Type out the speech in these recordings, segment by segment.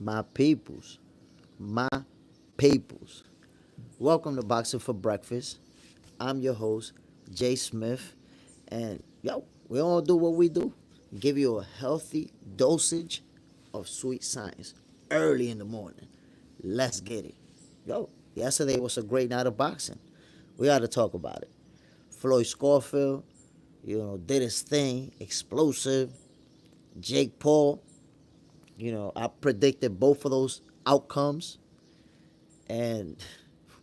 My peoples, my peoples. Welcome to Boxing for Breakfast. I'm your host, Jay Smith, and we all do what we do. Give you a healthy dosage of sweet science early in the morning. Let's get it. Yesterday was a great night of boxing. We got to talk about it. Floyd Schofield, did his thing, explosive. Jake Paul, I predicted both of those outcomes, and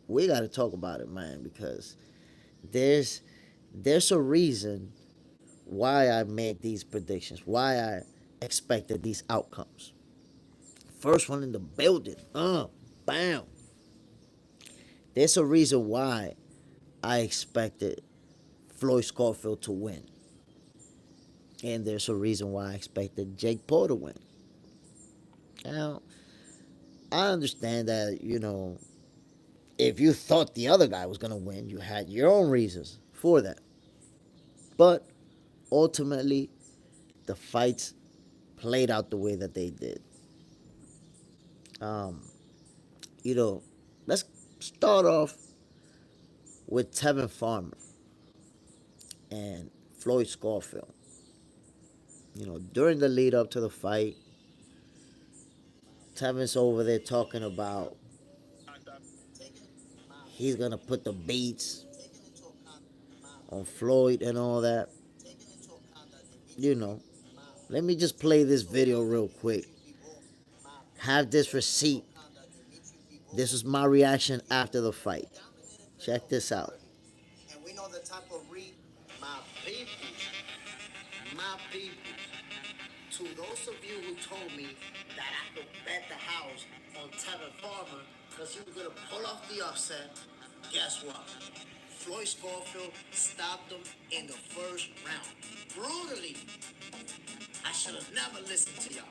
we got to talk about it, man, because there's there's a reason why I made these predictions, why I expected these outcomes. First one in the building, bam. There's a reason why I expected Floyd Schofield to win, and there's a reason why I expected Jake Paul to win. Now, I understand that if you thought the other guy was gonna win, you had your own reasons for that. But ultimately, the fights played out the way that they did. Um, you know, let's start off with Tevin Farmer and Floyd Schofield. During the lead up to the fight, Tevin's over there talking about he's gonna put the beats on Floyd and all that. You know, Let me just play this video real quick. Have this receipt. This was my reaction after the fight. Check this out. And we know the type of my people, my people. To those of you who told me that I could bet the house on Tevin Farmer because he was going to pull off the upset, guess what? Floyd Schofield stopped him in the first round. Brutally. I should have never listened to y'all.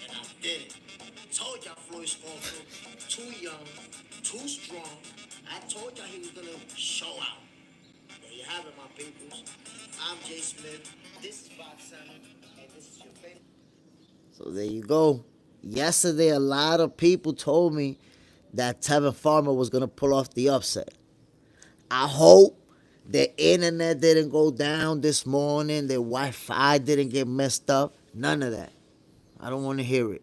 And I did it. Told y'all Floyd Schofield, too young, too strong. I told y'all he was going to show out. There you have it, my peoples. I'm Jay Smith. This is Box Center. And this is your favorite. So there you go. Yesterday, a lot of people told me that Tevin Farmer was going to pull off the upset. I hope the internet didn't go down this morning. The Wi-Fi didn't get messed up. None of that. I don't want to hear it.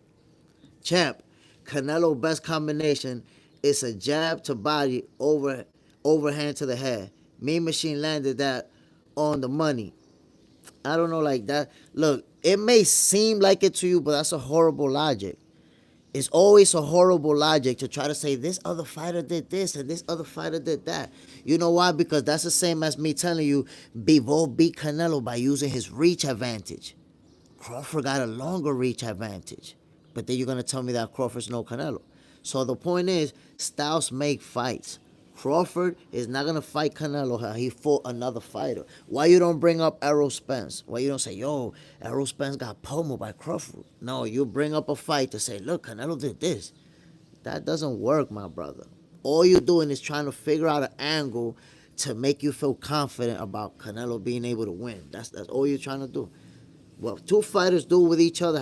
Champ, Canelo best combination is a jab to body, overhand to the head. Mean Machine landed that on the money. I don't know, like that. Look, it may seem like it to you, but that's a horrible logic. It's always a horrible logic to try to say this other fighter did this and this other fighter did that. You know why? Because that's the same as me telling you Bivol beat Canelo by using his reach advantage. Crawford got a longer reach advantage. But then you're going to tell me that Crawford's no Canelo. So the point is, styles make fights. Crawford is not going to fight Canelo how he fought another fighter. Why you don't bring up Errol Spence? Why you don't say, yo, Errol Spence got pummeled by Crawford? No, you bring up a fight to say, look, Canelo did this. That doesn't work, my brother. All you're doing is trying to figure out an angle to make you feel confident about Canelo being able to win. That's all you're trying to do. What two fighters do with each other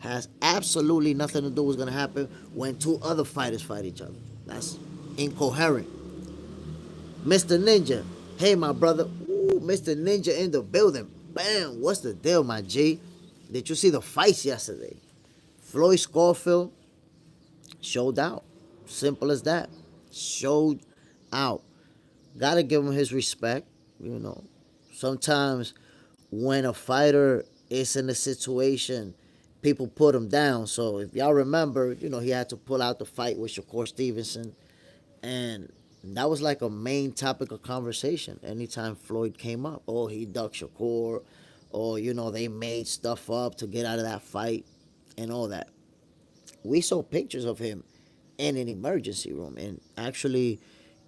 has absolutely nothing to do with what's going to happen when two other fighters fight each other. That's incoherent. Mr. Ninja. Hey, my brother. Ooh, Mr. Ninja in the building. Bam. What's the deal, my G? Did you see the fights yesterday? Floyd Schofield showed out. Simple as that. Showed out. Gotta give him his respect. Sometimes when a fighter is in a situation, people put him down. So if y'all remember, he had to pull out the fight with Shakur Stevenson. And that was like a main topic of conversation anytime Floyd came up. Oh, he ducked Shakur. Or, they made stuff up to get out of that fight and all that. We saw pictures of him in an emergency room and actually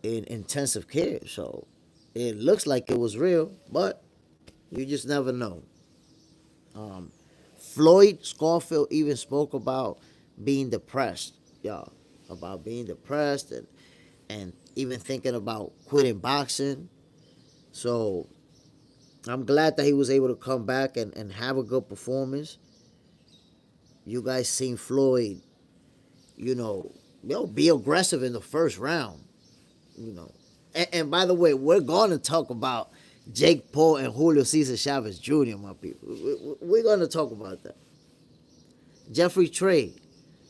in intensive care. So it looks like it was real, but you just never know. Floyd Schofield even spoke about being depressed, y'all. About being depressed and even thinking about quitting boxing. So I'm glad that he was able to come back and have a good performance. You guys seen Floyd you know, be aggressive in the first round, you know. And by the way, we're going to talk about Jake Paul and Julio Cesar Chavez Jr., my people. We're going to talk about that. Jeffrey Trey,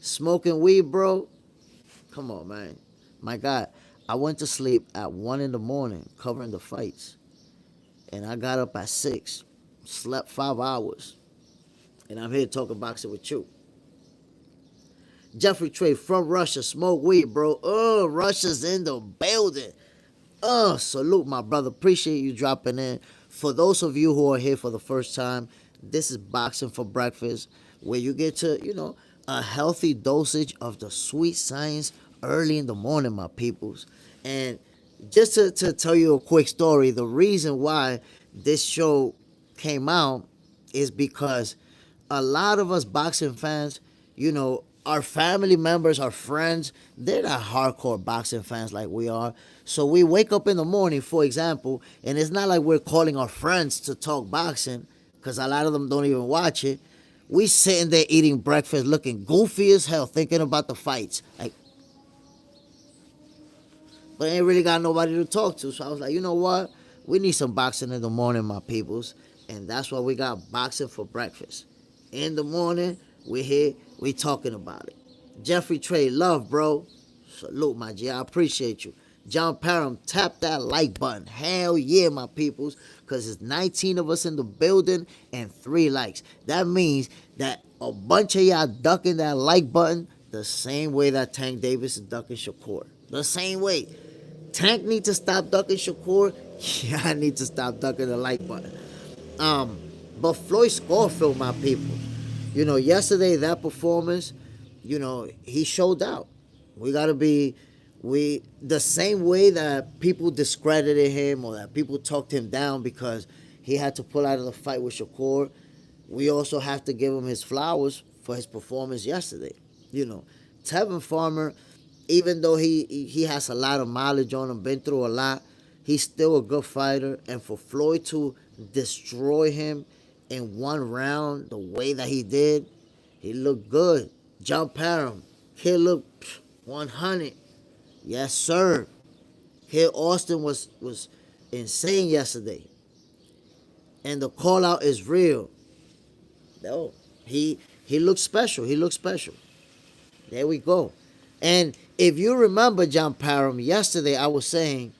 smoking weed, bro. Come on, man. My God, I went to sleep at 1 in the morning covering the fights. And I got up at 6, slept 5 hours. And I'm here talking boxing with you. Jeffrey Trey from Russia, smoke weed, bro. Oh, Russia's in the building. Oh, salute, my brother. Appreciate you dropping in. For those of you who are here for the first time, this is Boxing for Breakfast, where you get to, a healthy dosage of the sweet science early in the morning, my peoples. And just to tell you a quick story, the reason why this show came out is because a lot of us boxing fans, our family members, our friends, they're not hardcore boxing fans like we are. So we wake up in the morning, for example, and it's not like we're calling our friends to talk boxing, because a lot of them don't even watch it. We sitting there eating breakfast, looking goofy as hell, thinking about the fights. Like, but ain't really got nobody to talk to. So I was like, you know what? We need some boxing in the morning, my peoples. And that's why we got Boxing for Breakfast. In the morning, we're here, we talking about it. Jeffrey Trey, love, bro. Salute, my G. I appreciate you. John Parham, tap that like button. Hell yeah, my peoples. Because it's 19 of us in the building and 3 likes. That means that a bunch of y'all ducking that like button the same way that Tank Davis is ducking Shakur. The same way. Tank need to stop ducking Shakur. Yeah, I need to stop ducking the like button. But Floyd Schofield, my people, yesterday that performance, he showed out. We gotta be, the same way that people discredited him or that people talked him down because he had to pull out of the fight with Shakur. We also have to give him his flowers for his performance yesterday. Tevin Farmer, even though he has a lot of mileage on him, been through a lot, he's still a good fighter. And for Floyd to destroy him in 1 round the way that he did, he looked good. John Parham, kid looked 100. Yes, sir. Kid Austin was insane yesterday. And the call out is real. No, he looked special. He looked special. There we go. And if you remember John Parham, yesterday I was saying,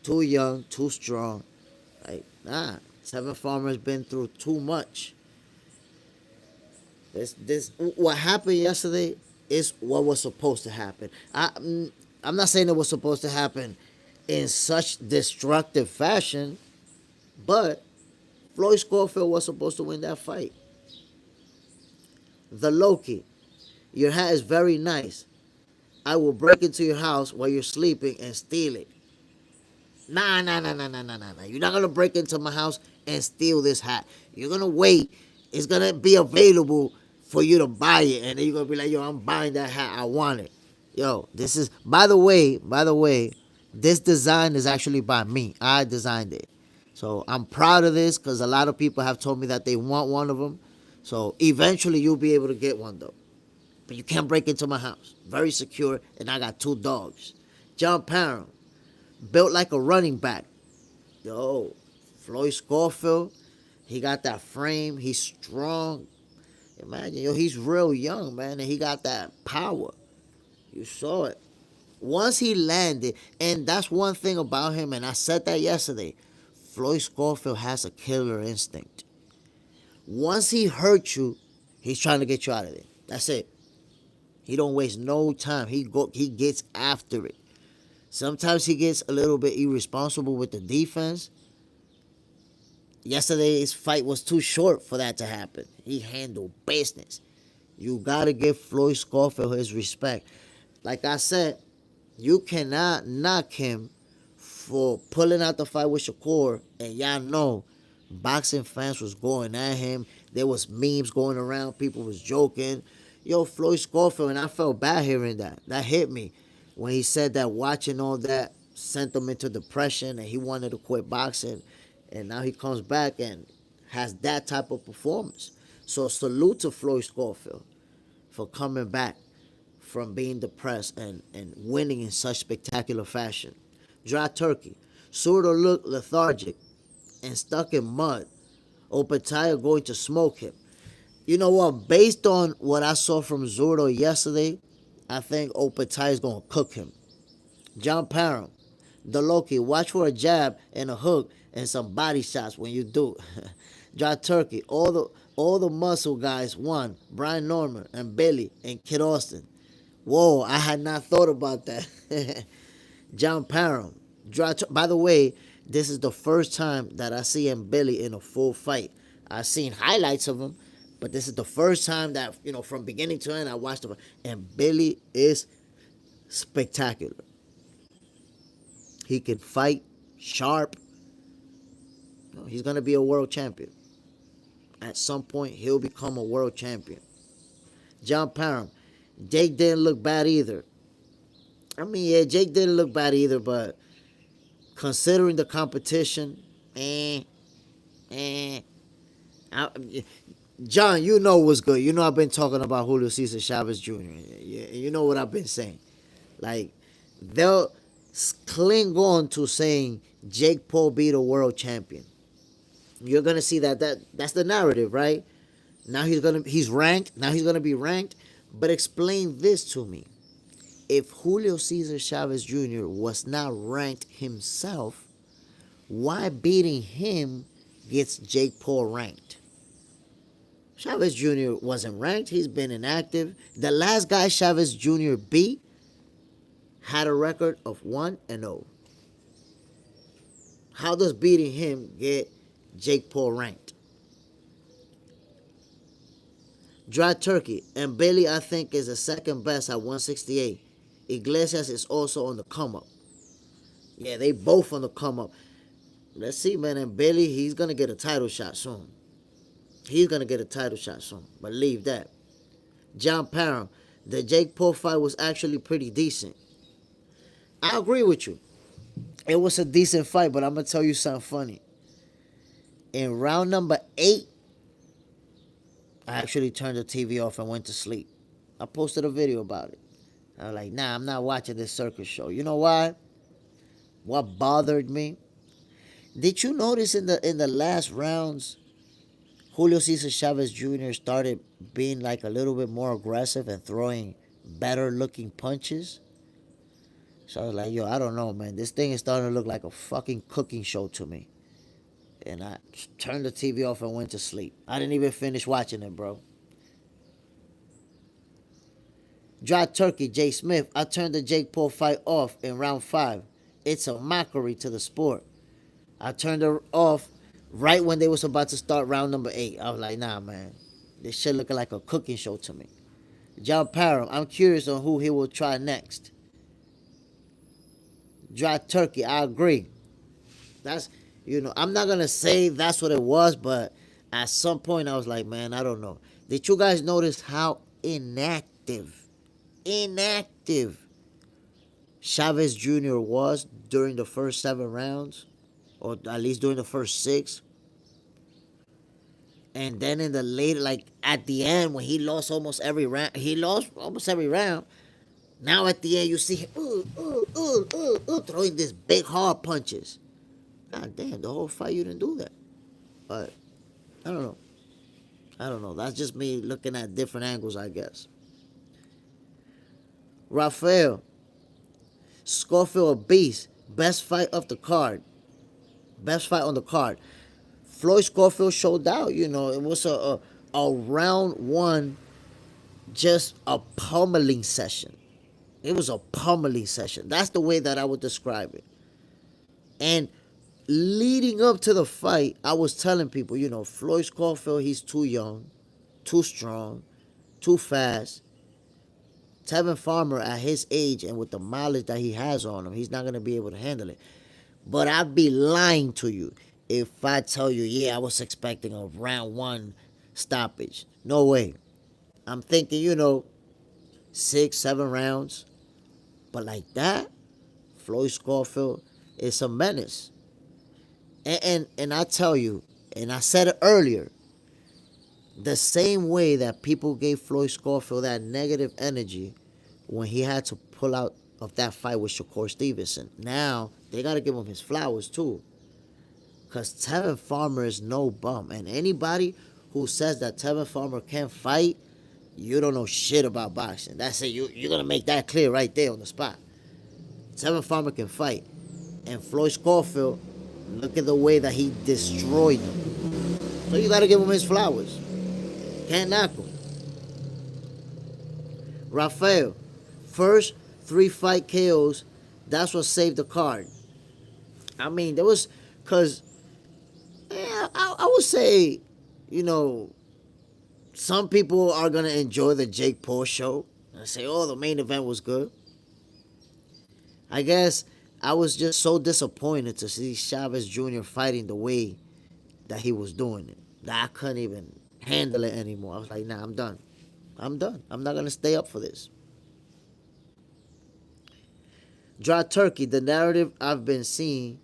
too young, too strong. Like, nah, Tevin Farmer's been through too much. This what happened yesterday is what was supposed to happen. I'm not saying it was supposed to happen in such destructive fashion, but Floyd Schofield was supposed to win that fight. The Loki, your hat is very nice. I will break into your house while you're sleeping and steal it. Nah. You're not gonna break into my house and steal this hat. You're gonna wait. It's gonna be available for you to buy it, and then you're gonna be like, yo, I'm buying that hat. I want it. Yo, this is, by the way, this design is actually by me. I designed it. So I'm proud of this because a lot of people have told me that they want one of them. So eventually you'll be able to get one though. But you can't break into my house. Very secure, and I got 2 dogs. John Parham, built like a running back. Yo, Floyd Schofield, he got that frame. He's strong. Imagine, yo, he's real young, man, and he got that power. You saw it. Once he landed, and that's one thing about him, and I said that yesterday, Floyd Schofield has a killer instinct. Once he hurts you, he's trying to get you out of there. That's it. He don't waste no time. He gets after it. Sometimes he gets a little bit irresponsible with the defense. Yesterday's fight was too short for that to happen. He handled business. You gotta give Floyd Schofield his respect. Like I said, you cannot knock him for pulling out the fight with Shakur, and y'all know boxing fans was going at him. There was memes going around. People was joking. Yo, Floyd Schofield, and I felt bad hearing that. That hit me when he said that watching all that sent him into depression and he wanted to quit boxing. And now he comes back and has that type of performance. So salute to Floyd Schofield for coming back from being depressed and winning in such spectacular fashion. Dry turkey. Sordo looked lethargic and stuck in mud. Opetaia going to smoke him. You know what? Based on what I saw from Zurdo yesterday, I think Opetaia is going to cook him. John Parham, the Loki, watch for a jab and a hook and some body shots when you do. Dry turkey, all the muscle guys won. Brian Norman and Billy and Kid Austin. Whoa, I had not thought about that. John Parham. By the way, this is the first time that I see him Billy in a full fight. I've seen highlights of him, but this is the first time that, from beginning to end, I watched him. And Billy is spectacular. He can fight, sharp. He's going to be a world champion. At some point, he'll become a world champion. John Parham. Jake didn't look bad either. I mean, yeah, Jake didn't look bad either, but considering the competition, John, you know what's good. You know I've been talking about Julio Cesar Chavez Jr. You know what I've been saying. Like, they'll cling on to saying Jake Paul be the world champion. You're gonna see that's the narrative, right? Now he's ranked. Now he's gonna be ranked. But explain this to me. If Julio Cesar Chavez Jr. was not ranked himself, why beating him gets Jake Paul ranked? Chavez Jr. wasn't ranked. He's been inactive. The last guy Chavez Jr. beat had a record of 1-0. How does beating him get Jake Paul ranked? Dry turkey. And Bailey, I think, is the second best at 168. Iglesias is also on the come up. Yeah, they both on the come up. Let's see, man. And Bailey, he's going to get a title shot soon. Believe that. John Parham. The Jake Paul fight was actually pretty decent. I agree with you. It was a decent fight, but I'm going to tell you something funny. In round number 8, I actually turned the TV off and went to sleep. I posted a video about it. I was like, nah, I'm not watching this circus show. You know why? What bothered me? Did you notice in the last rounds, Julio Cesar Chavez Jr. started being like a little bit more aggressive and throwing better looking punches? So I was like, yo, I don't know, man. This thing is starting to look like a fucking cooking show to me. And I turned the TV off and went to sleep. I didn't even finish watching it, bro. Dry turkey, Jay Smith. I turned the Jake Paul fight off in round 5. It's a mockery to the sport. I turned it off right when they was about to start round number 8. I was like, nah, man. This shit looking like a cooking show to me. John Parham. I'm curious on who he will try next. Dry turkey. I agree. That's... I'm not going to say that's what it was, but at some point I was like, man, I don't know. Did you guys notice how inactive Chavez Jr. was during the first 7 rounds? Or at least during the first 6? And then in the later, like at the end, when he lost almost every round, Now at the end, you see him throwing these big hard punches. God damn, the whole fight you didn't do that. But I don't know. That's just me looking at different angles, I guess. Rafael. Scofield, a beast. Best fight on the card. Floyd Schofield showed out. It was a round 1, just a pummeling session. It was a pummeling session. That's the way that I would describe it. And leading up to the fight, I was telling people, Floyd Schofield, he's too young, too strong, too fast. Tevin Farmer, at his age and with the mileage that he has on him, he's not going to be able to handle it. But I'd be lying to you if I tell you, yeah, I was expecting a round 1 stoppage. No way. I'm thinking, 6, 7 rounds. But like that, Floyd Schofield is a menace. And I tell you, and I said it earlier, the same way that people gave Floyd Schofield that negative energy when he had to pull out of that fight with Shakur Stevenson. Now, they got to give him his flowers, too. Because Tevin Farmer is no bum. And anybody who says that Tevin Farmer can't fight, you don't know shit about boxing. That's it. You're going to make that clear right there on the spot. Tevin Farmer can fight. And Floyd Schofield, look at the way that he destroyed him. So you got to give him his flowers. Can't knock him. Rafael, first 3 fight KOs, that's what saved the card. I mean, there was, because, I would say, you know, some people are going to enjoy the Jake Paul show and say, oh, the main event was good. I guess I was just so disappointed to see Chavez Jr. fighting the way that he was doing it, that I couldn't even handle it anymore. I was like, nah, I'm done. I'm done. I'm not going to stay up for this. Dry turkey, the narrative I've been seeing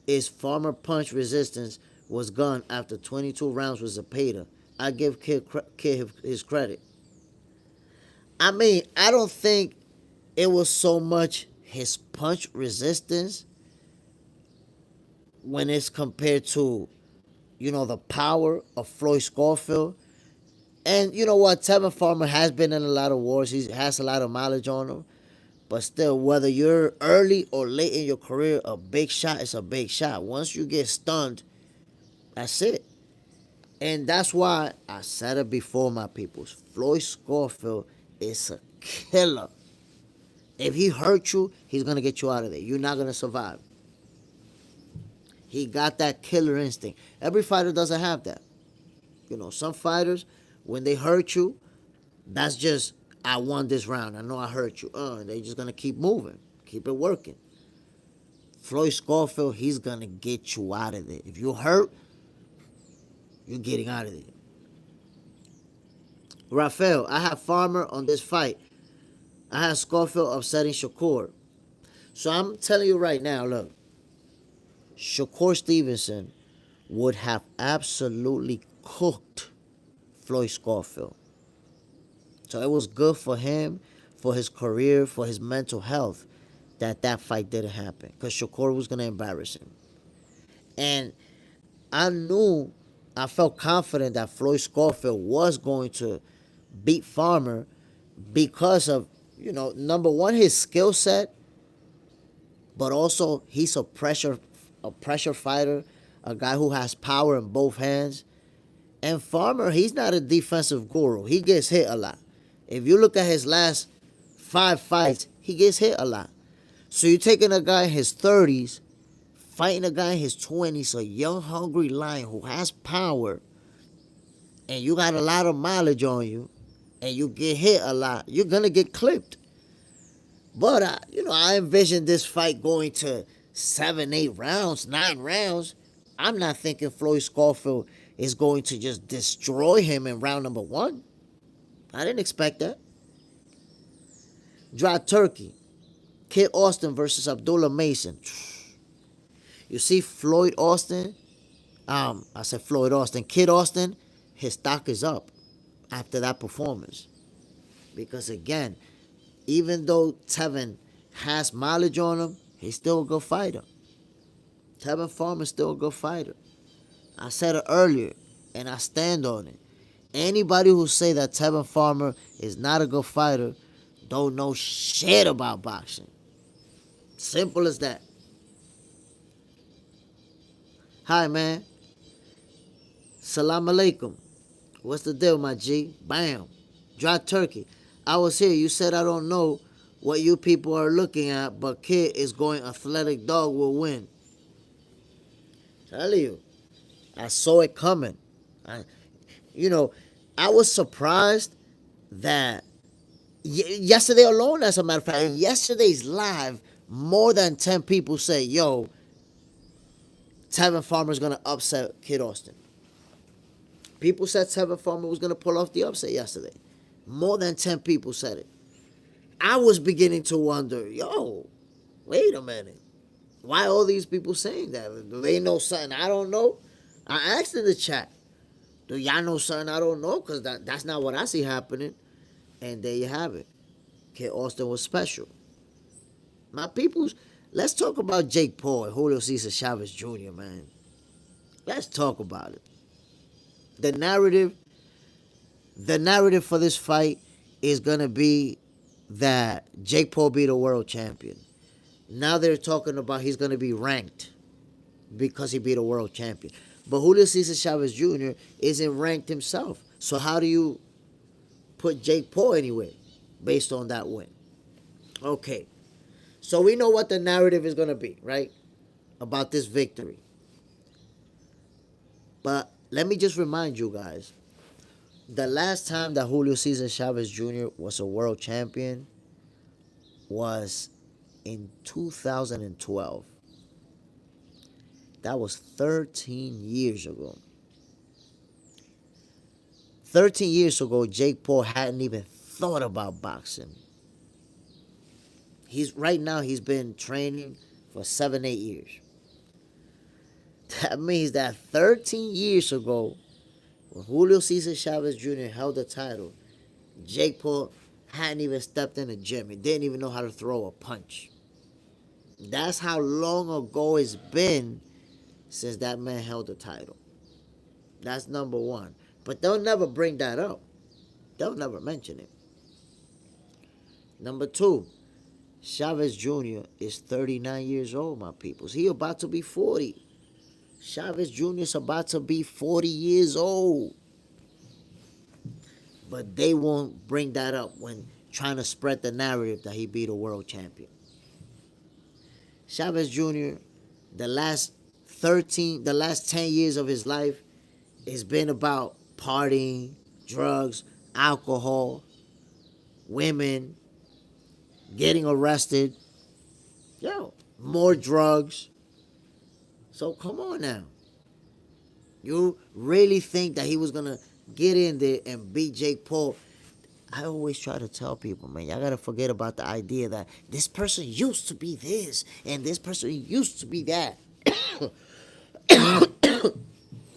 is Farmer punch resistance was gone after 22 rounds with Zepeda. I give Kid his credit. I mean, I don't think it was so much his punch resistance when it's compared to, you know, the power of Floyd Schofield. And you know what? Tevin Farmer has been in a lot of wars. He has a lot of mileage on him. But still, whether you're early or late in your career, a big shot is a big shot. Once you get stunned, that's it. And that's why I said it before, my peoples. Floyd Schofield is a killer. If he hurt you, he's going to get you out of there. You're not going to survive. He got that killer instinct. Every fighter doesn't have that. You know, some fighters, when they hurt you, that's just, I won this round. I know I hurt you. And they're just going to keep moving. Keep it working. Floyd Schofield, he's going to get you out of there. If you're hurt, you're getting out of there. Rafael, I have Farmer on this fight. I have Schofield upsetting Shakur. So I'm telling you right now, look. Shakur Stevenson would have absolutely cooked Floyd Schofield. So it was good for him, for his career, for his mental health, that fight didn't happen. Because Shakur was going to embarrass him. And I felt confident that Floyd Schofield was going to beat Farmer because of, you know, number one, his skill set, but also he's a pressure fighter, a guy who has power in both hands. And Farmer, he's not a defensive guru. He gets hit a lot. If you look at his last 5 fights, he gets hit a lot. So you're taking a guy in his 30s, fighting a guy in his 20s, a young, hungry lion who has power, and you got a lot of mileage on you, and you get hit a lot, you're going to get clipped. But, I envision this fight going to 7, 8 rounds, 9 rounds. I'm not thinking Floyd Schofield is going to just destroy him in round number 1. I didn't expect that. Dry turkey. Kid Austin versus Abdullah Mason. You see Floyd Austin, Kid Austin, his stock is up after that performance. Because again, even though Tevin has mileage on him, he's still a good fighter. Tevin Farmer's still a good fighter. I said it earlier, and I stand on it. Anybody who say that Tevin Farmer is not a good fighter don't know shit about boxing. Simple as that. Hi, man. Salam alaikum. What's the deal, my G? Bam. Dry turkey. I was here. You said I don't know what you people are looking at, but Kid is going athletic dog will win. Tell you. I saw it coming. I was surprised that yesterday alone, as a matter of fact, in yesterday's live, more than 10 people say, yo, Tevin Farmer's going to upset Kid Austin. People said Tevin Farmer was going to pull off the upset yesterday. More than 10 people said it. I was beginning to wonder, yo, wait a minute. Why all these people saying that? Do they know something I don't know? I asked in the chat, do y'all know something I don't know? Because that's not what I see happening. And there you have it. Kid Austin was special. My peoples, let's talk about Jake Paul and Julio Cesar Chavez Jr., man. Let's talk about it. The narrative, the narrative for this fight is gonna be that Jake Paul be the world champion. Now they're talking about he's gonna be ranked because he beat a world champion. But Julio Cesar Chavez Jr. isn't ranked himself. So how do you put Jake Paul anywhere based on that win? Okay. So we know what the narrative is going to be, right? About this victory. But let me just remind you guys, the last time that Julio Cesar Chavez Jr. was a world champion was in 2012. That was 13 years ago. 13 years ago, Jake Paul hadn't even thought about boxing. Right now he's been training for 7, 8 years. That means that 13 years ago, when Julio Cesar Chavez Jr. held the title, Jake Paul hadn't even stepped in the gym. He didn't even know how to throw a punch. That's how long ago it's been since that man held the title. That's number one. But they'll never bring that up. They'll never mention it. Number two, Chavez Jr. is 39 years old, my peoples. He about to be 40. Chavez Jr. is about to be 40 years old. But they won't bring that up when trying to spread the narrative that he beat a world champion. Chavez Jr., the last 10 years of his life, it's been about partying, drugs, alcohol, women, getting arrested, more drugs. So come on now. You really think that he was going to get in there and beat Jake Paul? I always try to tell people, man, y'all got to forget about the idea that this person used to be this and this person used to be that.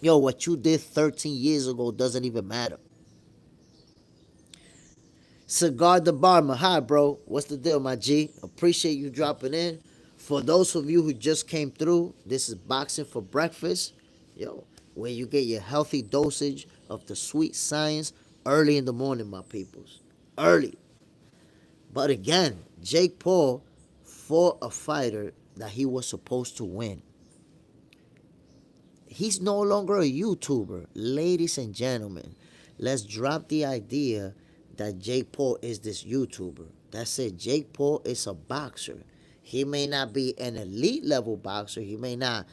Yo, what you did 13 years ago doesn't even matter. Cigar the Barman. Hi, bro. What's the deal, my G? Appreciate you dropping in. For those of you who just came through, this is Boxing for Breakfast. Where you get your healthy dosage of the sweet science early in the morning, my peoples. Early. But again, Jake Paul fought a fighter that he was supposed to win. He's no longer a YouTuber. Ladies and gentlemen, let's drop the idea that Jake Paul is this YouTuber. That's it. Jake Paul is a boxer. He may not be an elite level boxer. He may not,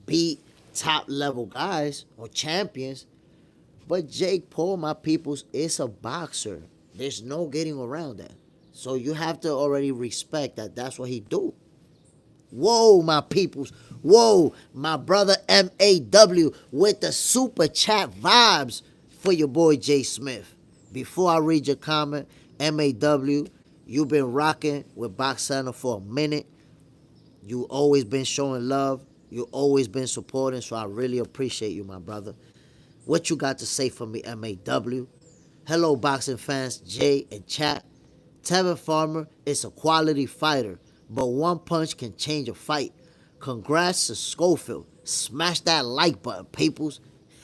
beat top level guys or champions. But Jake Paul, my peoples, is a boxer. There's no getting around that. So you have to already respect that that's what he do. Whoa, my peoples. Whoa, my brother MAW with the super chat vibes for your boy Jay Smith. Before I read your comment, MAW, you've been rocking with Box Center for a minute. You always been showing love. You always been supporting, so I really appreciate you, my brother. What you got to say for me, MAW? Hello, boxing fans, Jay and chat. Tevin Farmer is a quality fighter, but one punch can change a fight. Congrats to Schofield. Smash that like button, peoples.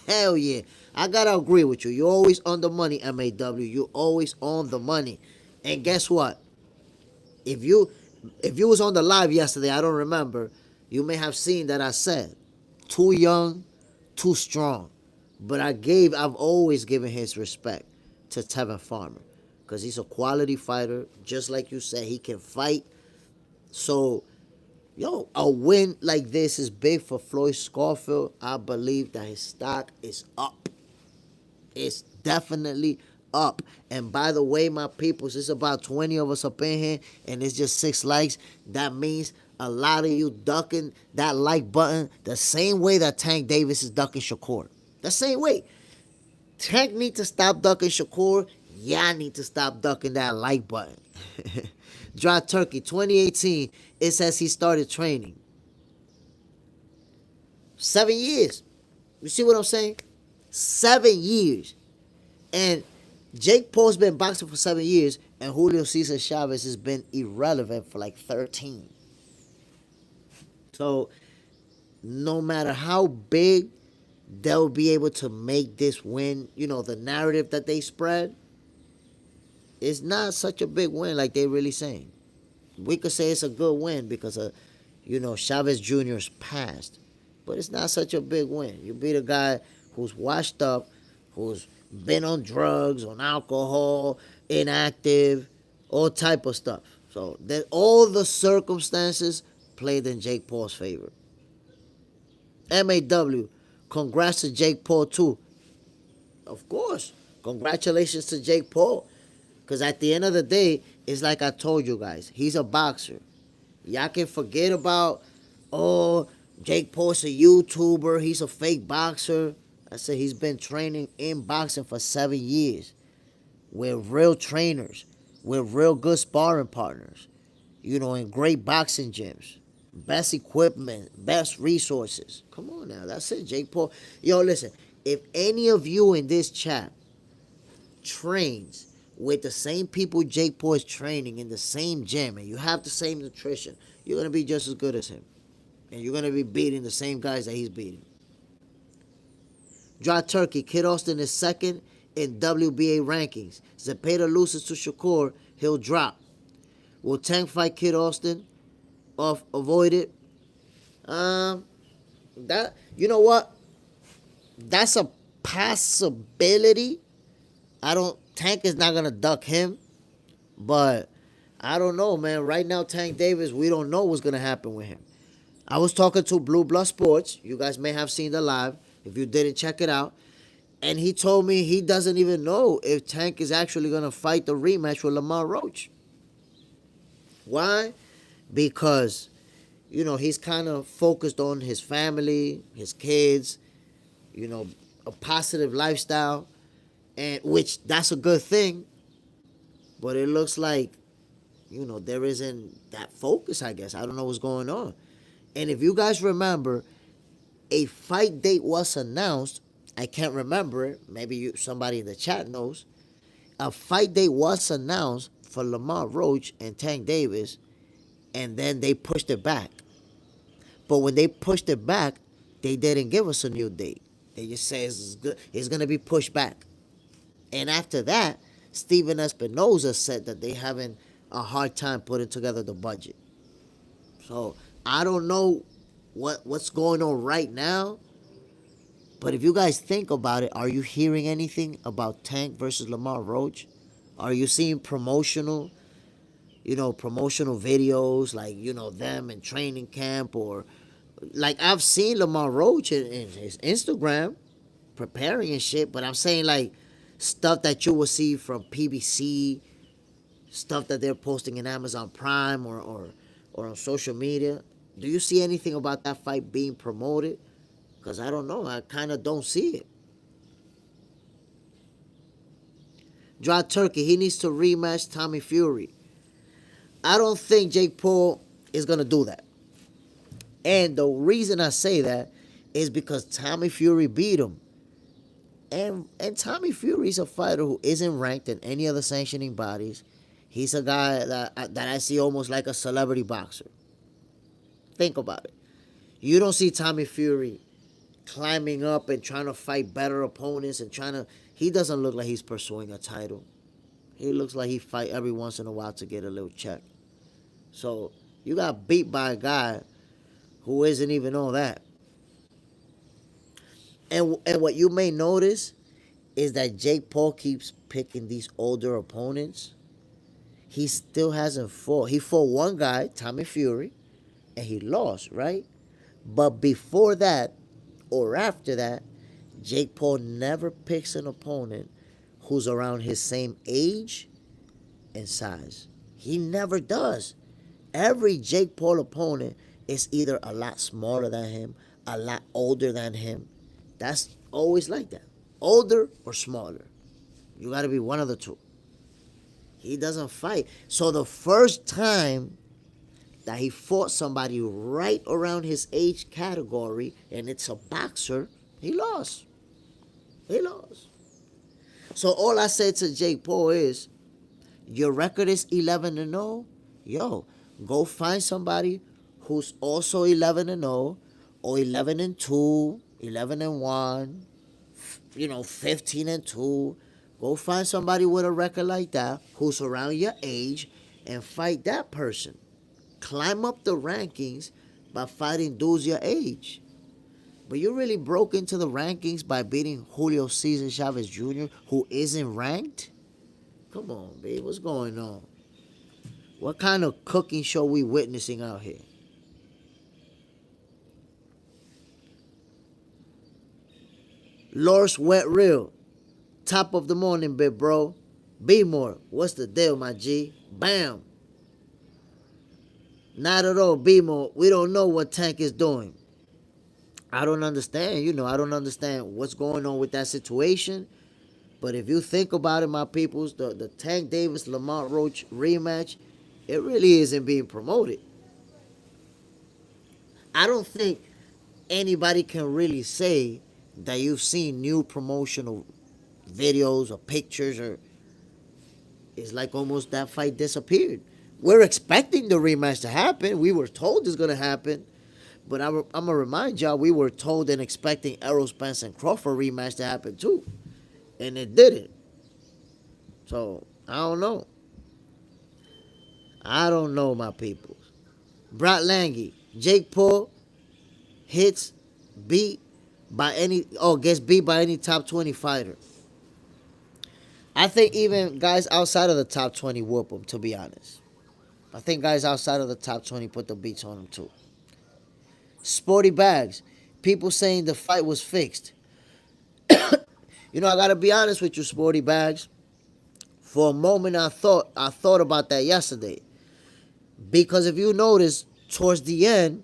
Hell yeah. I gotta agree with you. You're always on the money, MAW. You're always on the money. And guess what? If you was on the live yesterday, I don't remember, you may have seen that I said, too young, too strong. But I've always given his respect to Tevin Farmer. Because he's a quality fighter. Just like you said, he can fight. So, a win like this is big for Floyd Scofield. I believe that his stock is up. It's definitely up. And by the way, my peoples, it's about 20 of us up in here, and it's just 6 likes. That means a lot of you ducking that like button the same way that Tank Davis is ducking Shakur. The same way. Tank need to stop ducking Shakur. Y'all need to stop ducking that like button. Dry Turkey, 2018, it says he started training. 7 years. You see what I'm saying? 7 years. And Jake Paul's been boxing for 7 years, And Julio Cesar Chavez has been irrelevant for like 13. So no matter how big they'll be able to make this win, the narrative that they spread is not such a big win like they really saying. We could say it's a good win because of, Chavez Jr.'s past. But it's not such a big win. You beat a guy who's washed up, who's been on drugs, on alcohol, inactive, all type of stuff. So that all the circumstances played in Jake Paul's favor. MAW, congrats to Jake Paul too. Of course, congratulations to Jake Paul. Because at the end of the day, it's like I told you guys, he's a boxer. Y'all can forget about, oh, Jake Paul's a YouTuber, he's a fake boxer. I said he's been training in boxing for 7 years with real trainers, with real good sparring partners, in great boxing gyms, best equipment, best resources. Come on now, that's it, Jake Paul. Yo, listen, if any of you in this chat trains with the same people Jake Paul is training in the same gym and you have the same nutrition, you're going to be just as good as him. And you're going to be beating the same guys that he's beating. Dry Turkey, Kid Austin is second in WBA rankings. Zepeda loses to Shakur, he'll drop. Will Tank fight Kid Austin? Avoid it. You know what? That's a possibility. Tank is not gonna duck him, but I don't know, man. Right now, Tank Davis, we don't know what's gonna happen with him. I was talking to Blue Blood Sports. You guys may have seen the live. If you didn't, check it out. And he told me he doesn't even know if Tank is actually gonna fight the rematch with Lamont Roach. Why? Because, he's kind of focused on his family, his kids, a positive lifestyle. And which that's a good thing, but it looks like, there isn't that focus, I guess. I don't know what's going on. And if you guys remember, a fight date was announced. I can't remember it. Maybe somebody in the chat knows. A fight date was announced for Lamont Roach and Tank Davis, and then they pushed it back. But when they pushed it back, they didn't give us a new date. They just say it's going to be pushed back. And after that, Steven Espinoza said that they having a hard time putting together the budget. So I don't know what's going on right now. But if you guys think about it, are you hearing anything about Tank versus Lamont Roach? Are you seeing promotional videos like, them in training camp, or like I've seen Lamont Roach in his Instagram preparing and shit, but I'm saying like stuff that you will see from PBC, stuff that they're posting in Amazon Prime or on social media. Do you see anything about that fight being promoted? Because I don't know. I kind of don't see it. Dry Turkey, he needs to rematch Tommy Fury. I don't think Jake Paul is going to do that. And the reason I say that is because Tommy Fury beat him. And Tommy Fury's a fighter who isn't ranked in any other sanctioning bodies. He's a guy that I see almost like a celebrity boxer. Think about it. You don't see Tommy Fury climbing up and trying to fight better opponents and he doesn't look like he's pursuing a title. He looks like he fight every once in a while to get a little check. So you got beat by a guy who isn't even all that. And what you may notice is that Jake Paul keeps picking these older opponents. He still hasn't fought. He fought one guy, Tommy Fury, and he lost, right? But before that, or after that, Jake Paul never picks an opponent who's around his same age and size. He never does. Every Jake Paul opponent is either a lot smaller than him, a lot older than him. That's always like that. Older or smaller. You got to be one of the two. He doesn't fight. So the first time that he fought somebody right around his age category, and it's a boxer, he lost. He lost. So all I said to Jake Paul is, Your record is 11-0. Yo, go find somebody who's also 11-0 or 11-2, 11-1, 15-2. Go find somebody with a record like that who's around your age and fight that person. Climb up the rankings by fighting dudes your age. But you really broke into the rankings by beating Julio Cesar Chavez Jr., who isn't ranked? Come on, babe. What's going on? What kind of cooking show we witnessing out here? Lors Wet Real. Top of the morning, big bro. Be more. What's the deal, my G? Bam. Not at all, Be more. We don't know what Tank is doing. I don't understand. I don't understand what's going on with that situation. But if you think about it, my peoples, the Tank Davis Lamont Roach rematch, it really isn't being promoted. I don't think anybody can really say that you've seen new promotional videos or pictures, or it's like almost that fight disappeared. We're expecting the rematch to happen. We were told it's going to happen. But I'm going to remind y'all, we were told and expecting Errol Spence and Crawford rematch to happen too. And it didn't. So, I don't know. I don't know, my people. Brad Lange, Jake Paul gets beat by any top 20 fighter. I think even guys outside of the top 20 whoop him, to be honest. I think guys outside of the top 20 put the beats on him too. Sporty Bags, people saying the fight was fixed. I gotta be honest with you, Sporty Bags. For a moment, I thought about that yesterday, because if you notice, towards the end,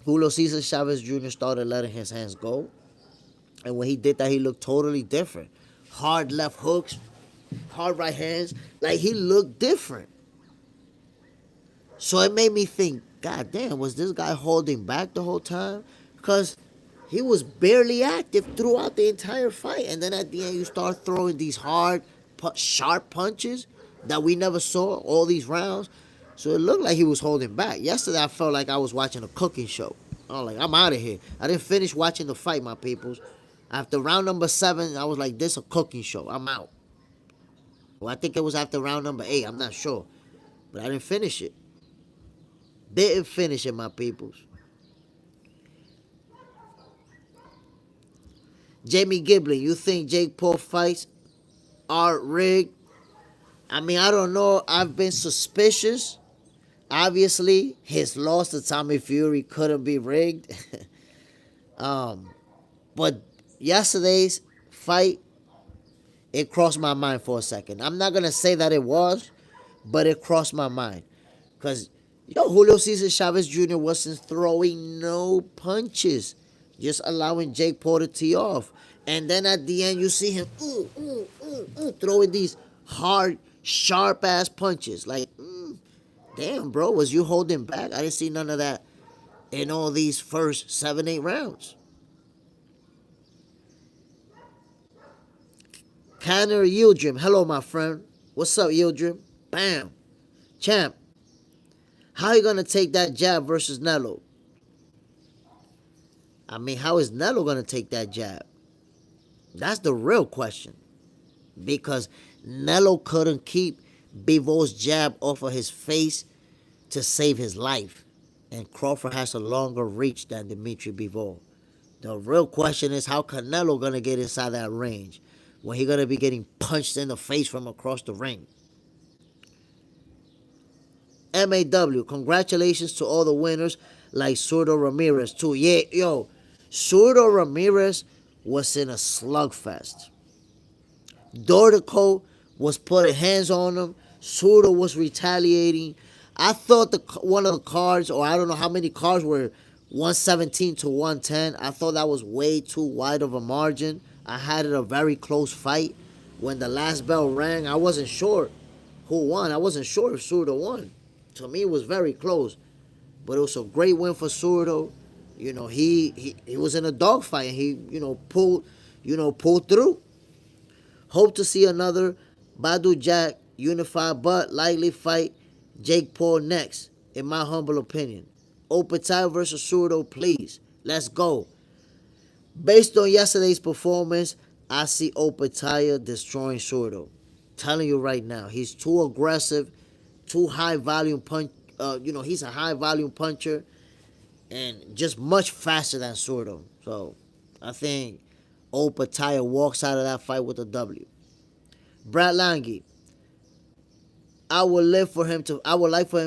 Julio Cesar Chavez Jr. started letting his hands go, and when he did that, he looked totally different. Hard left hooks, hard right hands, like he looked different. So it made me think, God damn, was this guy holding back the whole time? Because he was barely active throughout the entire fight. And then at the end, you start throwing these hard, sharp punches that we never saw all these rounds. So it looked like he was holding back. Yesterday, I felt like I was watching a cooking show. I was like, I'm out of here. I didn't finish watching the fight, my peoples. After round number 7, I was like, this a cooking show. I'm out. Well, I think it was after round number 8. I'm not sure. But I didn't finish it. Didn't finish it, my peoples. Jamie Giblin, you think Jake Paul fights are rigged? I mean, I don't know. I've been suspicious. Obviously, his loss to Tommy Fury couldn't be rigged. But yesterday's fight, it crossed my mind for a second. I'm not going to say that it was, but it crossed my mind. Because, Julio Cesar Chavez Jr. wasn't throwing no punches, just allowing Jake Paul to tee off. And then at the end, you see him throwing these hard, sharp-ass punches. Like, damn, bro, was you holding back? I didn't see none of that in all these first 7, 8 rounds. Connor Yildirim, hello, my friend. What's up, Yildirim? Bam. Champ, how you going to take that jab versus Canelo? I mean, how is Canelo going to take that jab? That's the real question. Because Canelo couldn't keep Bivol's jab off of his face to save his life. And Crawford has a longer reach than Dimitri Bivol. The real question is, how Canelo going to get inside that range when he going to be getting punched in the face from across the ring? MAW, congratulations to all the winners like Zurdo Ramirez too. Yeah, Zurdo Ramirez was in a slugfest. Dortico was putting hands on him. Zurdo was retaliating. I thought one of the cards, or I don't know how many cards, were 117 to 110. I thought that was way too wide of a margin. I had it a very close fight. When the last bell rang, I wasn't sure who won. I wasn't sure if Zurdo won. To me, it was very close. But it was a great win for Zurdo. He was in a dogfight, and he, pulled through. Hope to see another Badu Jack Unified but likely fight Jake Paul next, in my humble opinion. Opetaya versus Surdo, please. Let's go. Based on yesterday's performance, I see Opetaya destroying Surdo. Telling you right now, he's too aggressive, too high volume punch. He's a high volume puncher and just much faster than Surdo. So I think Opetaya walks out of that fight with a W. Brad Lange, I would like for him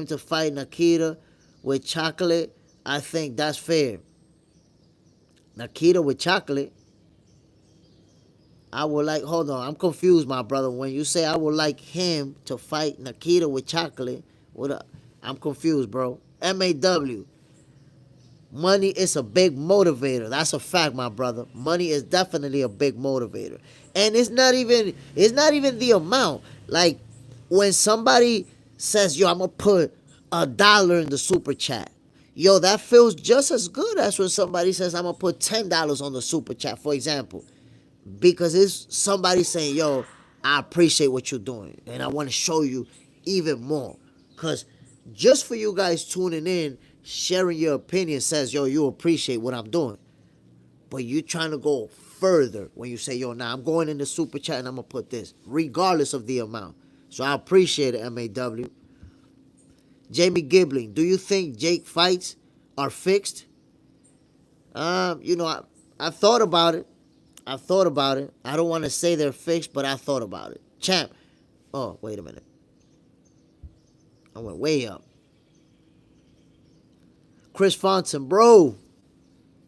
to fight Nikita with chocolate. I think that's fair. Nikita with chocolate. I would like, hold on, I'm confused, my brother. When you say I would like him to fight Nikita with chocolate, I'm confused, bro. MAW. Money is a big motivator. That's a fact, my brother. Money is definitely a big motivator. And it's not even the amount. Like when somebody says, yo, I'm gonna put $1 in the super chat. Yo, that feels just as good as when somebody says I'm gonna put $10 on the super chat, for example. Because it's somebody saying, yo, I appreciate what you're doing. And I want to show you even more. Because just for you guys tuning in, sharing your opinion says, yo, you appreciate what I'm doing. But you're trying to go further when you say, yo, nah, I'm going in the super chat and I'm going to put this, regardless of the amount. So I appreciate it, MAW. Jamie Gibling, do you think Jake fights are fixed? I thought about it. I don't want to say they're fixed, but I thought about it. Champ. Oh, wait a minute. I went way up. Chris Fonson, bro.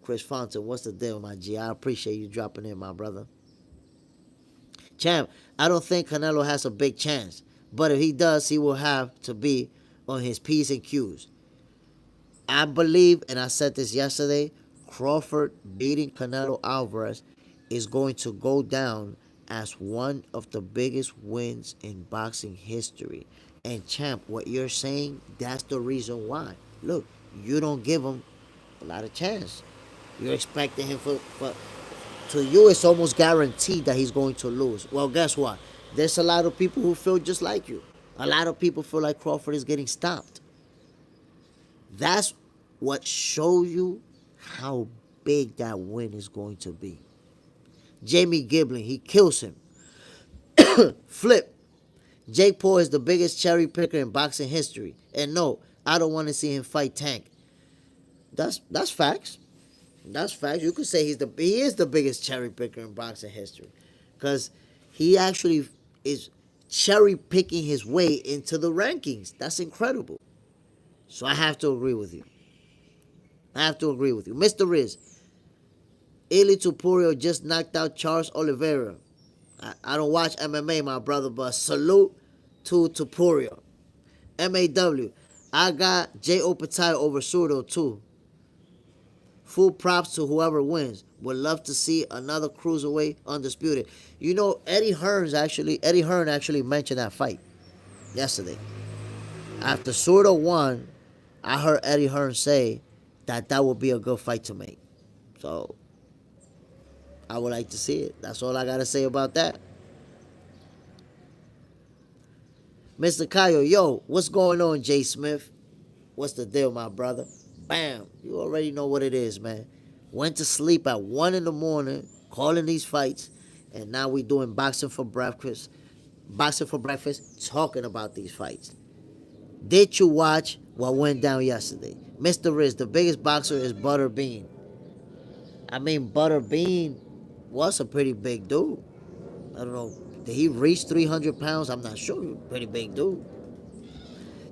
Chris Fonson, what's the deal, my G? I appreciate you dropping in, my brother. Champ, I don't think Canelo has a big chance. But if he does, he will have to be on his P's and Q's. I believe, and I said this yesterday, Crawford beating Canelo Alvarez is going to go down as one of the biggest wins in boxing history. And champ, what you're saying, that's the reason why. Look, you don't give him a lot of chance. You're expecting him for to you, it's almost guaranteed that he's going to lose. Well, guess what? There's a lot of people who feel just like you. A lot of people feel like Crawford is getting stopped. That's what shows you how big that win is going to be. Jamie Gibling, he kills him. Flip. Jake Paul is the biggest cherry picker in boxing history. And no, I don't want to see him fight Tank. That's facts. That's facts. You could say he is the biggest cherry picker in boxing history. Because he actually is cherry picking his way into the rankings. That's incredible. So I have to agree with you. Mr. Riz, Ili Tupurio just knocked out Charles Oliveira. I don't watch MMA, my brother, but salute to Tupurio. MAW, I got Jay Opetaya over Surdo too. Full props to whoever wins. Would love to see another cruiserweight undisputed. You know, Eddie Hearn actually mentioned that fight yesterday. After Surdo won, I heard Eddie Hearn say that would be a good fight to make. So I would like to see it. That's all I got to say about that. Mr. Kayo, yo, what's going on, Jay Smith? What's the deal, my brother? Bam. You already know what it is, man. Went to sleep at 1 in the morning, calling these fights, and now we doing boxing for breakfast, talking about these fights. Did you watch what went down yesterday? Mr. Riz, the biggest boxer is Butterbean. I mean, Butterbean was a pretty big dude. I don't know. Did he reach 300 pounds? I'm not sure. Pretty big dude.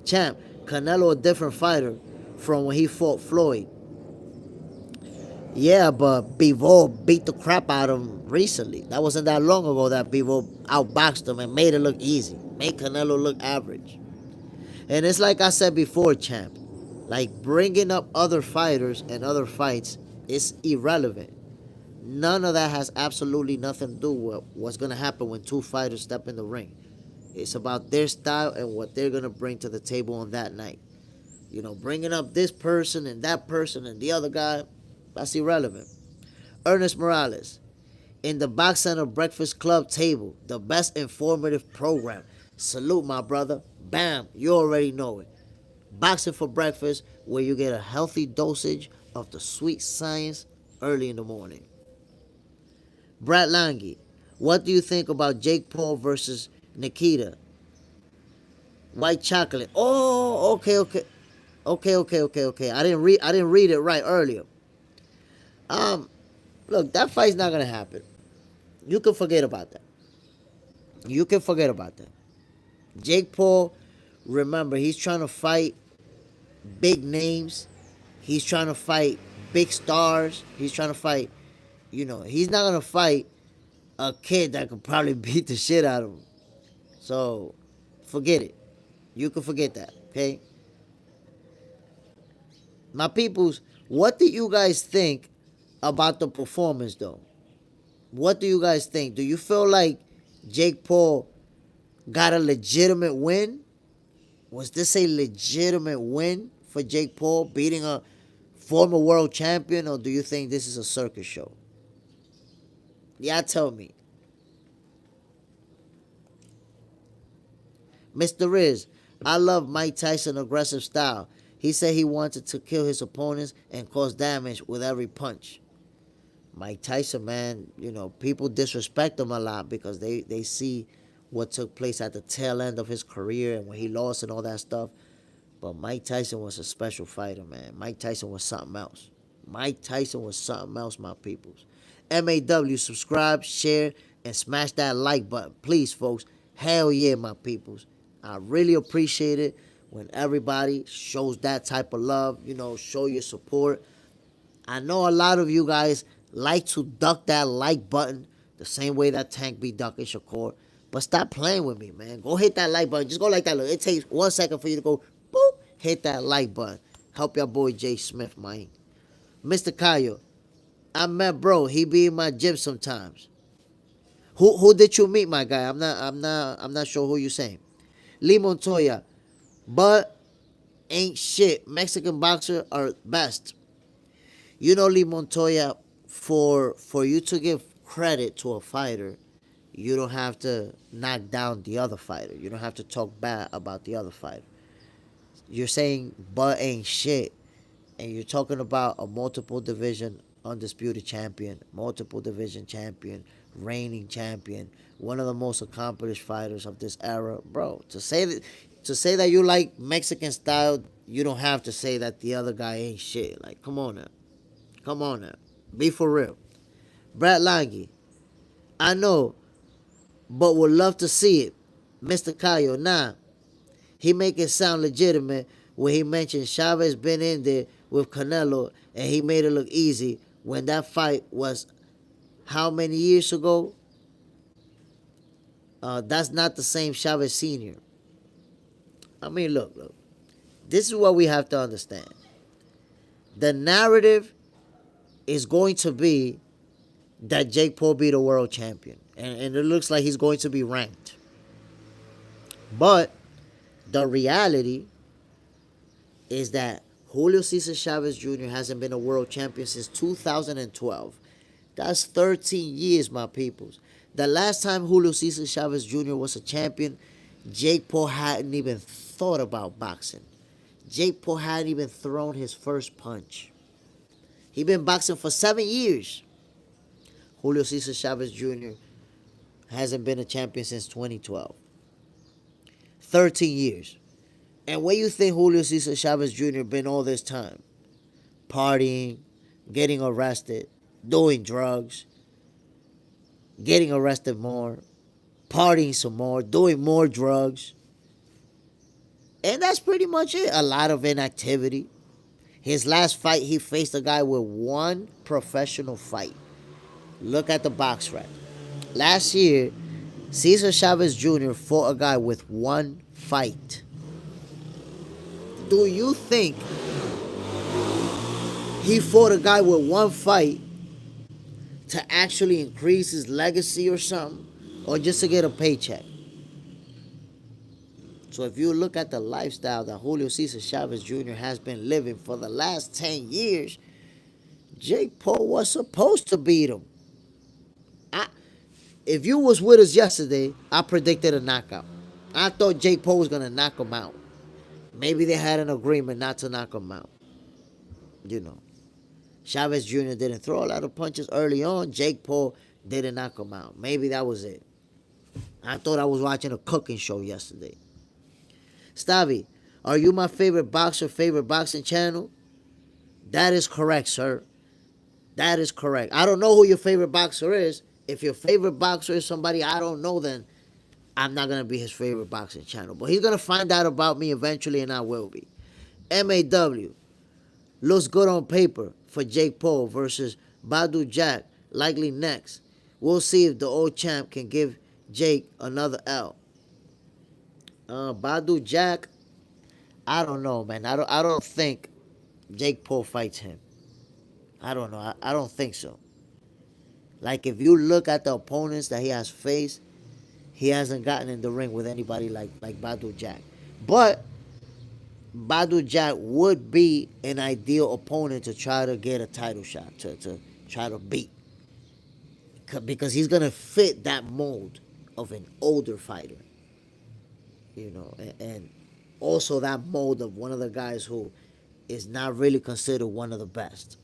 Champ, Canelo a different fighter from when he fought Floyd. Yeah, but Bivol beat the crap out of him recently. That wasn't that long ago that Bivol outboxed him and made it look easy. Made Canelo look average. And it's like I said before, champ. Like bringing up other fighters and other fights is irrelevant. None of that has absolutely nothing to do with what's going to happen when two fighters step in the ring. It's about their style and what they're going to bring to the table on that night. You know, bringing up this person and that person and the other guy, that's irrelevant. Ernest Morales, in the Box Center Breakfast Club table, the best informative program. Salute, my brother. Bam, you already know it. Boxing for breakfast, where you get a healthy dosage of the sweet science early in the morning. Brad Lange, what do you think about Jake Paul versus Nikita? White chocolate. Oh, okay. I didn't read it right earlier. Um, Look, that fight's not gonna happen. You can forget about that. You can forget about that. Jake Paul, remember, he's trying to fight big names. He's trying to fight big stars. He's trying to fight, he's not gonna fight a kid that could probably beat the shit out of him. So forget it. You can forget that, okay? My peoples, what do you guys think about the performance though? What do you guys think? Do you feel like Jake Paul got a legitimate win? Was this a legitimate win for Jake Paul beating a former world champion, or do you think this is a circus show? Yeah, tell me. Mr. Riz, I love Mike Tyson's aggressive style. He said he wanted to kill his opponents and cause damage with every punch. Mike Tyson, man, people disrespect him a lot because they see what took place at the tail end of his career and when he lost and all that stuff. But Mike Tyson was a special fighter, man. Mike Tyson was something else. Mike Tyson was something else, my peoples. MAW, subscribe, share, and smash that like button. Please, folks. Hell yeah, my peoples. I really appreciate it when everybody shows that type of love, show your support. I know a lot of you guys like to duck that like button the same way that Tank be ducking Shakur. But stop playing with me, man. Go hit that like button. Just go like that. Look, it takes 1 second for you to go, boop, hit that like button. Help your boy Jay Smith, man. Mr. Kayo, I met bro. He be in my gym sometimes. Who did you meet, my guy? I'm not sure who you saying. Lee Montoya, but ain't shit. Mexican boxer are best. Lee Montoya, for you to give credit to a fighter, you don't have to knock down the other fighter. You don't have to talk bad about the other fighter. You're saying but ain't shit, and you're talking about a multiple division undisputed champion, multiple division champion, reigning champion, one of the most accomplished fighters of this era, bro. To say that you like Mexican style, you don't have to say that the other guy ain't shit. Like, come on now. Come on now. Be for real. Brad Lange, I know, but would love to see it. Mr. Cayo, nah. He make it sound legitimate when he mentioned Chavez been in there with Canelo and he made it look easy when that fight was how many years ago? That's not the same Chavez Sr. I mean, look. This is what we have to understand. The narrative is going to be that Jake Paul be the world champion. And it looks like he's going to be ranked. But the reality is that Julio Cesar Chavez Jr. hasn't been a world champion since 2012. That's 13 years, my peoples. The last time Julio Cesar Chavez Jr. was a champion, Jake Paul hadn't even thought about boxing. Jake Paul hadn't even thrown his first punch. He been boxing for 7 years. Julio Cesar Chavez Jr. hasn't been a champion since 2012. 13 years. And where you think Julio Cesar Chavez Jr. been all this time? Partying, getting arrested, doing drugs, getting arrested more, partying some more, doing more drugs. And that's pretty much it. A lot of inactivity. His last fight, he faced a guy with one professional fight. Look at the box rack. Last year, Cesar Chavez Jr. fought a guy with one fight. Do you think he fought a guy with one fight to actually increase his legacy or something? Or just to get a paycheck? So if you look at the lifestyle that Julio Cesar Chavez Jr. has been living for the last 10 years, Jake Paul was supposed to beat him. If you was with us yesterday, I predicted a knockout. I thought Jake Paul was gonna knock him out. Maybe they had an agreement not to knock him out. You know, Chavez Jr. didn't throw a lot of punches early on. Jake Paul didn't knock him out. Maybe that was it. I thought I was watching a cooking show yesterday. Stavi, are you my favorite boxer, favorite boxing channel? That is correct, sir. That is correct. I don't know who your favorite boxer is. If your favorite boxer is somebody I don't know, then I'm not going to be his favorite boxing channel. But he's going to find out about me eventually, and I will be. MAW looks good on paper for Jake Paul versus Badu Jack, likely next. We'll see if the old champ can give Jake another L. Badu Jack, I don't know, man. I don't think Jake Paul fights him. I don't know. I don't think so. Like, if you look at the opponents that he has faced, he hasn't gotten in the ring with anybody like Badu Jack. But Badu Jack would be an ideal opponent to try to get a title shot, to try to beat. Because he's going to fit that mold of an older fighter. You know, and also that mold of one of the guys who is not really considered one of the best.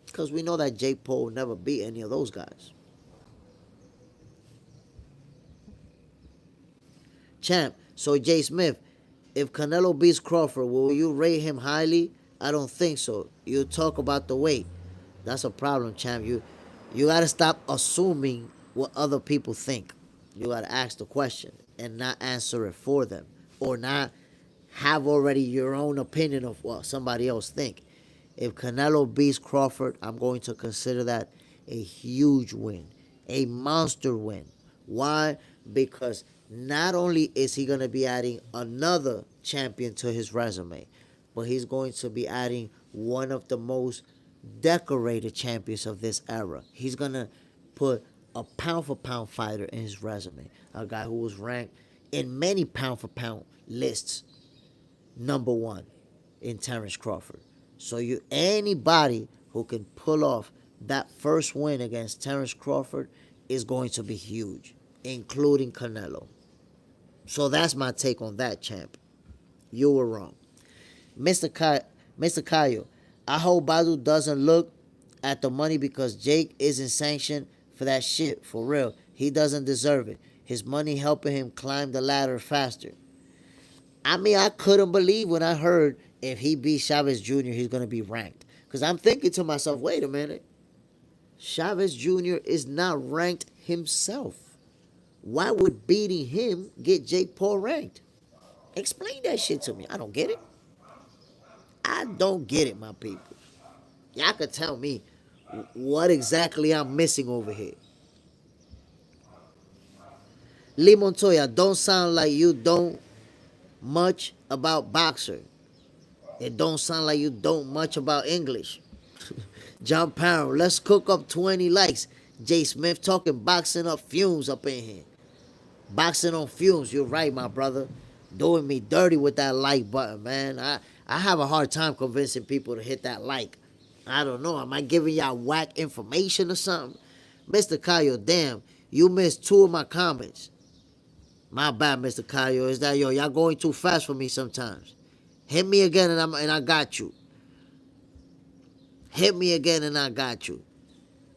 Because we know that Jake Paul never beat any of those guys. Champ, so Jay Smith, if Canelo beats Crawford, will you rate him highly? I don't think so. You talk about the weight. That's a problem, champ. You got to stop assuming what other people think. You got to ask the question and not answer it for them, or not have already your own opinion of what somebody else think. If Canelo beats Crawford, I'm going to consider that a huge win, a monster win. Why? Because not only is he going to be adding another champion to his resume, but he's going to be adding one of the most decorated champions of this era. He's going to put a pound-for-pound fighter in his resume, a guy who was ranked in many pound-for-pound lists number one in Terrence Crawford. So anybody who can pull off that first win against Terrence Crawford is going to be huge, including Canelo. So that's my take on that, champ. You were wrong. Mr. Cayo, I hope Badu doesn't look at the money because Jake isn't sanctioned for that shit. For real. He doesn't deserve it. His money helping him climb the ladder faster. I mean, I couldn't believe when I heard if he beats Chavez Jr., he's going to be ranked. Because I'm thinking to myself, wait a minute. Chavez Jr. is not ranked himself. Why would beating him get Jake Paul ranked? Explain that shit to me. I don't get it. I don't get it, my people. Y'all could tell me what exactly I'm missing over here. Lee Montoya, don't sound like you don't much about boxer. It don't sound like you don't much about English. John Parham, let's cook up 20 likes. Jay Smith talking boxing up fumes up in here. Boxing on fumes, you're right, my brother. Doing me dirty with that like button, man. I have a hard time convincing people to hit that like. I don't know. Am I giving y'all whack information or something? Mr. Cayo, damn, you missed 2 of my comments. My bad, Mr. Cayo. Is that, y'all going too fast for me sometimes. Hit me again and I got you. Hit me again and I got you.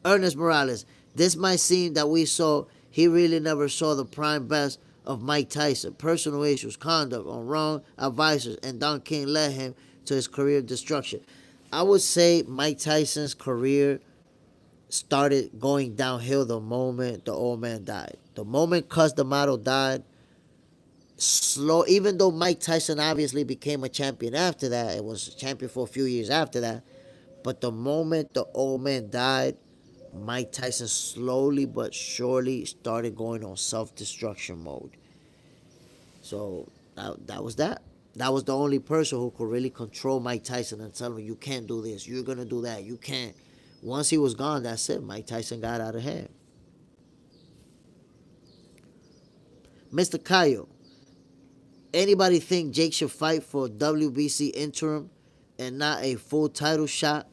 Ernest Morales, this might seem that we saw he really never saw the prime best of Mike Tyson. Personal issues, conduct on wrong advisors, and Don King led him to his career destruction. I would say Mike Tyson's career started going downhill the moment the old man died. The moment Cus D'Amato died, slow. Even though Mike Tyson obviously became a champion after that, it was a champion for a few years after that. But the moment the old man died, Mike Tyson slowly but surely started going on self-destruction mode. So that was that. That was the only person who could really control Mike Tyson and tell him, you can't do this, you're going to do that, you can't. Once he was gone, that's it. Mike Tyson got out of hand. Mr. Cayo, anybody think Jake should fight for WBC interim and not a full title shot?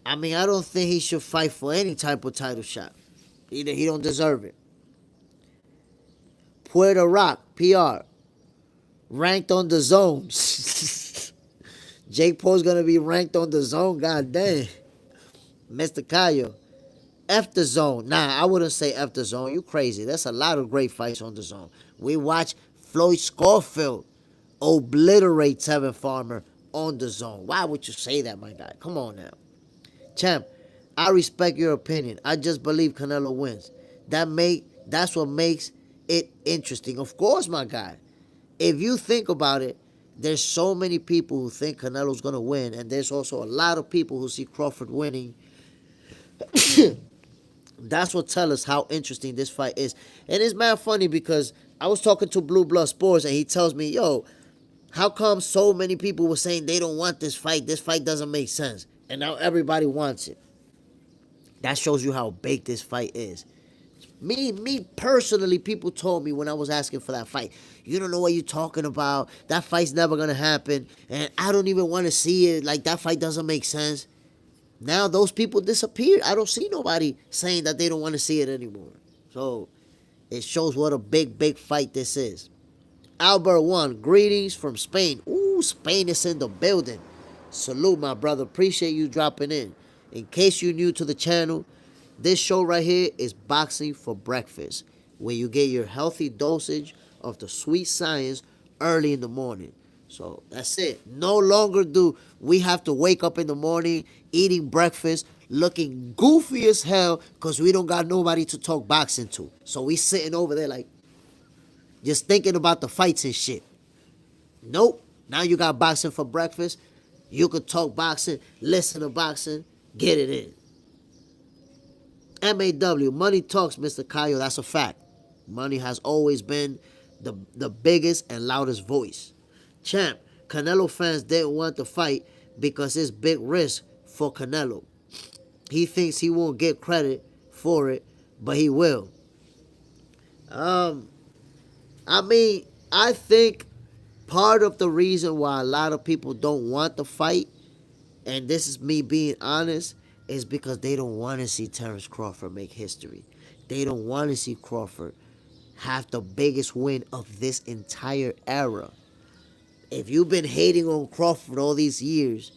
I mean, I don't think he should fight for any type of title shot. He don't deserve it. Puerto Rock, PR. Ranked on the zone. Jake Paul's gonna be ranked on the zone. God damn. Mr. Cayo. F the zone. Nah, I wouldn't say F the zone. You crazy. There's a lot of great fights on the zone. We watch Floyd Scofield obliterate Tevin Farmer on the zone. Why would you say that, my guy? Come on now. Champ, I respect your opinion. I just believe Canelo wins. That's what makes it interesting. Of course, my guy. If you think about it, there's so many people who think Canelo's gonna win, and there's also a lot of people who see Crawford winning. That's what tells us how interesting this fight is. And it's mad funny because I was talking to Blue Blood Sports and he tells me, yo, how come so many people were saying they don't want this fight? This fight doesn't make sense. And now everybody wants it. That shows you how big this fight is. Me personally, people told me when I was asking for that fight, you don't know what you're talking about. That fight's never going to happen. And I don't even want to see it. Like, that fight doesn't make sense. Now those people disappeared. I don't see nobody saying that they don't want to see it anymore. So it shows what a big, big fight this is. Albert 1, greetings from Spain. Ooh, Spain is in the building. Salute, my brother. Appreciate you dropping in. In case you're new to the channel, this show right here is Boxing for Breakfast, where you get your healthy dosage of the sweet science early in the morning. So that's it. No longer do we have to wake up in the morning eating breakfast looking goofy as hell because we don't got nobody to talk boxing to. So we sitting over there like just thinking about the fights and shit. Nope. Now you got boxing for breakfast. You could talk boxing, listen to boxing, get it in. MAW, money talks, Mr. Cayo. That's a fact. Money has always been the biggest and loudest voice. Champ, Canelo fans didn't want the fight because it's big risk for Canelo. He thinks he won't get credit for it, but he will. I mean, I think part of the reason why a lot of people don't want the fight, and this is me being honest, is because they don't want to see Terence Crawford make history. They don't want to see Crawford have the biggest win of this entire era. If you've been hating on Crawford all these years,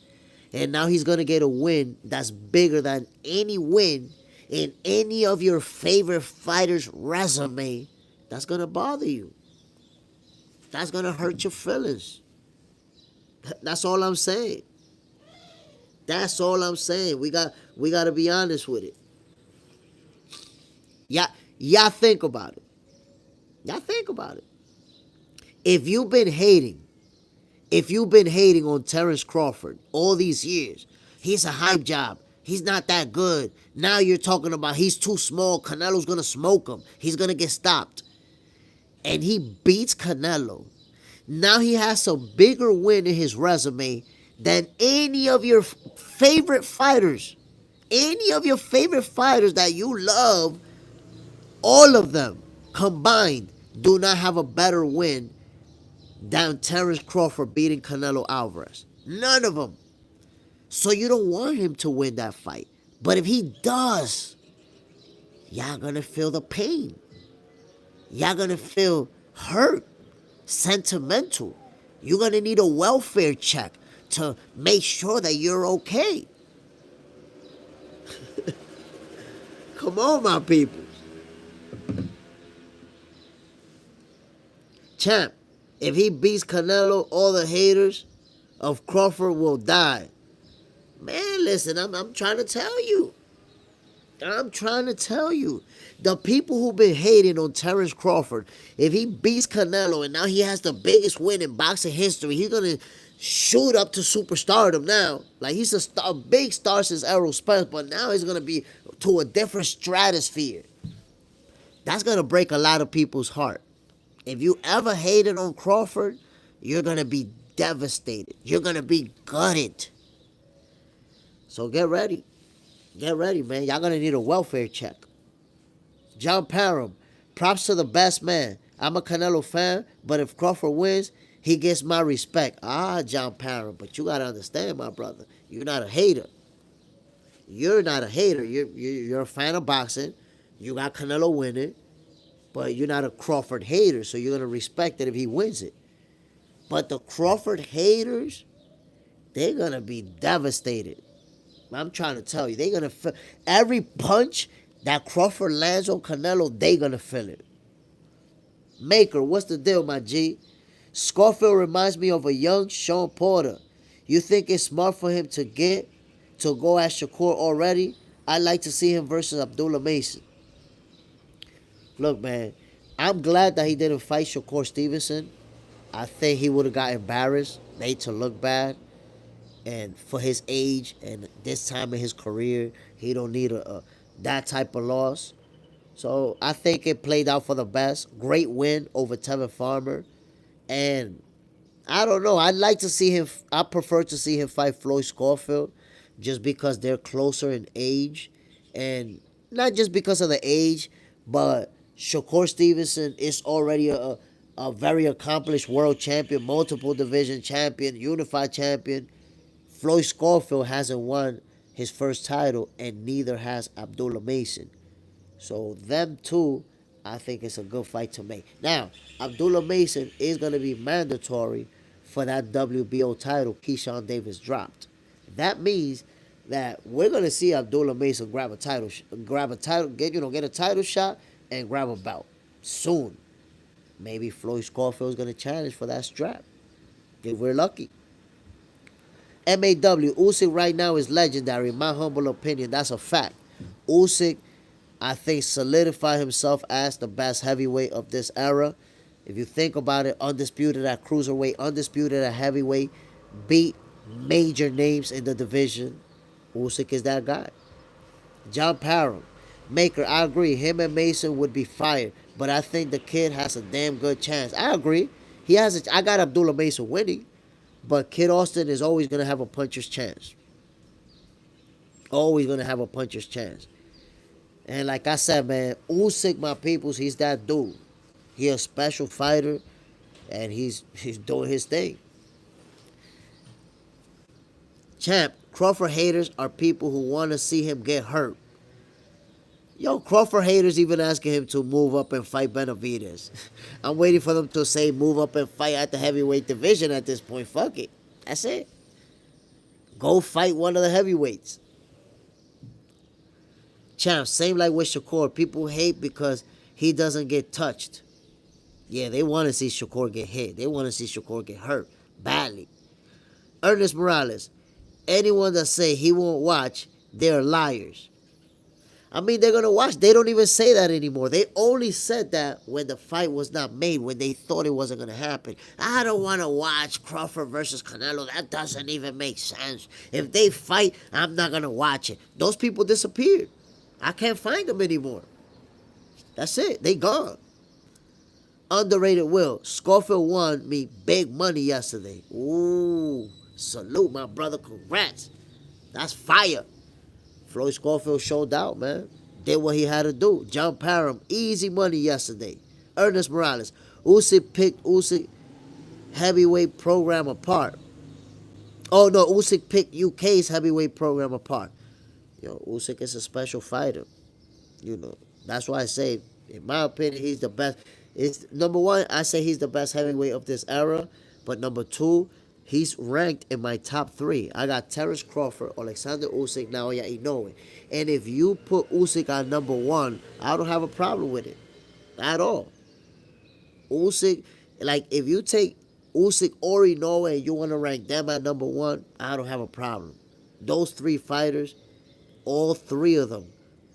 and now he's going to get a win that's bigger than any win in any of your favorite fighters' resume, that's going to bother you. That's going to hurt your feelings. That's all I'm saying. That's all I'm saying. We got to be honest with it. Y'all think about it. Y'all think about it. If you've been hating on Terence Crawford all these years, he's a hype job. He's not that good. Now you're talking about he's too small. Canelo's going to smoke him. He's going to get stopped. And he beats Canelo. Now he has a bigger win in his resume than any of your favorite fighters. Any of your favorite fighters that you love, all of them combined do not have a better win than Terence Crawford beating Canelo Alvarez. None of them. So you don't want him to win that fight. But if he does, y'all gonna feel the pain. Y'all gonna feel hurt, sentimental. You're gonna need a welfare check to make sure that you're okay. Come on, my people. Champ, if he beats Canelo, all the haters of Crawford will die. Man, listen, I'm trying to tell you. I'm trying to tell you. The people who've been hating on Terence Crawford, if he beats Canelo and now he has the biggest win in boxing history, he's going to shoot up to superstardom now. Like, he's a big star since Errol Spence, but now he's going to be to a different stratosphere. That's going to break a lot of people's heart. If you ever hated on Crawford, you're going to be devastated. You're going to be gutted. So get ready. Get ready, man. Y'all going to need a welfare check. John Parham, props to the best man. I'm a Canelo fan, but if Crawford wins, he gets my respect. Ah, John Parham, but you got to understand, my brother, you're not a hater. You're not a hater. You're a fan of boxing. You got Canelo winning. But you're not a Crawford hater, so you're gonna respect it if he wins it. But the Crawford haters, they're gonna be devastated. I'm trying to tell you, they're gonna feel every punch that Crawford lands on Canelo, they gonna feel it. Maker, what's the deal, my G? Scofield reminds me of a young Sean Porter. You think it's smart for him to go at Shakur already? I'd like to see him versus Abdullah Mason. Look, man, I'm glad that he didn't fight Shakur Stevenson. I think he would have got embarrassed, made to look bad. And for his age and this time in his career, he don't need that type of loss. So I think it played out for the best. Great win over Tevin Farmer. And I don't know. I'd like to see him. I prefer to see him fight Floyd Schofield just because they're closer in age. And not just because of the age, but Shakur Stevenson is already a very accomplished world champion, multiple division champion, unified champion. Floyd Schofield hasn't won his first title, and neither has Abdullah Mason. So them two, I think it's a good fight to make. Now, Abdullah Mason is going to be mandatory for that WBO title Keyshawn Davis dropped. That means that we're going to see Abdullah Mason grab a title, get a title shot and grab a belt soon. Maybe Floyd Schofield is going to challenge for that strap if we're lucky. MAW, Usyk right now is legendary, in my humble opinion. That's a fact. Usyk, I think, solidified himself as the best heavyweight of this era. If you think about it, undisputed at cruiserweight, undisputed at heavyweight, beat major names in the division. Usyk is that guy. John Parham, Maker, I agree. Him and Mason would be fired, but I think the kid has a damn good chance. I agree. I got Abdullah Mason winning, but Kid Austin is always going to have a puncher's chance. Always going to have a puncher's chance. And like I said, man, Usyk, my peoples, he's that dude. He a special fighter, and he's doing his thing. Champ, Crawford haters are people who want to see him get hurt. Yo, Crawford haters even asking him to move up and fight Benavidez. I'm waiting for them to say move up and fight at the heavyweight division at this point. Fuck it. That's it. Go fight one of the heavyweights. Champ, same like with Shakur. People hate because he doesn't get touched. Yeah, they want to see Shakur get hit. They want to see Shakur get hurt badly. Ernest Morales, anyone that say he won't watch, they're liars. I mean, they're going to watch. They don't even say that anymore. They only said that when the fight was not made, when they thought it wasn't going to happen. I don't want to watch Crawford versus Canelo. That doesn't even make sense. If they fight, I'm not going to watch it. Those people disappeared. I can't find them anymore. That's it. They gone. Underrated Will. Scofield won me big money yesterday. Ooh, salute, my brother. Congrats. That's fire. Floyd Schofield showed out, man. Did what he had to do. John Parham, easy money yesterday. Ernest Morales. Usyk picked Usyk heavyweight program apart. Oh, no, Usyk picked UK's heavyweight program apart. Yo, Usyk is a special fighter. You know, that's why I say, in my opinion, he's the best. It's number one, I say he's the best heavyweight of this era. But number two, he's ranked in my top three. I got Terence Crawford, Alexander Usyk, Naoya Inoue. And if you put Usyk on number one, I don't have a problem with it. At all. Usyk, like if you take Usyk or Inoue and you want to rank them at number one, I don't have a problem. Those three fighters, all three of them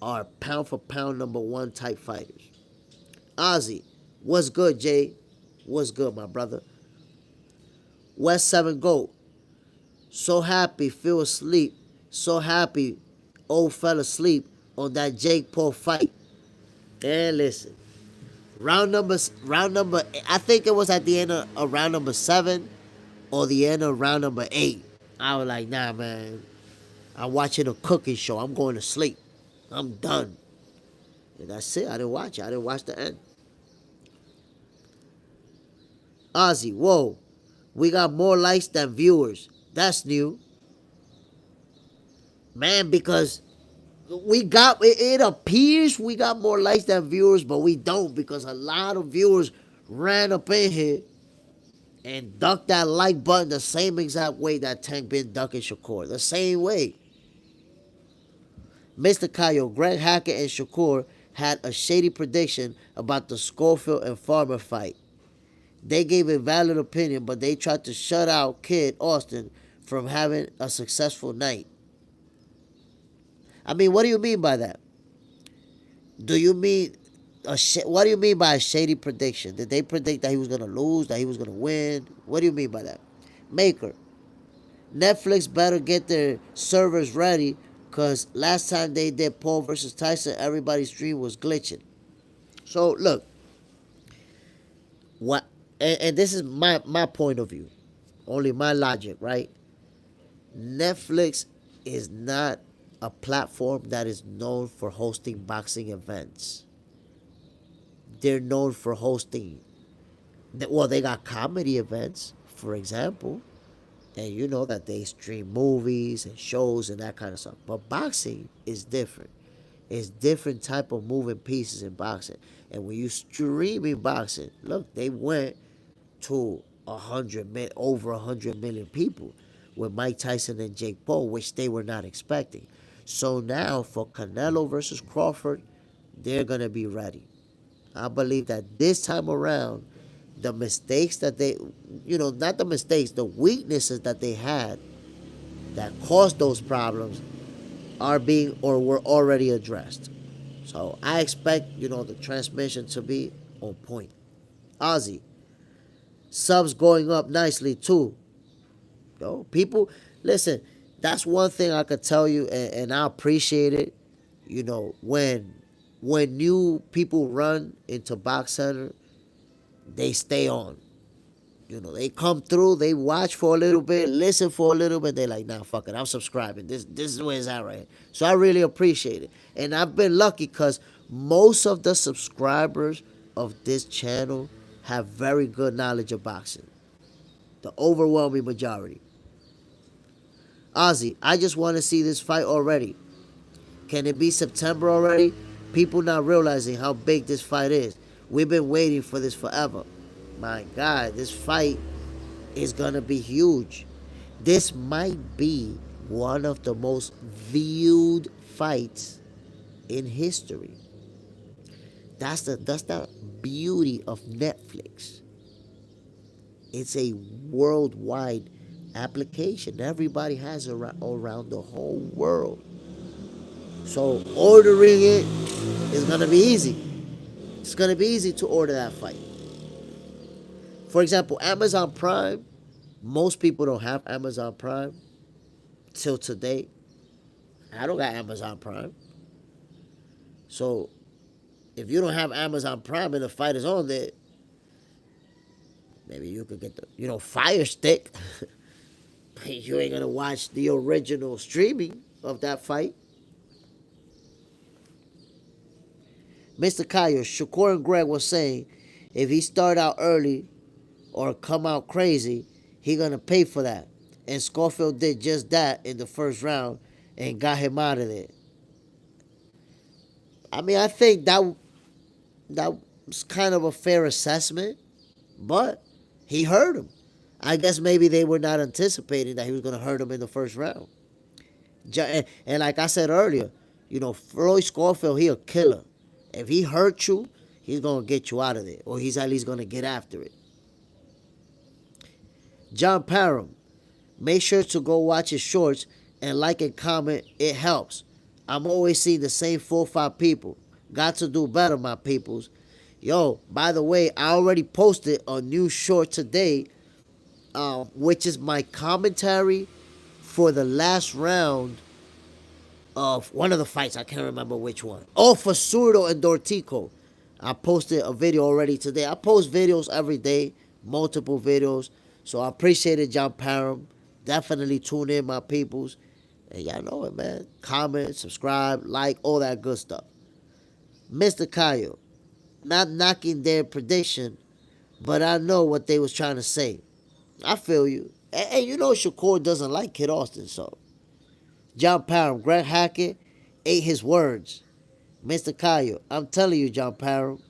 are pound for pound number one type fighters. Ozzy, what's good, Jay? What's good, my brother? West 7 Goat. So happy, feel asleep. So happy, old fella asleep on that Jake Paul fight. And listen, round number, I think it was at the end of round number 7 or the end of round number 8. I was like, nah, man. I'm watching a cooking show. I'm going to sleep. I'm done. And that's it. I didn't watch it. I didn't watch the end. Ozzy, whoa. We got more likes than viewers. That's new. Man, because it appears we got more likes than viewers, but we don't because a lot of viewers ran up in here and ducked that like button the same exact way that Tank been ducking Shakur. The same way. Mr. Kayo, Greg Hackett, and Shakur had a shady prediction about the Schofield and Farmer fight. They gave a valid opinion, but they tried to shut out Kid Austin from having a successful night. I mean, what do you mean by that? Do you mean what do you mean by a shady prediction? Did they predict that he was gonna lose, that he was gonna win? What do you mean by that? Maker, Netflix better get their servers ready, cause last time they did Paul versus Tyson, everybody's stream was glitching. So look, what and this is my point of view, only my logic, right? Netflix is not a platform that is known for hosting boxing events. They're known for hosting, well, they got comedy events, for example, and you know that they stream movies and shows and that kind of stuff. But boxing is different. It's different type of moving pieces in boxing. And when you streaming boxing, look, they went to 100 over 100 million people with Mike Tyson and Jake Paul, which they were not expecting. So now for Canelo versus Crawford, they're gonna be ready. I believe that this time around, the mistakes that they, not the mistakes, the weaknesses that they had that caused those problems are being or were already addressed. So I expect, the transmission to be on point. Ozzy, subs going up nicely too. People, listen, that's one thing I could tell you, and I appreciate it. When new people run into Box Center, they stay on. They come through, they watch for a little bit, listen for a little bit. They're like, nah, fuck it, I'm subscribing. This is where it's at right here. So I really appreciate it. And I've been lucky because most of the subscribers of this channel have very good knowledge of boxing. The overwhelming majority. Ozzy, I just want to see this fight already. Can it be September already? People not realizing how big this fight is. We've been waiting for this forever. My God, this fight is going to be huge. This might be one of the most viewed fights in history. That's the beauty of Netflix. It's a worldwide application. Everybody has it around the whole world. So ordering it is going to be easy. It's going to be easy to order that fight. For example, Amazon Prime, most people don't have Amazon Prime till today. I don't got Amazon Prime. So if you don't have Amazon Prime and the fight is on there, maybe you could get the, Fire Stick. You ain't going to watch the original streaming of that fight. Mr. Kayo, Shakur and Greg was saying if he start out early or come out crazy, he gonna pay for that. And Schofield did just that in the first round and got him out of there. I mean, I think that was kind of a fair assessment, but he hurt him. I guess maybe they were not anticipating that he was gonna hurt him in the first round. And like I said earlier, Floyd Schofield, he a killer. If he hurt you, he's going to get you out of there. Or he's at least going to get after it. John Parham, make sure to go watch his shorts and like and comment. It helps. I'm always seeing the same 4 or 5 people. Got to do better, my peoples. Yo, by the way, I already posted a new short today, which is my commentary for the last round of one of the fights. I can't remember which one. Oh, for Zurdo and Dortico. I posted a video already today. I post videos every day, multiple videos. So I appreciate it, John Parham. Definitely tune in, my peoples. And y'all know it, man. Comment, subscribe, like, all that good stuff. Mr. Kayo, not knocking their prediction, but I know what they was trying to say. I feel you. And Shakur doesn't like Kid Austin, so. John Parham, Greg Hackett ate his words. Mr. Cayo, I'm telling you, John Parham,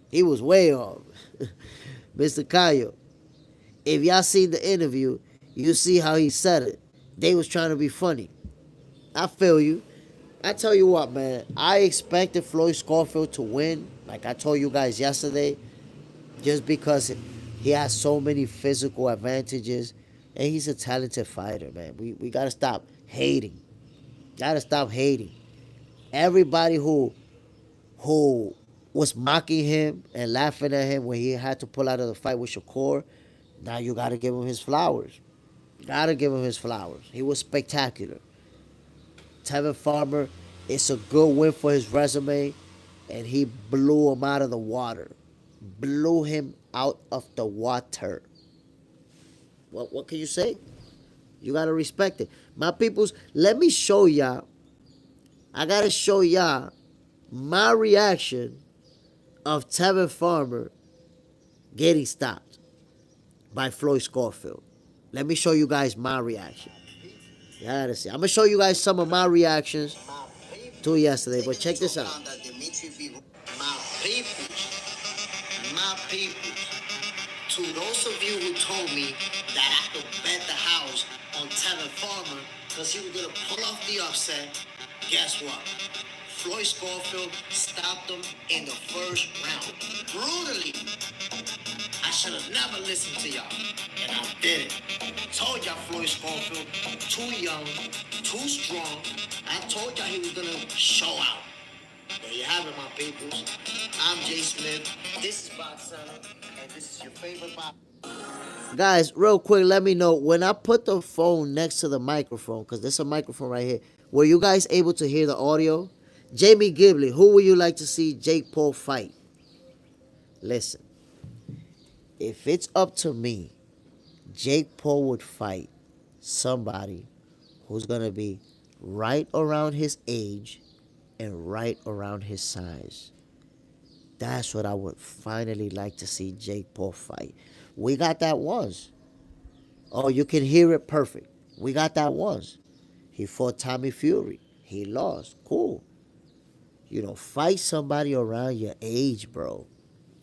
he was way off. Mr. Cayo, if y'all seen the interview, you see how he said it. They was trying to be funny. I feel you. I tell you what, man. I expected Floyd Schofield to win, like I told you guys yesterday, just because he has so many physical advantages, and he's a talented fighter, man. We gotta stop hating. Gotta stop hating. Everybody who was mocking him and laughing at him when he had to pull out of the fight with Shakur, now you gotta give him his flowers. Gotta give him his flowers. He was spectacular. Tevin Farmer, it's a good win for his resume, and he blew him out of the water. Blew him out of the water. What can you say? You gotta respect it. My peoples, let me show y'all. I gotta show y'all my reaction of Tevin Farmer getting stopped by Floyd Schofield. Let me show you guys my reaction. You gotta see. I'm gonna show you guys some of my reactions to yesterday, but check this out. My people, to those of you who told me that I could bet the house on Tevin Farmer because he was gonna pull off the upset, guess what? Floyd Schofield stopped him in the first round. Brutally. I should have never listened to y'all. And I did it. Told y'all Floyd Schofield, too young, too strong. I told y'all he was going to show out. There you have it, my peoples. I'm Jay Smith. This is Box Center. And this is your favorite box. Guys, real quick, let me know. When I put the phone next to the microphone, because there's a microphone right here, were you guys able to hear the audio? Jamie Gibley, who would you like to see Jake Paul fight? Listen, if it's up to me, Jake Paul would fight somebody who's going to be right around his age and right around his size. That's what I would finally like to see Jake Paul fight. We got that once. Oh, you can hear it perfect. We got that once. He fought Tommy Fury. He lost. Cool. You know, fight somebody around your age, bro.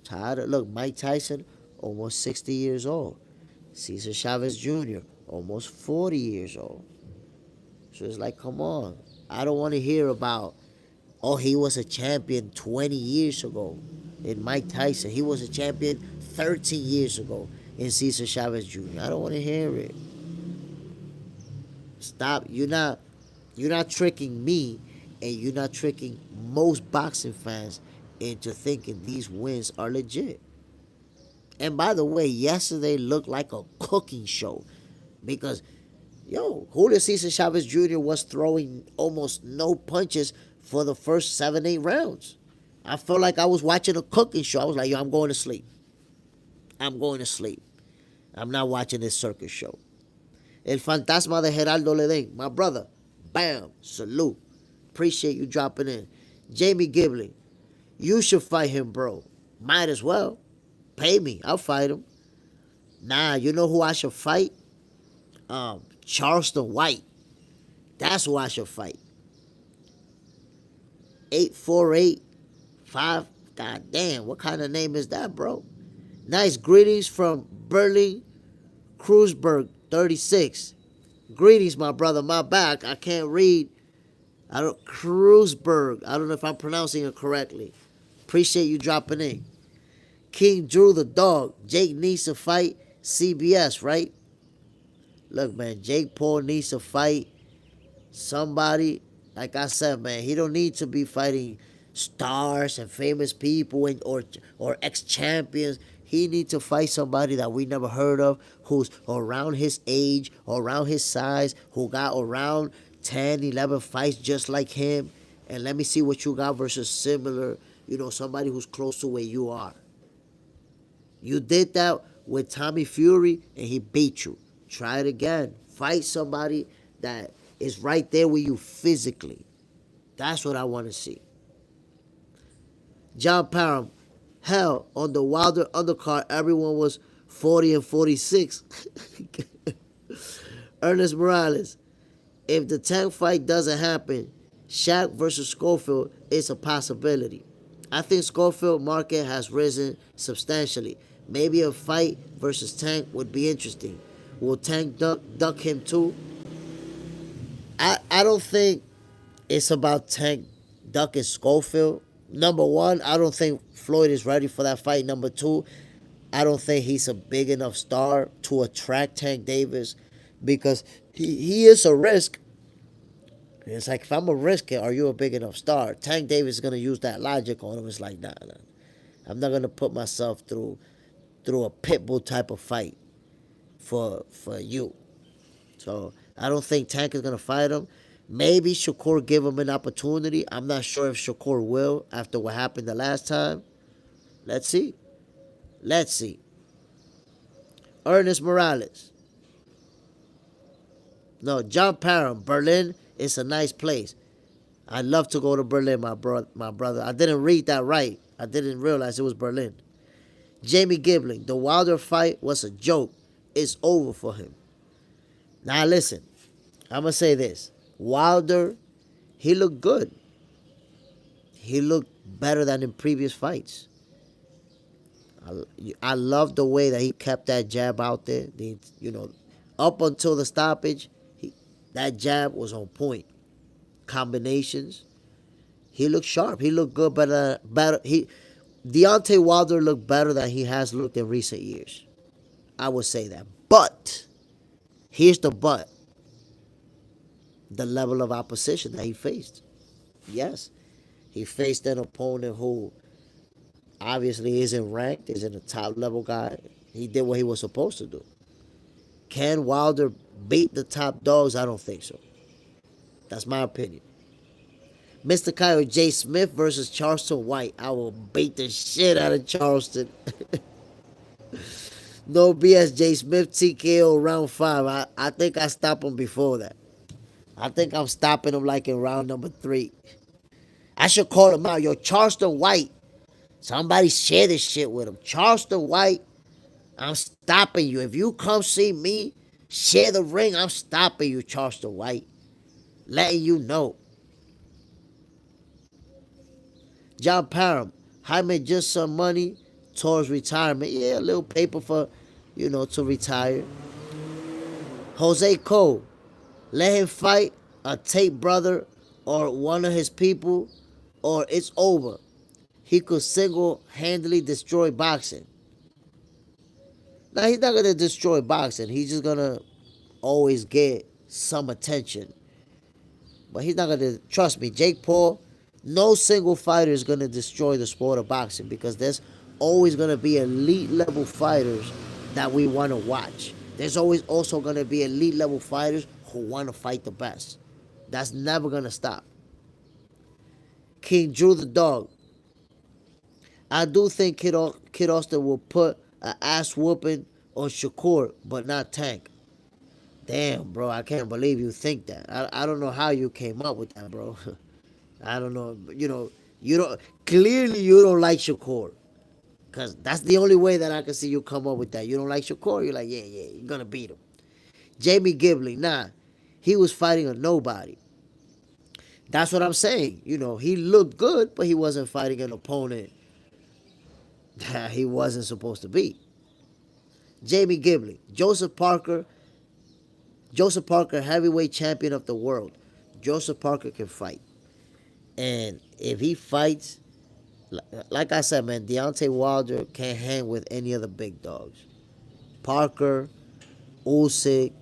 Tired of, look, Mike Tyson, almost 60 years old. Cesar Chavez Jr., almost 40 years old. So it's like, come on. I don't want to hear about, oh, he was a champion 20 years ago in Mike Tyson. He was a champion 13 years ago in Cesar Chavez Jr. I don't want to hear it. Stop. You're not tricking me, and you're not tricking most boxing fans into thinking these wins are legit. And by the way, yesterday looked like a cooking show because, Julio Cesar Chavez Jr. was throwing almost no punches for the first 7-8 rounds. I felt like I was watching a cooking show. I was like, I'm going to sleep. I'm going to sleep. I'm not watching this circus show. El Fantasma de Geraldo Ledén, my brother. Bam. Salute. Appreciate you dropping in. Jamie Gibley, you should fight him, bro. Might as well. Pay me. I'll fight him. Nah, you know who I should fight? Charleston White. That's who I should fight. 848 5. God damn, what kind of name is that, bro? Nice greetings from Berlin Kreuzberg 36. Greetings, my brother. My back. I can't read. Kreuzberg. I don't know if I'm pronouncing it correctly. Appreciate you dropping in. King Drew the dog. Jake needs to fight CBS, right? Look, man, Jake Paul needs to fight somebody. Like I said, man, he don't need to be fighting stars and famous people or ex-champions. He needs to fight somebody that we never heard of, who's around his age, or around his size, who got around 10, 11 fights just like him. And let me see what you got versus similar, somebody who's close to where you are. You did that with Tommy Fury, and he beat you. Try it again. Fight somebody that is right there with you physically. That's what I want to see. John Parham, hell, on the Wilder undercard, everyone was 40 and 46. Ernest Morales, if the tank fight doesn't happen, Shaq versus Schofield is a possibility. I think Schofield market has risen substantially. Maybe a fight versus Tank would be interesting. Will Tank duck him too? I don't think it's about Tank ducking Schofield. Number one, I don't think Floyd is ready for that fight. Number two, I don't think he's a big enough star to attract Tank Davis because he is a risk. It's like if I'm a risk it, are you a big enough star? Tank Davis is gonna use that logic on him. It's like nah. I'm not gonna put myself through a pit bull type of fight for you. So I don't think Tank is gonna fight him. Maybe Shakur give him an opportunity. I'm not sure if Shakur will after what happened the last time. Let's see. Let's see. Ernest Morales. No, John Parham. Berlin is a nice place. I'd love to go to Berlin, my brother. I didn't read that right. I didn't realize it was Berlin. Jamie Gibling. The Wilder fight was a joke. It's over for him. Now listen. I'm going to say this. Wilder, he looked good. He looked better than in previous fights. I love the way that he kept that jab out there. Up until the stoppage, that jab was on point. Combinations. He looked sharp. He looked good, better. Deontay Wilder looked better than he has looked in recent years. I would say that. But, here's the but. The level of opposition that he faced. Yes, he faced an opponent who obviously isn't ranked, isn't a top level guy. He did what he was supposed to do. Can Wilder beat the top dogs? I don't think so. That's my opinion. Mr. Kyle J. Smith versus Charleston White. I will beat the shit out of Charleston. No BS. J. Smith TKO round 5. I think I stopped him before that. I think I'm stopping him like in round number 3. I should call him out. Yo, Charleston White. Somebody share this shit with him. Charleston White, I'm stopping you. If you come see me, share the ring, I'm stopping you, Charleston White. Letting you know. John Parham, Jaime just some money towards retirement. Yeah, a little paper for, to retire. Jose Cole, let him fight a Tate brother or one of his people, or it's over. He could single-handedly destroy boxing. Now, he's not going to destroy boxing. He's just going to always get some attention. But he's not going to, trust me, Jake Paul, no single fighter is going to destroy the sport of boxing because there's always going to be elite-level fighters that we want to watch. There's always also going to be elite-level fighters who want to fight the best. That's never going to stop. King Drew the Dog. I do think Kid Austin will put an ass whooping on Shakur, but not Tank. Damn, bro, I can't believe you think that. I don't know how you came up with that, bro. I don't know. Clearly you don't like Shakur. Because that's the only way that I can see you come up with that. You don't like Shakur, you're like, yeah, you're going to beat him. Jamie Gibling, nah. He was fighting a nobody. That's what I'm saying. He looked good, but he wasn't fighting an opponent that he wasn't supposed to beat. Jamie Gibling, Joseph Parker, heavyweight champion of the world. Joseph Parker can fight. And if he fights, like I said, man, Deontay Wilder can't hang with any of the big dogs. Parker, Usyk,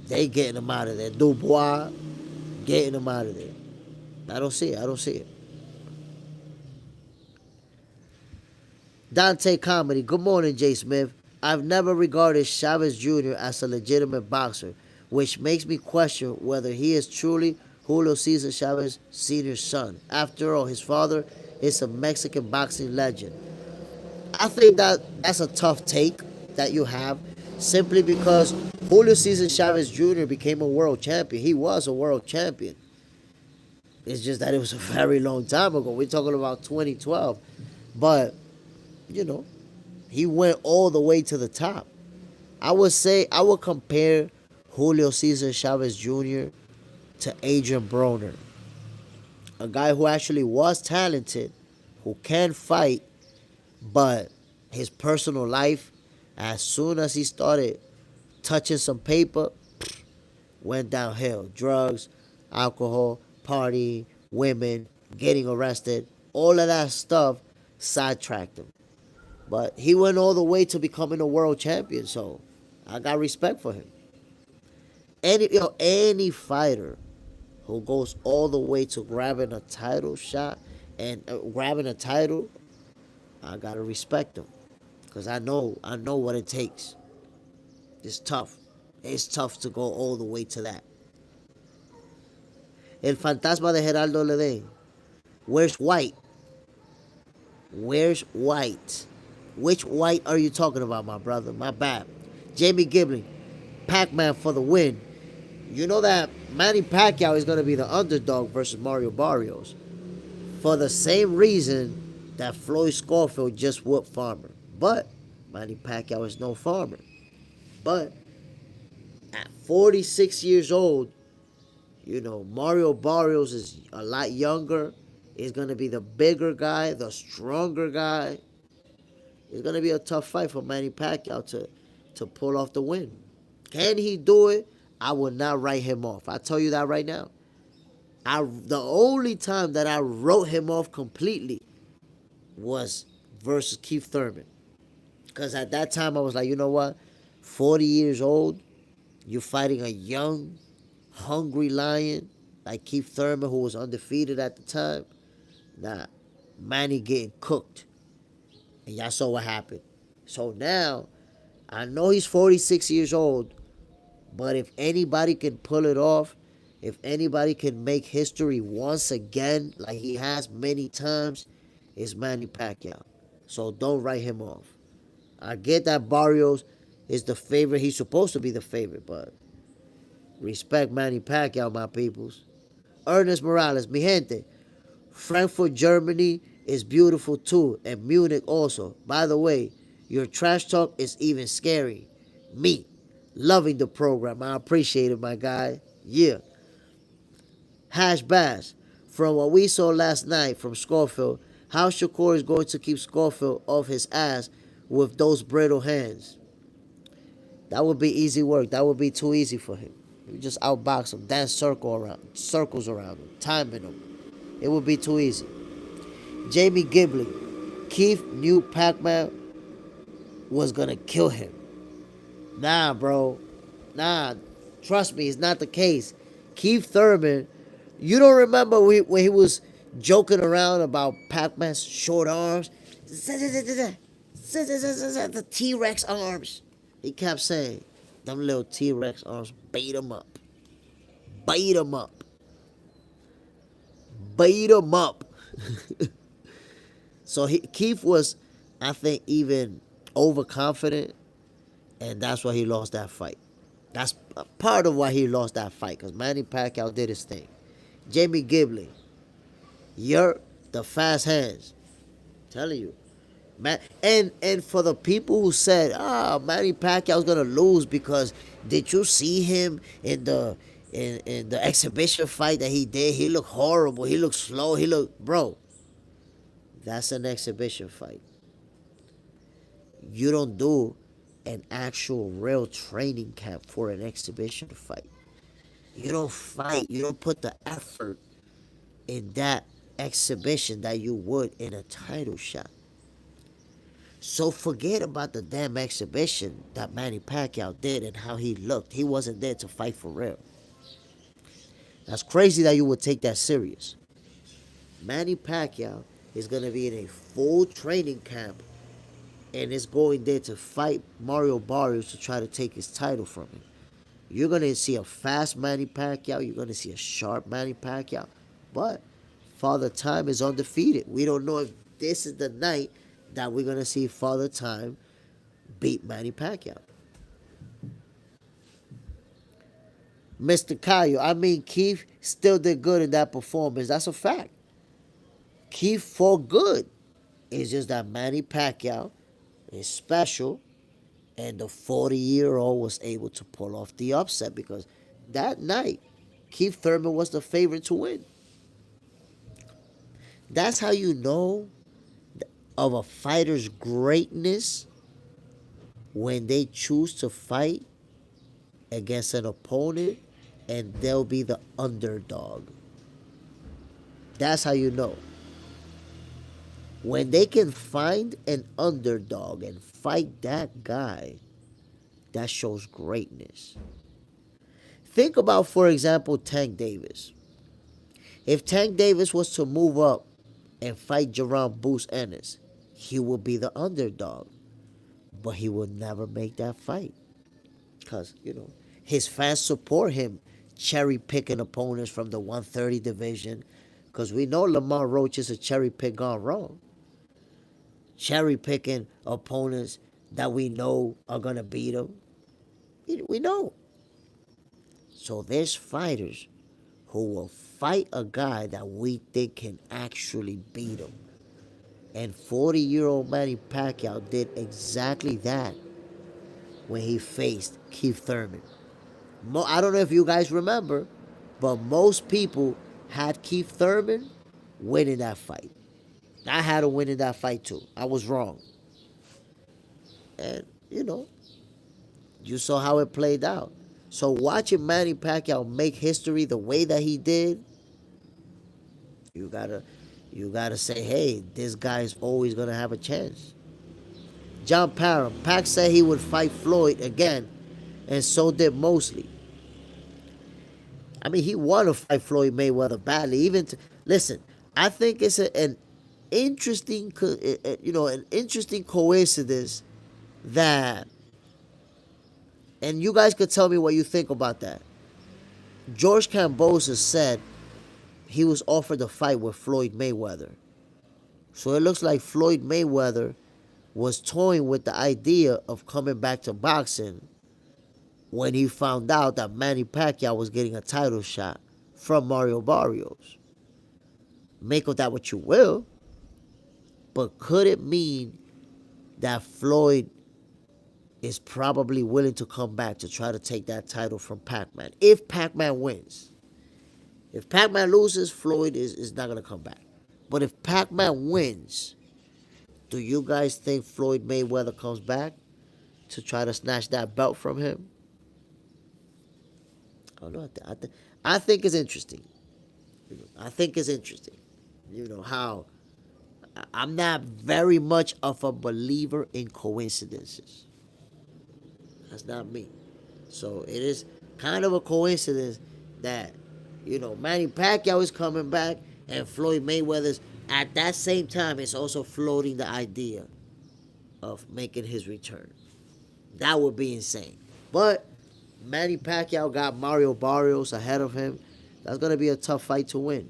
they getting him out of there. Dubois, getting him out of there. I don't see it. Dante Comedy. Good morning, Jay Smith. I've never regarded Chavez Jr. as a legitimate boxer, which makes me question whether he is truly Julio Cesar Chavez Sr.'s son. After all, his father is a Mexican boxing legend. I think that's a tough take that you have, simply because Julio Cesar Chavez Jr. became a world champion. He was a world champion. It's just that it was a very long time ago. We're talking about 2012. But, he went all the way to the top. I would compare Julio Cesar Chavez Jr. to Adrian Broner, a guy who actually was talented, who can fight, but his personal life, as soon as he started touching some paper, went downhill. Drugs, alcohol, partying, women, getting arrested, all of that stuff sidetracked him. But he went all the way to becoming a world champion, so I got respect for him. Any fighter who goes all the way to grabbing a title shot and grabbing a title, I gotta respect him because I know what it takes. It's tough. It's tough to go all the way to that. El fantasma de Geraldo Ledesma. Where's White? Where's White? Which White are you talking about, my brother? My bad. Jamie Gibling, Pac-Man for the win. You know that Manny Pacquiao is going to be the underdog versus Mario Barrios for the same reason that Floyd Schofield just whooped Farmer. But Manny Pacquiao is no Farmer. But at 46 years old, Mario Barrios is a lot younger. Is going to be the bigger guy, the stronger guy. It's going to be a tough fight for Manny Pacquiao to pull off the win. Can he do it? I will not write him off. I tell you that right now. The only time that I wrote him off completely was versus Keith Thurman. Because at that time I was like, you know what? 40 years old, you're fighting a young, hungry lion like Keith Thurman, who was undefeated at the time. Nah, Manny getting cooked. And y'all saw what happened. So now, I know he's 46 years old, but if anybody can pull it off, if anybody can make history once again, like he has many times, it's Manny Pacquiao. So don't write him off. I get that Barrios is the favorite. He's supposed to be the favorite, but respect Manny Pacquiao, my peoples. Ernest Morales, mi gente. Frankfurt, Germany is beautiful too, and Munich also. By the way, your trash talk is even scary. Me, loving the program. I appreciate it, my guy. Yeah. Hash Bass. From what we saw last night from Schofield, how Shakur is going to keep Schofield off his ass with those brittle hands. That would be easy work. That would be too easy for him. You just outbox him, dance circles around him, timing him. It would be too easy. Jamie Gibling. Keith knew Pac-Man was going to kill him. Nah, bro. Nah. Trust me, it's not the case. Keith Thurman, you don't remember when he was joking around about Pac-Man's short arms? The T-Rex arms. He kept saying, them little T-Rex arms, bait him up. Bait him up. Bait him up. So Keith was, I think, even overconfident, and that's why he lost that fight. That's part of why he lost that fight, because Manny Pacquiao did his thing. Jamie Gibling, you're the fast hands. I'm telling you. Man, and for the people who said, Manny Pacquiao's gonna lose because did you see him in the exhibition fight that he did? He looked horrible. He looked slow. Bro, that's an exhibition fight. You don't do an actual real training camp for an exhibition fight. You don't fight. You don't put the effort in that exhibition that you would in a title shot. So forget about the damn exhibition that Manny Pacquiao did and how he looked. He wasn't there to fight for real. That's crazy that you would take that serious. Manny Pacquiao is going to be in a full training camp and is going there to fight Mario Barrios to try to take his title from him. You're going to see a fast Manny Pacquiao. You're going to see a sharp Manny Pacquiao. But Father Time is undefeated. We don't know if this is the night that we're going to see Father Time beat Manny Pacquiao. Mr. Cayo, Keith still did good in that performance. That's a fact. Keith fought good. It's just that Manny Pacquiao is special, and the 40-year-old was able to pull off the upset because that night, Keith Thurman was the favorite to win. That's how you know of a fighter's greatness when they choose to fight against an opponent and they'll be the underdog. That's how you know. When they can find an underdog and fight that guy, that shows greatness. Think about, for example, Tank Davis. If Tank Davis was to move up and fight Jerome Boots Ennis, he would be the underdog. But he will never make that fight. Because, his fans support him cherry picking opponents from the 130 division. Because we know Lamont Roach is a cherry pick gone wrong. Cherry picking opponents that we know are going to beat him. We know. So there's fighters who will fight a guy that we think can actually beat him. And 40-year-old Manny Pacquiao did exactly that when he faced Keith Thurman. I don't know if you guys remember, but most people had Keith Thurman winning that fight. I had him winning that fight too. I was wrong. And, you saw how it played out. So watching Manny Pacquiao make history the way that he did, you gotta say, hey, this guy's always gonna have a chance. John Parham, Pac said he would fight Floyd again, and so did Mosley. I mean, he wanted to fight Floyd Mayweather badly. Listen, I think it's an interesting, an interesting coincidence that, and you guys could tell me what you think about that. George Kambosos said he was offered a fight with Floyd Mayweather. So it looks like Floyd Mayweather was toying with the idea of coming back to boxing when he found out that Manny Pacquiao was getting a title shot from Mario Barrios. Make of that what you will, but could it mean that Floyd is probably willing to come back to try to take that title from Pac-Man if Pac-Man wins? If Pac-Man loses, Floyd is not going to come back. But if Pac-Man wins, do you guys think Floyd Mayweather comes back to try to snatch that belt from him? I don't know. I think it's interesting. I think it's interesting. How I'm not very much of a believer in coincidences. That's not me. So it is kind of a coincidence that, Manny Pacquiao is coming back and Floyd Mayweather's at that same time is also floating the idea of making his return. That would be insane. But Manny Pacquiao got Mario Barrios ahead of him. That's going to be a tough fight to win.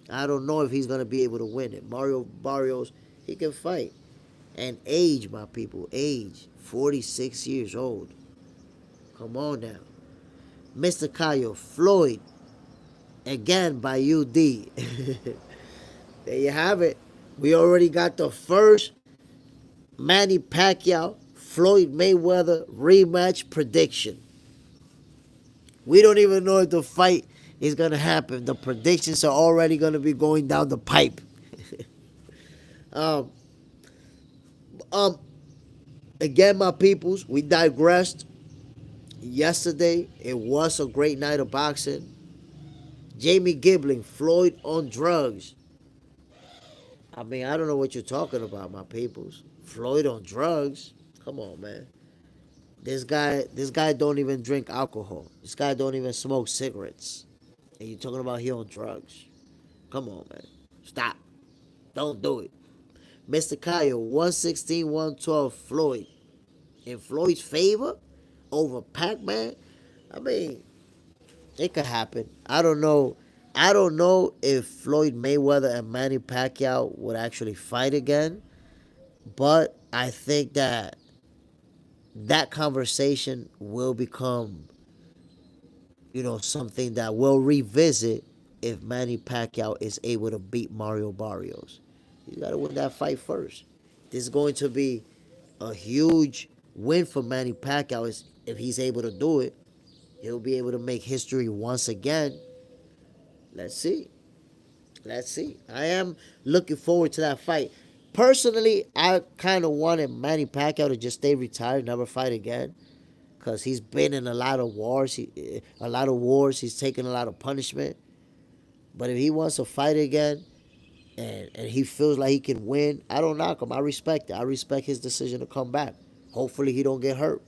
I don't know if he's going to be able to win it. Mario Barrios, he can fight. And age, my people, age. 46 years old. Come on now. Mr. Cayo, Floyd, again by UD. There you have it. We already got the first Manny Pacquiao, Floyd Mayweather rematch prediction. We don't even know if the fight is going to happen. The predictions are already going to be going down the pipe. Again, my peoples, we digressed. Yesterday, it was a great night of boxing. Jamie Gibling, Floyd on drugs. I mean, I don't know what you're talking about, my peoples. Floyd on drugs? Come on, man. This guy don't even drink alcohol. This guy don't even smoke cigarettes. And you're talking about he on drugs. Come on, man. Stop. Don't do it. Mr. Kyle, 116, 112, Floyd. In Floyd's favor over Pac-Man? I mean, it could happen. I don't know. I don't know if Floyd Mayweather and Manny Pacquiao would actually fight again. But I think that conversation will become, something that we'll revisit if Manny Pacquiao is able to beat Mario Barrios. You got to win that fight first. This is going to be a huge win for Manny Pacquiao if he's able to do it. He'll be able to make history once again. Let's see. Let's see. I am looking forward to that fight. Personally, I kind of wanted Manny Pacquiao to just stay retired, never fight again, because he's been in a lot of wars. A lot of wars. He's taken a lot of punishment. But if he wants to fight again, and he feels like he can win, I don't knock him. I respect it. I respect his decision to come back. Hopefully he don't get hurt.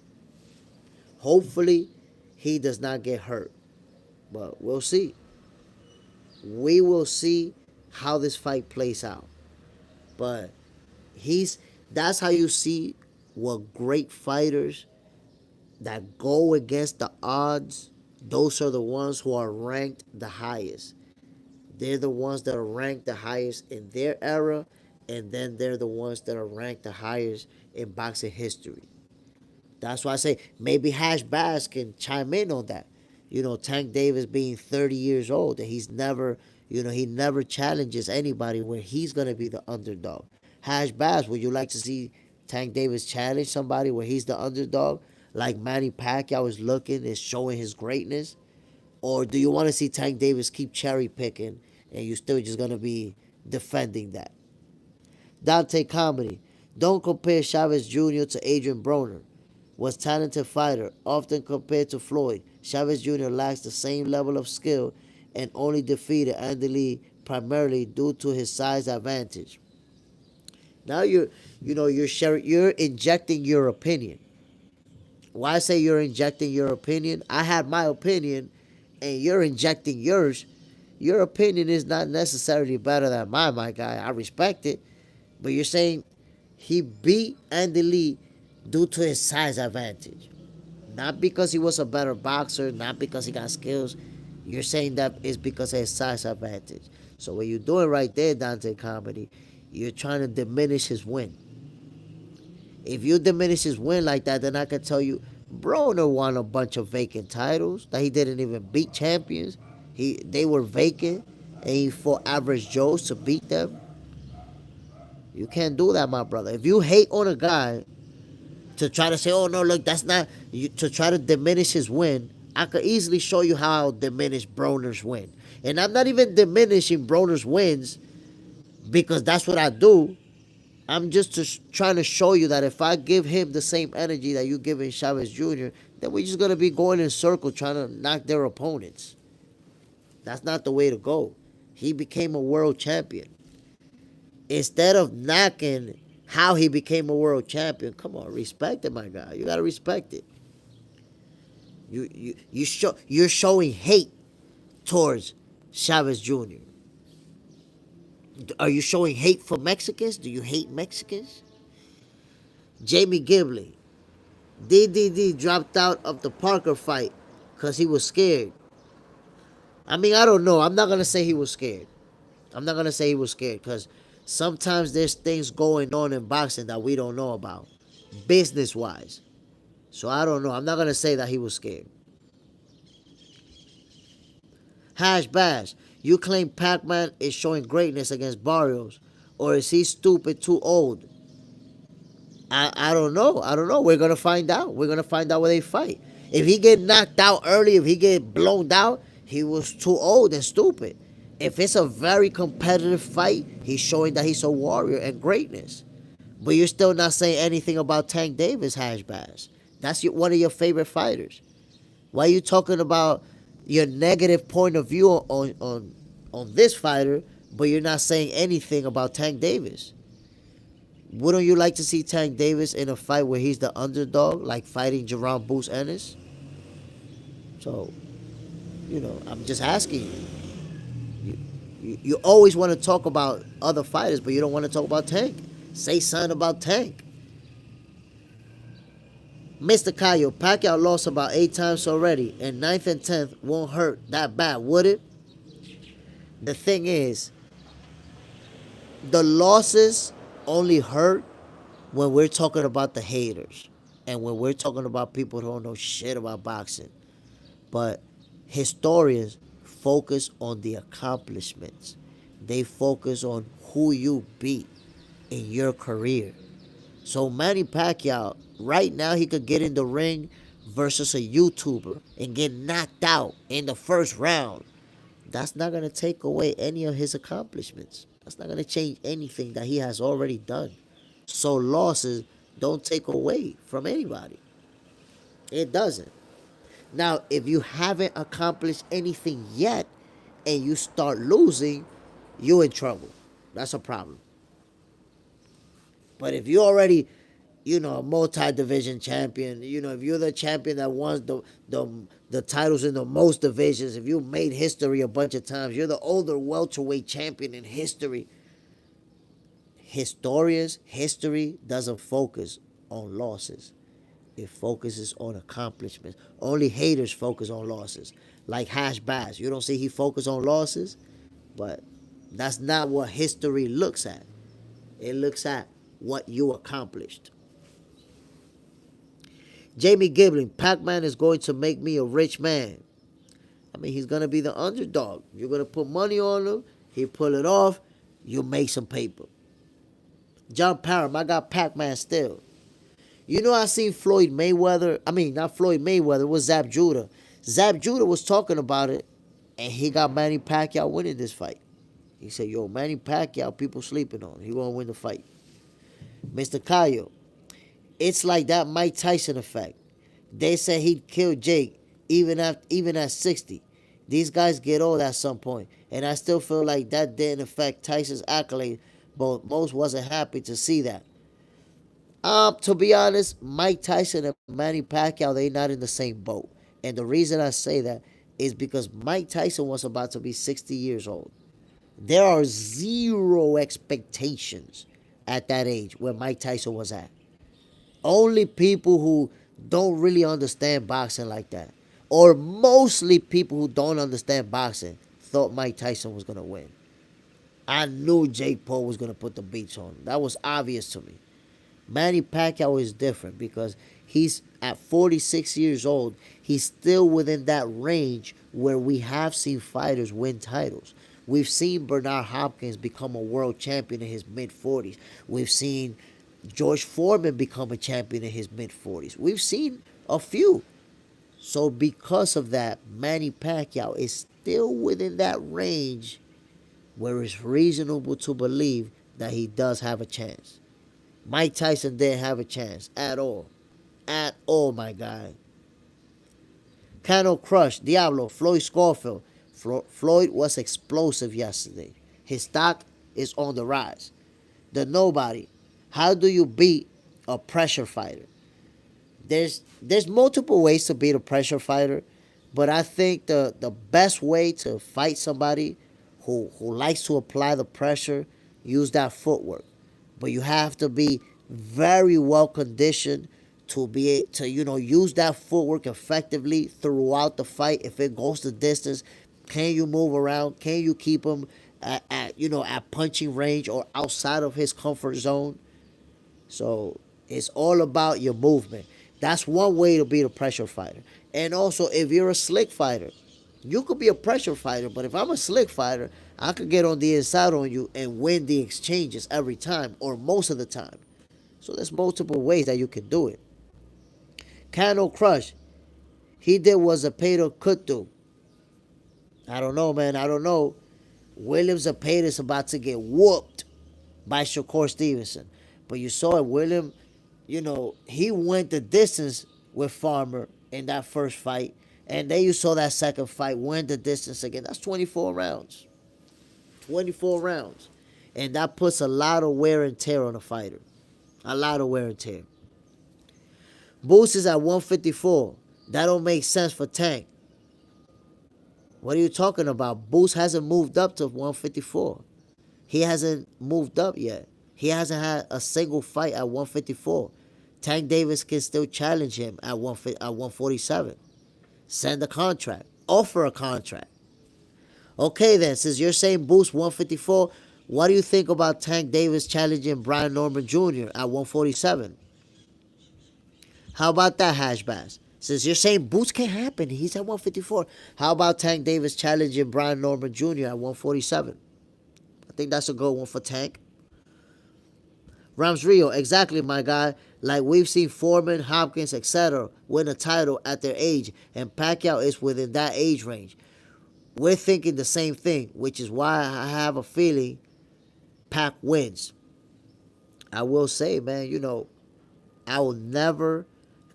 Hopefully he does not get hurt. But we'll see. We will see how this fight plays out. But he's that's how you see what great fighters that go against the odds, those are the ones who are ranked the highest. They're the ones that are ranked the highest in their era, and then they're the ones that are ranked the highest in boxing history. That's why I say maybe Hash Bass can chime in on that. Tank Davis being 30 years old, and he never challenges anybody where he's going to be the underdog. Hash Bass, would you like to see Tank Davis challenge somebody where he's the underdog? Like Manny Pacquiao is showing his greatness? Or do you want to see Tank Davis keep cherry picking and you're still just going to be defending that? Dante Comedy. Don't compare Chavez Jr. to Adrian Broner. Was talented fighter, often compared to Floyd. Chavez Jr. lacks the same level of skill and only defeated Andy Lee primarily due to his size advantage. Now you're injecting your opinion. Why I say you're injecting your opinion? I had my opinion and you're injecting yours. Your opinion is not necessarily better than mine, my guy. I respect it. But you're saying he beat Andy Lee due to his size advantage. Not because he was a better boxer, not because he got skills. You're saying that it's because of his size advantage. So what you're doing right there, Dante Comedy, you're trying to diminish his win. If you diminish his win like that, then I can tell you, Broner won a bunch of vacant titles that he didn't even beat champions. They were vacant, and he fought average Joes to beat them. You can't do that, my brother. If you hate on a guy to try to say, oh no, look, that's not to try to diminish his win, I could easily show you how I'll diminish Broner's win. And I'm not even diminishing Broner's wins because that's what I do. I'm just trying to show you that if I give him the same energy that you giving Chavez Jr., then we're just gonna be going in circles trying to knock their opponents. That's not the way to go. He became a world champion. Instead of knocking how he became a world champion, come on, respect it, my guy. You gotta respect it. You're showing hate towards Chavez Jr. Are you showing hate for Mexicans? Do you hate Mexicans? Jamie Gibley. DDD dropped out of the Parker fight because he was scared. I mean, I don't know. I'm not going to say he was scared. I'm not going to say he was scared because sometimes there's things going on in boxing that we don't know about, business-wise. So I don't know. I'm not going to say that he was scared. Hash Bash. You claim Pac-Man is showing greatness against Barrios, or is he stupid, too old? I don't know. I don't know. We're going to find out. We're going to find out where they fight. If he get knocked out early, if he get blown out, he was too old and stupid. If it's a very competitive fight, he's showing that he's a warrior and greatness. But you're still not saying anything about Tank Davis, Hash Bash. That's one of your favorite fighters. Why are you talking about your negative point of view on this fighter, but you're not saying anything about Tank Davis? Wouldn't you like to see Tank Davis in a fight where he's the underdog, like fighting Jerome Boots Ennis? So, I'm just asking you. You always want to talk about other fighters, but you don't want to talk about Tank. Say something about Tank. Mr. Cayo, Pacquiao lost about 8 times already, and 9th and 10th won't hurt that bad, would it? The thing is, the losses only hurt when we're talking about the haters and when we're talking about people who don't know shit about boxing. But historians focus on the accomplishments. They focus on who you beat in your career. So Manny Pacquiao, right now he could get in the ring versus a YouTuber and get knocked out in the first round That's not going to take away any of his accomplishments. That's not going to change anything that he has already done. So losses don't take away from anybody. It doesn't. Now, if you haven't accomplished anything yet and you start losing, you're in trouble. That's a problem. But if you're already, a multi-division champion, if you're the champion that won the titles in the most divisions, if you made history a bunch of times, you're the older welterweight champion in history. History doesn't focus on losses. It focuses on accomplishments. Only haters focus on losses. Like Hash Bass. You don't see he focus on losses, but that's not what history looks at. It looks at what you accomplished. Jamie Gibling, Pac-Man is going to make me a rich man. I mean, he's going to be the underdog. You're going to put money on him. He pull it off. You make some paper. John Parham, I got Pac-Man still. I seen Floyd Mayweather. I mean, not Floyd Mayweather. It was Zab Judah. Zab Judah was talking about it, and he got Manny Pacquiao winning this fight. He said, yo, Manny Pacquiao, people sleeping on. He going to win the fight. Mr. Cayo, it's like that Mike Tyson effect. They said he'd kill Jake even at 60. These guys get old at some point, and I still feel like that didn't affect Tyson's accolade, but most wasn't happy to see that. To be honest, Mike Tyson and Manny Pacquiao, they not in the same boat. And the reason I say that is because Mike Tyson was about to be 60 years old. There are zero expectations at that age where Mike Tyson was at. Only people who don't really understand boxing like that, or mostly people who don't understand boxing, thought Mike Tyson was going to win. I knew Jake Paul was going to put the beats on him. That was obvious to me. Manny Pacquiao is different because he's at 46 years old. He's still within that range where we have seen fighters win titles. We've seen Bernard Hopkins become a world champion in his mid-40s. We've seen George Foreman become a champion in his mid-40s. We've seen a few. So because of that, Manny Pacquiao is still within that range where it's reasonable to believe that he does have a chance. Mike Tyson didn't have a chance at all. At all, my guy. Cano Crush, Diablo, Floyd Scofield. Floyd was explosive yesterday. His stock is on the rise. The Nobody. How do you beat a pressure fighter? There's multiple ways to beat a pressure fighter, but I think the best way to fight somebody who likes to apply the pressure, use that footwork. But you have to be very well conditioned to be able to, use that footwork effectively throughout the fight. If it goes the distance, can you move around? Can you keep him at punching range or outside of his comfort zone? So it's all about your movement. That's one way to beat a pressure fighter. And also, if you're a slick fighter, you could be a pressure fighter, but if I'm a slick fighter, I could get on the inside on you and win the exchanges every time or most of the time. So there's multiple ways that you can do it. Cano Crush, he did what Zepeda could do. I don't know, man. I don't know. William Zepeda is about to get whooped by Shakur Stevenson. But you saw it, William, he went the distance with Farmer in that first fight. And then you saw that second fight, went the distance again. That's 24 rounds. 24 rounds. And that puts a lot of wear and tear on a fighter. A lot of wear and tear. Boots is at 154. That don't make sense for Tank. What are you talking about? Boots hasn't moved up to 154. He hasn't moved up yet. He hasn't had a single fight at 154. Tank Davis can still challenge him at 147. Send a contract. Offer a contract. Okay then, since you're saying Boots 154, what do you think about Tank Davis challenging Brian Norman Jr. at 147? How about that, Hash Bass? Since you're saying Boots can't happen, he's at 154. How about Tank Davis challenging Brian Norman Jr. at 147? I think that's a good one for Tank. Rams Rio, exactly, my guy. Like we've seen Foreman, Hopkins, etc. win a title at their age, and Pacquiao is within that age range. we're thinking the same thing, which is why I have a feeling Pac wins. I will say, man, I will never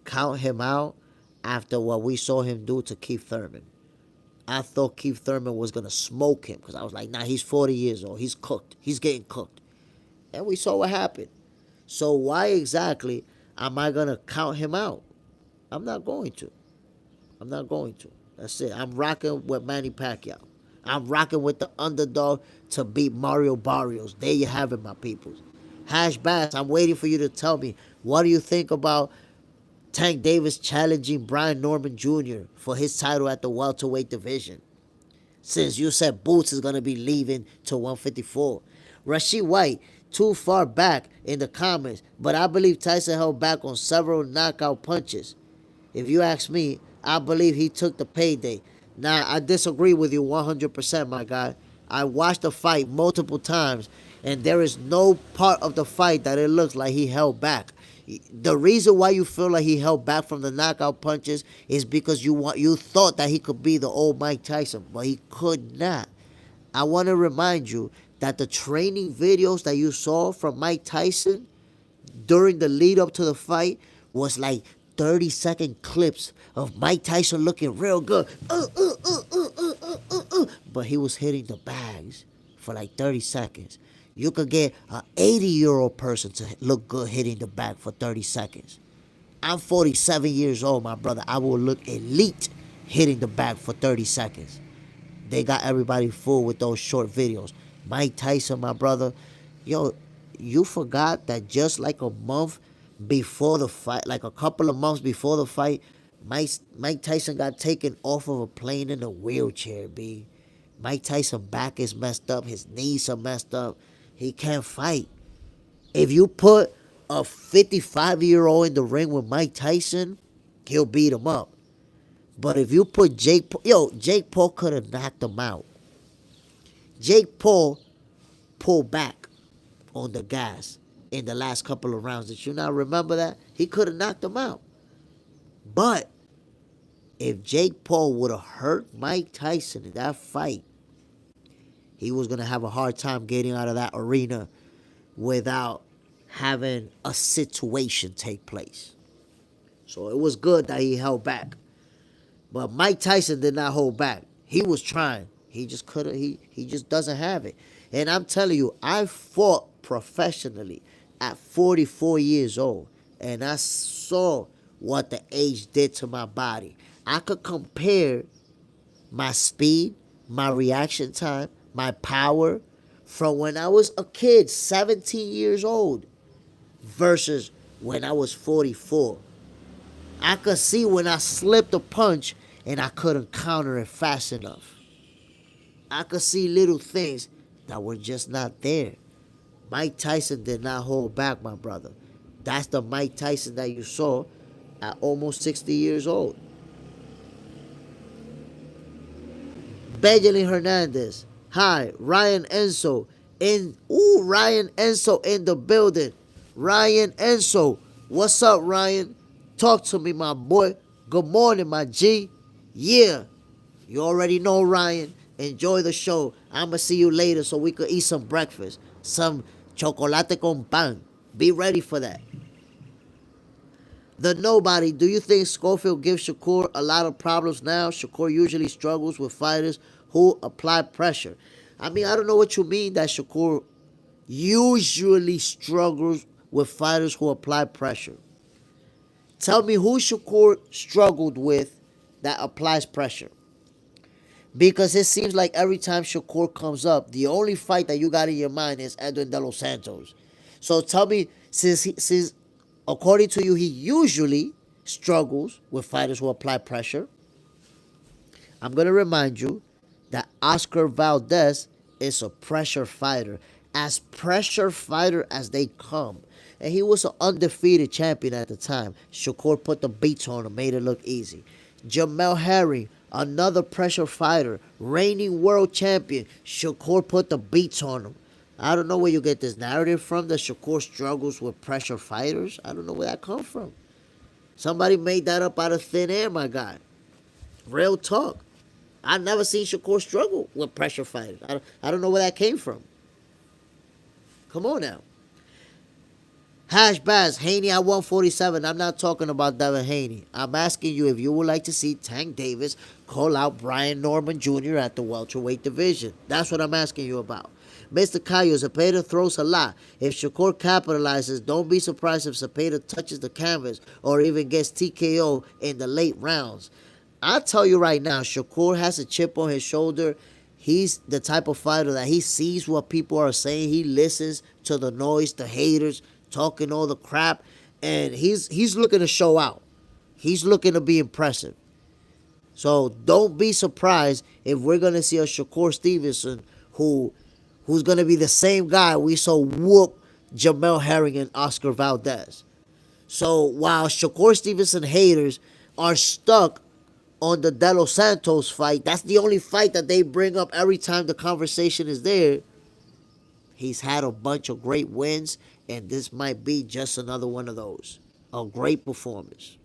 count him out after what we saw him do to Keith Thurman. I thought Keith Thurman was going to smoke him because I was like, nah, he's 40 years old. He's cooked. He's getting cooked. And we saw what happened. So why exactly am I going to count him out? I'm not going to. I'm not going to. That's it. I'm rocking with Manny Pacquiao. I'm rocking with the underdog to beat Mario Barrios. There you have it, my peoples. Hash Bass, I'm waiting for you to tell me, what do you think about Tank Davis challenging Brian Norman Jr. for his title at the welterweight division? Since you said Boots is going to be leaving to 154. Rashid White, too far back in the comments, but I believe Tyson held back on several knockout punches. If you ask me, I believe he took the payday. Now, I disagree with you 100%, my guy. I watched the fight multiple times, and there is no part of the fight that it looks like he held back. The reason why you feel like he held back from the knockout punches is because you thought that he could be the old Mike Tyson, but he could not. I want to remind you that the training videos that you saw from Mike Tyson during the lead up to the fight was like 30-second clips of Mike Tyson looking real good. But he was hitting the bags for like 30 seconds. You could get an 80-year-old person to look good hitting the bag for 30 seconds. I'm 47 years old, my brother. I will look elite hitting the bag for 30 seconds. They got everybody fooled with those short videos. Mike Tyson, my brother, yo, you forgot that just like a month before the fight, like a couple of months before the fight, Mike Tyson got taken off of a plane in a wheelchair, B. Mike Tyson back is messed up. His knees are messed up. He can't fight. If you put a 55-year-old in the ring with Mike Tyson, he'll beat him up. But if you put Jake Paul could have knocked him out. Jake Paul pulled back on the gas in the last couple of rounds. Did you not remember that? He could have knocked him out. But if Jake Paul would have hurt Mike Tyson in that fight, he was going to have a hard time getting out of that arena without having a situation take place. So it was good that he held back. But Mike Tyson did not hold back. He was trying. He just couldn't. He just doesn't have it. And I'm telling you, I fought professionally at 44 years old. And I saw what the age did to my body. I could compare my speed, my reaction time, my power from when I was a kid, 17 years old, versus when I was 44. I could see when I slipped a punch and I couldn't counter it fast enough. I could see little things that were just not there. Mike Tyson did not hold back, my brother. That's the Mike Tyson that you saw at almost 60 years old. Benjamin Hernandez. Hi, Ryan Enso Ryan Enso in the building. Ryan Enso. What's up, Ryan? Talk to me, my boy. Good morning, my G. Yeah. You already know, Ryan. Enjoy the show. I'ma see you later so we could eat some breakfast. Some chocolate con pan. Be ready for that. The Nobody, do you think Schofield gives Shakur a lot of problems now? Shakur usually struggles with fighters who apply pressure. I mean, I don't know what you mean that Shakur usually struggles with fighters who apply pressure. Tell me who Shakur struggled with that applies pressure. Because it seems like every time Shakur comes up, the only fight that you got in your mind is Edwin De Los Santos. So tell me, since according to you, he usually struggles with fighters who apply pressure, I'm going to remind you that Oscar Valdez is a pressure fighter. As pressure fighter as they come. And he was an undefeated champion at the time. Shakur put the beats on him, made it look easy. Jamel Herring, another pressure fighter, reigning world champion. Shakur put the beats on him. I don't know where you get this narrative from that Shakur struggles with pressure fighters. I don't know where that comes from. Somebody made that up out of thin air, my guy. Real talk. I've never seen Shakur struggle with pressure fighting. I don't know where that came from. Come on now. Hash Bass, Haney at 147. I'm not talking about Devin Haney. I'm asking you if you would like to see Tank Davis call out Brian Norman Jr. at the welterweight division. That's what I'm asking you about. Mr. Cayo, Zepeda throws a lot. If Shakur capitalizes, don't be surprised if Zepeda touches the canvas or even gets TKO in the late rounds. I'll tell you right now, Shakur has a chip on his shoulder. He's the type of fighter that he sees what people are saying. He listens to the noise, the haters talking all the crap, and he's looking to show out. He's looking to be impressive. So don't be surprised if we're gonna see a Shakur Stevenson who's gonna be the same guy we saw whoop Jamel Herring and Oscar Valdez. So while Shakur Stevenson haters are stuck on the De Los Santos fight, that's the only fight that they bring up every time the conversation is there. He's had a bunch of great wins, and this might be just another one of those. A great performance.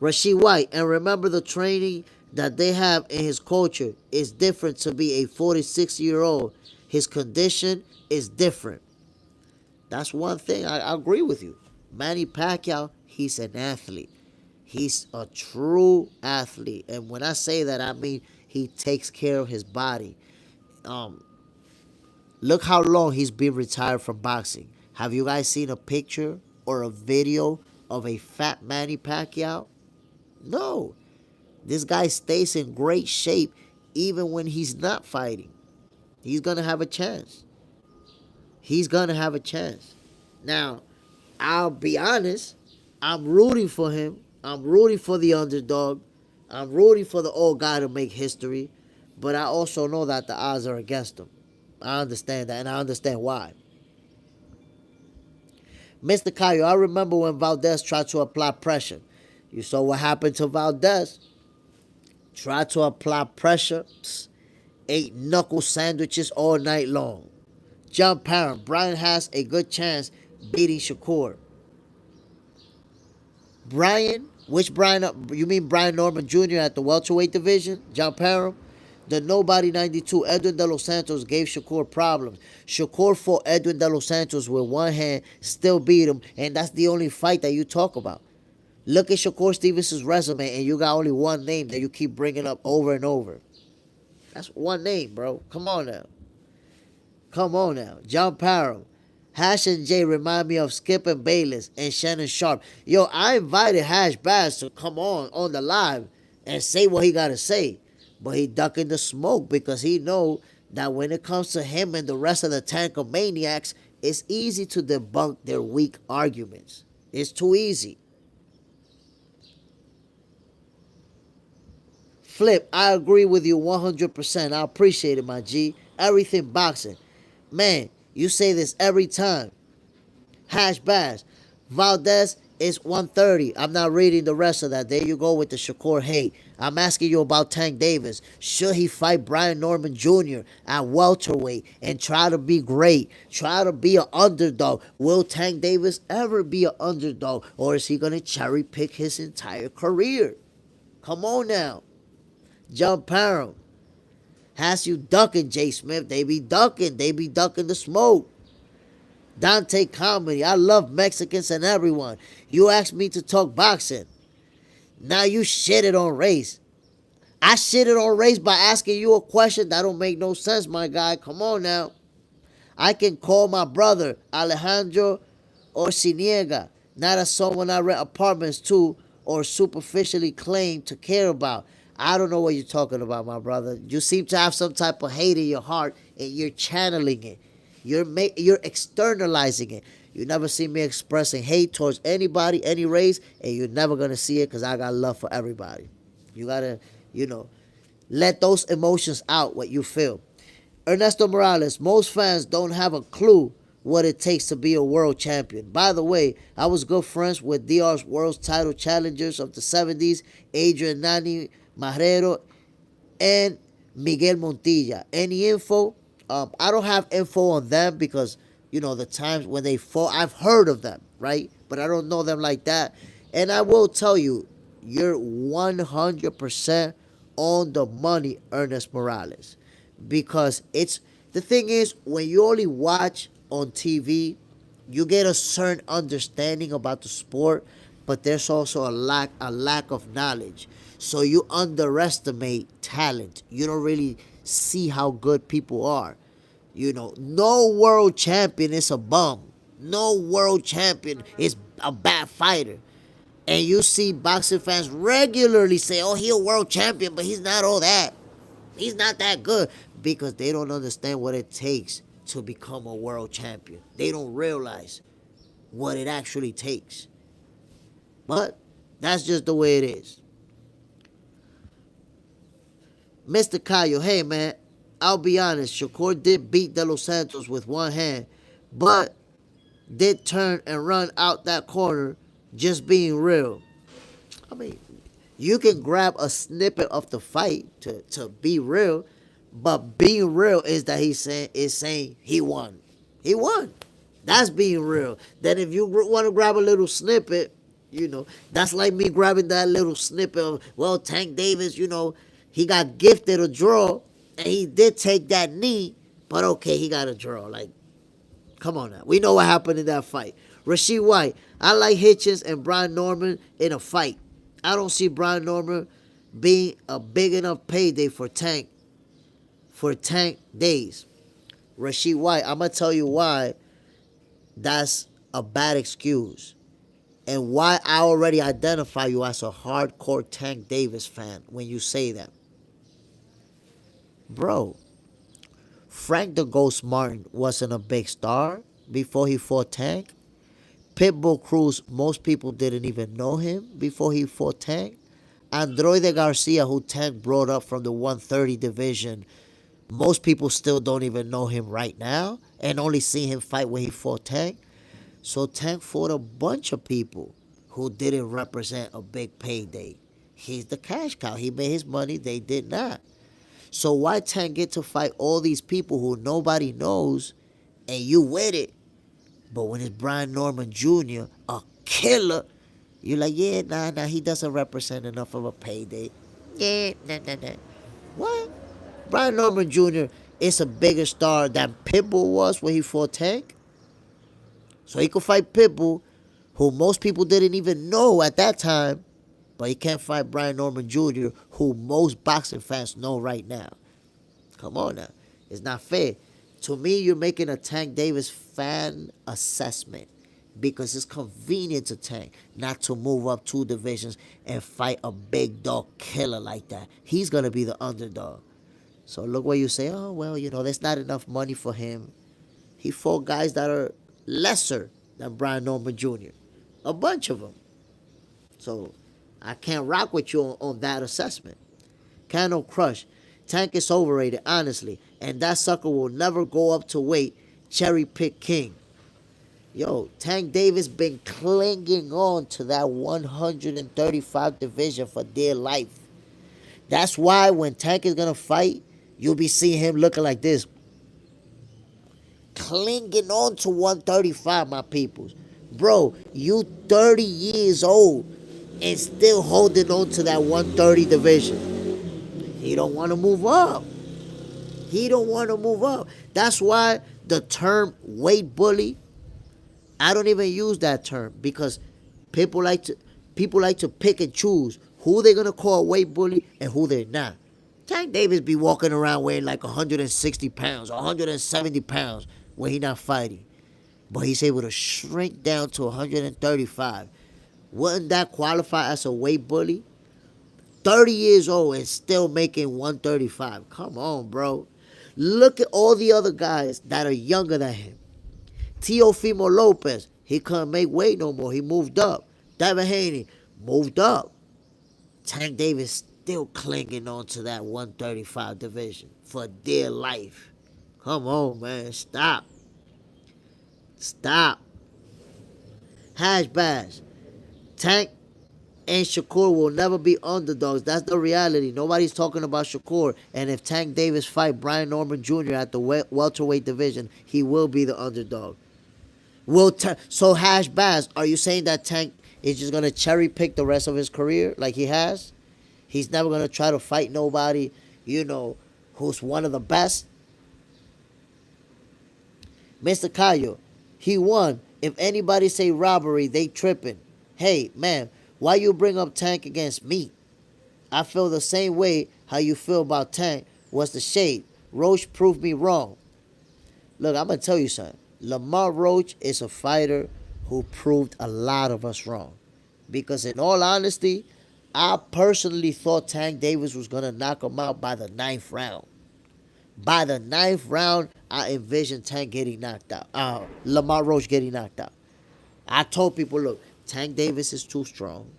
Rashid White, and remember the training that they have in his culture is different to be a 46-year-old. His condition is different. That's one thing I agree with you. Manny Pacquiao, he's an athlete. He's a true athlete. And when I say that, I mean he takes care of his body. Look how long he's been retired from boxing. Have you guys seen a picture or a video of a fat Manny Pacquiao? No. This guy stays in great shape even when he's not fighting. He's going to have a chance. He's going to have a chance. Now, I'll be honest. I'm rooting for him. I'm rooting for the underdog. I'm rooting for the old guy to make history. But I also know that the odds are against him. I understand that, and I understand why. Mr. Cayo, I remember when Valdez tried to apply pressure. You saw what happened to Valdez. Tried to apply pressure. Ate knuckle sandwiches all night long. John Parent, Brian has a good chance beating Shakur. Brian, which Brian? You mean Brian Norman Jr. at the welterweight division? John Parham? The Nobody 92, Edwin De Los Santos gave Shakur problems. Shakur fought Edwin De Los Santos with one hand, still beat him, and that's the only fight that you talk about. Look at Shakur Stevenson's resume, and you got only one name that you keep bringing up over and over. That's one name, bro. Come on now. Come on now. John Parham. Hash and Jay remind me of Skip and Bayless and Shannon Sharp. Yo, I invited Hash Bass to come on the live and say what he got to say. But he ducking the smoke because he know that when it comes to him and the rest of the Tanker Maniacs, it's easy to debunk their weak arguments. It's too easy. Flip, I agree with you 100%. I appreciate it, my G. Everything boxing. Man, you say this every time. Hash Bass. Valdez is 130. I'm not reading the rest of that. There you go with the Shakur hate. I'm asking you about Tank Davis. Should he fight Brian Norman Jr. at welterweight and try to be great? Try to be an underdog. Will Tank Davis ever be an underdog? Or is he going to cherry pick his entire career? Come on now. John Parham. Has you ducking, Jay Smith. They be ducking. They be ducking the smoke. Dante Comedy. I love Mexicans and everyone. You asked me to talk boxing. Now you shitted on race. I shitted on race by asking you a question that don't make no sense, my guy. Come on now. I can call my brother Alejandro Orciniega, not as someone I rent apartments to or superficially claim to care about. I don't know what you're talking about, my brother. You seem to have some type of hate in your heart, and you're channeling it. You're externalizing it. You never see me expressing hate towards anybody, any race, and you're never going to see it because I got love for everybody. You got to, let those emotions out, what you feel. Ernesto Morales, most fans don't have a clue what it takes to be a world champion. By the way, I was good friends with DR's world title challengers of the 70s, Adrian Nani Marrero and Miguel Montilla. Any info? I don't have info on them because, the times when they fought, I've heard of them, right? But I don't know them like that. And I will tell you, you're 100% on the money, Ernest Morales. Because the thing is, when you only watch on TV, you get a certain understanding about the sport, but there's also a lack of knowledge. So you underestimate talent. You don't really see how good people are. No world champion is a bum. No world champion is a bad fighter. And you see boxing fans regularly say, "Oh, he's a world champion, but he's not all that. He's not that good," because they don't understand what it takes to become a world champion. They don't realize what it actually takes. But that's just the way it is. Mr. Cayo, hey man, I'll be honest, Shakur did beat De Los Santos with one hand, but did turn and run out that corner, just being real. I mean, you can grab a snippet of the fight to be real, but being real is that saying he won. He won. That's being real. Then if you want to grab a little snippet, that's like me grabbing that little snippet of, well, Tank Davis, he got gifted a draw, and he did take that knee, but okay, he got a draw. Like, come on now. We know what happened in that fight. Rashid White, I like Hitchens and Brian Norman in a fight. I don't see Brian Norman being a big enough payday for Tank days. Rashid White, I'm going to tell you why that's a bad excuse. And why I already identify you as a hardcore Tank Davis fan when you say that. Bro, Frank the Ghost Martin wasn't a big star before he fought Tank. Pitbull Cruz, most people didn't even know him before he fought Tank. Androide Garcia, who Tank brought up from the 130 division, most people still don't even know him right now and only see him fight when he fought Tank. So Tank fought a bunch of people who didn't represent a big payday. He's the cash cow. He made his money. They did not. So why Tank get to fight all these people who nobody knows and you with it? But when it's Brian Norman Jr., a killer, you're like, yeah, nah, he doesn't represent enough of a payday. Yeah, nah. What? Brian Norman Jr. is a bigger star than Pitbull was when he fought Tank. So he could fight Pitbull, who most people didn't even know at that time, but he can't fight Brian Norman Jr., who most boxing fans know right now. Come on now. It's not fair. To me, you're making a Tank Davis fan assessment because it's convenient to Tank not to move up 2 divisions and fight a big dog killer like that. He's going to be the underdog. So look where you say, oh, well, there's not enough money for him. He fought guys that are lesser than Brian Norman Jr. A bunch of them. So I can't rock with you on that assessment. Cano Crush. Tank is overrated, honestly. And that sucker will never go up to weight. Cherry pick king. Yo, Tank Davis been clinging on to that 135 division for dear life. That's why when Tank is going to fight, you'll be seeing him looking like this. Clinging on to 135, my peoples. Bro, you 30 years old and still holding on to that 130 division. He don't want to move up. He don't want to move up. That's why the term weight bully, I don't even use that term because people like to pick and choose who they're going to call weight bully and who they're not. Tank Davis be walking around weighing like 160 pounds, 170 pounds when he not fighting. But he's able to shrink down to 135. Wouldn't that qualify as a weight bully? 30 years old and still making 135. Come on, bro. Look at all the other guys that are younger than him. Teofimo Lopez, he couldn't make weight no more. He moved up. Devin Haney moved up. Tank Davis still clinging on to that 135 division for dear life. Come on, man. Stop. Hash Bash. Tank and Shakur will never be underdogs. That's the reality. Nobody's talking about Shakur. And if Tank Davis fight Brian Norman Jr. at the welterweight division, he will be the underdog. So Hash Bass, are you saying that Tank is just gonna cherry pick the rest of his career like he has. He's never gonna try to fight nobody, who's one of the best. Mr. Cayo, he won. If anybody say robbery, they tripping. Hey, man, why you bring up Tank against me? I feel the same way how you feel about Tank. What's the shade? Roach proved me wrong. Look, I'm going to tell you something. Lamont Roach is a fighter who proved a lot of us wrong. Because in all honesty, I personally thought Tank Davis was going to knock him out by the 9th round. By the 9th round, I envisioned Tank getting knocked out. Lamont Roach getting knocked out. I told people, look, Tank Davis is too strong.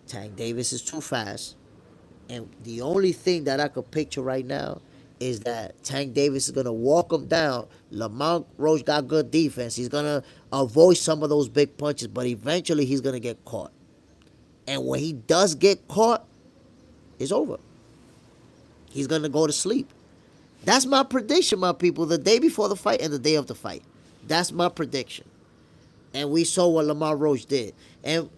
Tank Davis is too fast. And the only thing that I could picture right now is that Tank Davis is going to walk him down. Lamont Roach got good defense. He's going to avoid some of those big punches, but eventually he's going to get caught. And when he does get caught, it's over. He's going to go to sleep. That's my prediction, my people, the day before the fight and the day of the fight. That's my prediction. And we saw what Lamont Roach did. And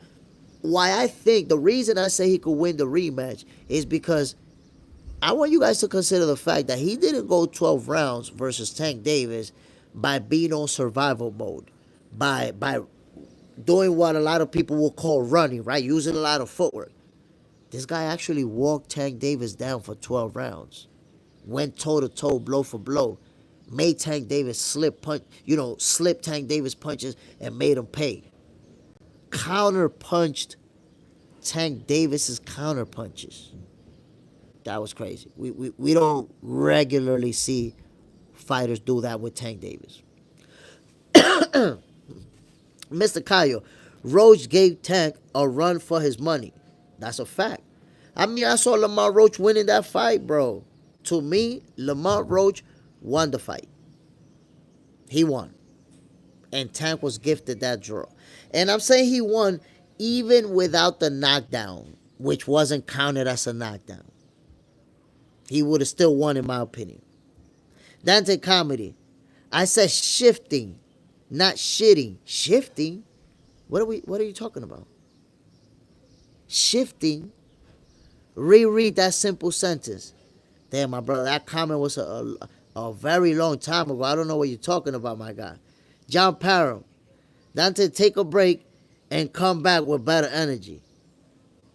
why I think the reason I say he could win the rematch is because I want you guys to consider the fact that he didn't go 12 rounds versus Tank Davis by being on survival mode, by doing what a lot of people will call running, right? Using a lot of footwork. This guy actually walked Tank Davis down for 12 rounds. Went toe-to-toe, blow for blow. Made Tank Davis slip Tank Davis punches and made him pay. Counter-punched Tank Davis's counter-punches. That was crazy. We don't regularly see fighters do that with Tank Davis. Mr. Cayo, Roach gave Tank a run for his money. That's a fact. I mean, I saw Lamont Roach winning that fight, bro. To me, Lamont Roach won the fight. He won. And Tank was gifted that draw. And I'm saying he won even without the knockdown, which wasn't counted as a knockdown. He would have still won, in my opinion. Dante Comedy. I said shifting, not shitting. Shifting? What are you talking about? Shifting? Reread that simple sentence. Damn, my brother, that comment was a very long time ago. I don't know what you're talking about, my guy. John Parham. Dante, take a break and come back with better energy.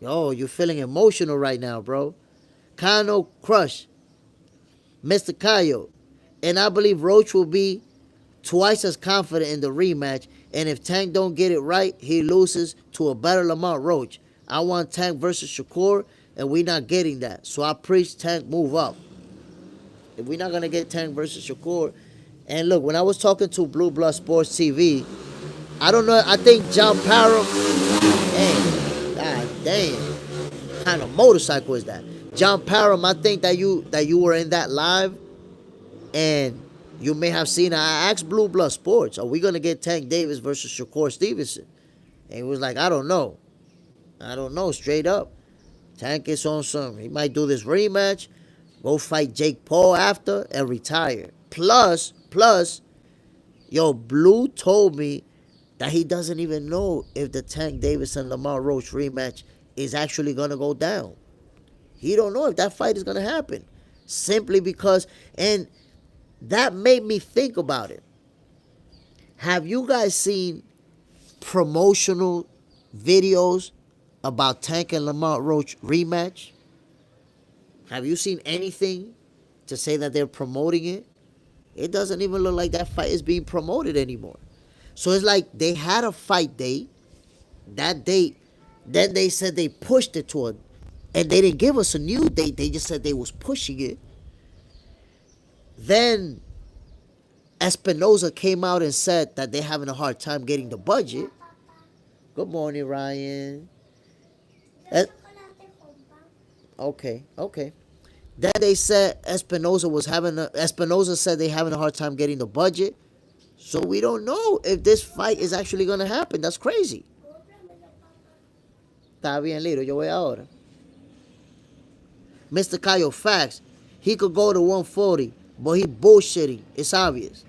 Yo, you're feeling emotional right now, bro. Kano Crush. Mr. Cayo. And I believe Roach will be twice as confident in the rematch. And if Tank don't get it right, he loses to a better Lamont Roach. I want Tank versus Shakur, and we're not getting that. So I preach Tank move up. If we're not going to get Tank versus Shakur. And look, when I was talking to Blue Blood Sports TV, I don't know, I think John Parham, god damn, what kind of motorcycle is that? John Parham, I think that you were in that live, and you may have seen, I asked Blue Blood Sports, are we going to get Tank Davis versus Shakur Stevenson? And he was like, I don't know, straight up. Tank is on some, he might do this rematch, go fight Jake Paul after, and retire. Plus, yo, Blue told me that he doesn't even know if the Tank Davis and Lamont Roach rematch is actually going to go down. He don't know if that fight is going to happen. Simply because, and that made me think about it. Have you guys seen promotional videos about Tank and Lamont Roach rematch? Have you seen anything to say that they're promoting it? It doesn't even look like that fight is being promoted anymore. So it's like they had a fight date. That date, then they said they pushed it to and they didn't give us a new date. They just said they was pushing it. Then Espinoza came out and said that they're having a hard time getting the budget. Good morning, Ryan. Okay. Then they said Espinoza said they're having a hard time getting the budget. So we don't know if this fight is actually going to happen. That's crazy. Está bien, Lito, yo voy ahora. Mr. Cayo, facts. He could go to 140, but he bullshitting. It's obvious.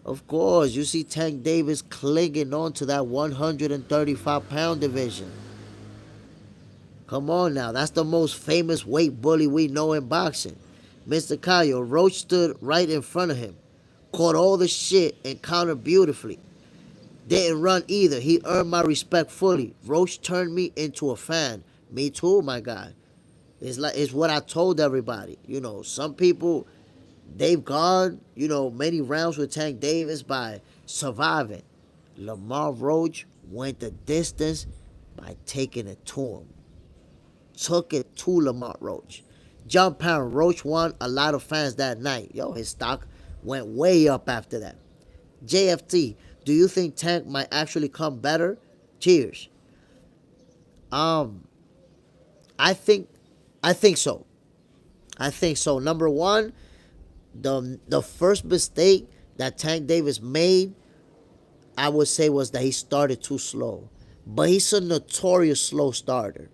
Of course, you see Tank Davis clinging on to that 135-pound division. Come on now, that's the most famous weight bully we know in boxing. Mr. Pacquiao, Roach stood right in front of him, caught all the shit and countered beautifully. Didn't run either. He earned my respect fully. Roach turned me into a fan. Me too, my guy. It's what I told everybody. You know, some people, they've gone, many rounds with Tank Davis by surviving. Lamont Roach went the distance by taking it to him. Took it to Lamont Roach. John Pound, Roach won a lot of fans that night. Yo, his stock went way up after that. JFT, do you think Tank might actually come better? Cheers. I think so. I think so. Number one, the first mistake that Tank Davis made, I would say, was that he started too slow. But he's a notorious slow starter.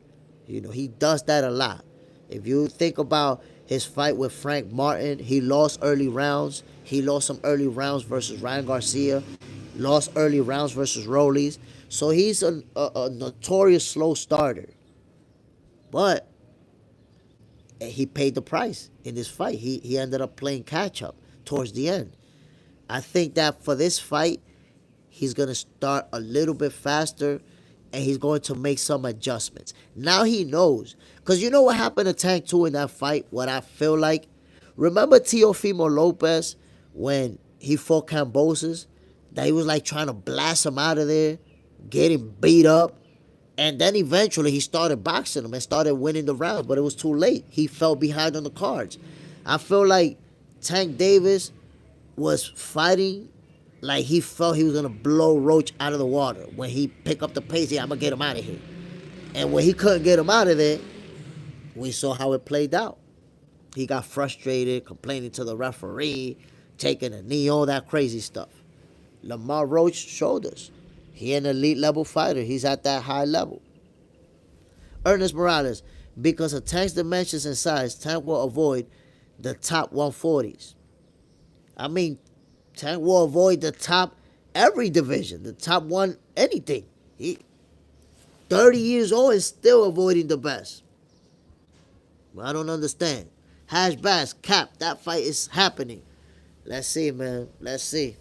He does that a lot. If you think about his fight with Frank Martin, he lost early rounds. He lost some early rounds versus Ryan Garcia. Lost early rounds versus Rollies. So he's a notorious slow starter. But he paid the price in this fight. He ended up playing catch up towards the end. I think that for this fight, he's going to start a little bit faster and he's going to make some adjustments. Now he knows. Because you know what happened to Tank 2 in that fight? What I feel like? Remember Teofimo Lopez when he fought Cambosos? That he was like trying to blast him out of there, get him beat up. And then eventually he started boxing him and started winning the rounds, but it was too late. He fell behind on the cards. I feel like Tank Davis was fighting like he felt he was going to blow Roach out of the water. When he picked up the pace, I'm going to get him out of here. And when he couldn't get him out of there, we saw how it played out. He got frustrated, complaining to the referee, taking a knee, all that crazy stuff. Lamont Roach showed us. He an elite level fighter. He's at that high level. Ernest Morales, because of Tank's dimensions and size, Tank will avoid the top 140s. I mean, Tank will avoid the top every division, the top one, anything. He 30 years old and still avoiding the best. I don't understand. Hash Bass, Cap, that fight is happening. Let's see, man. Let's see.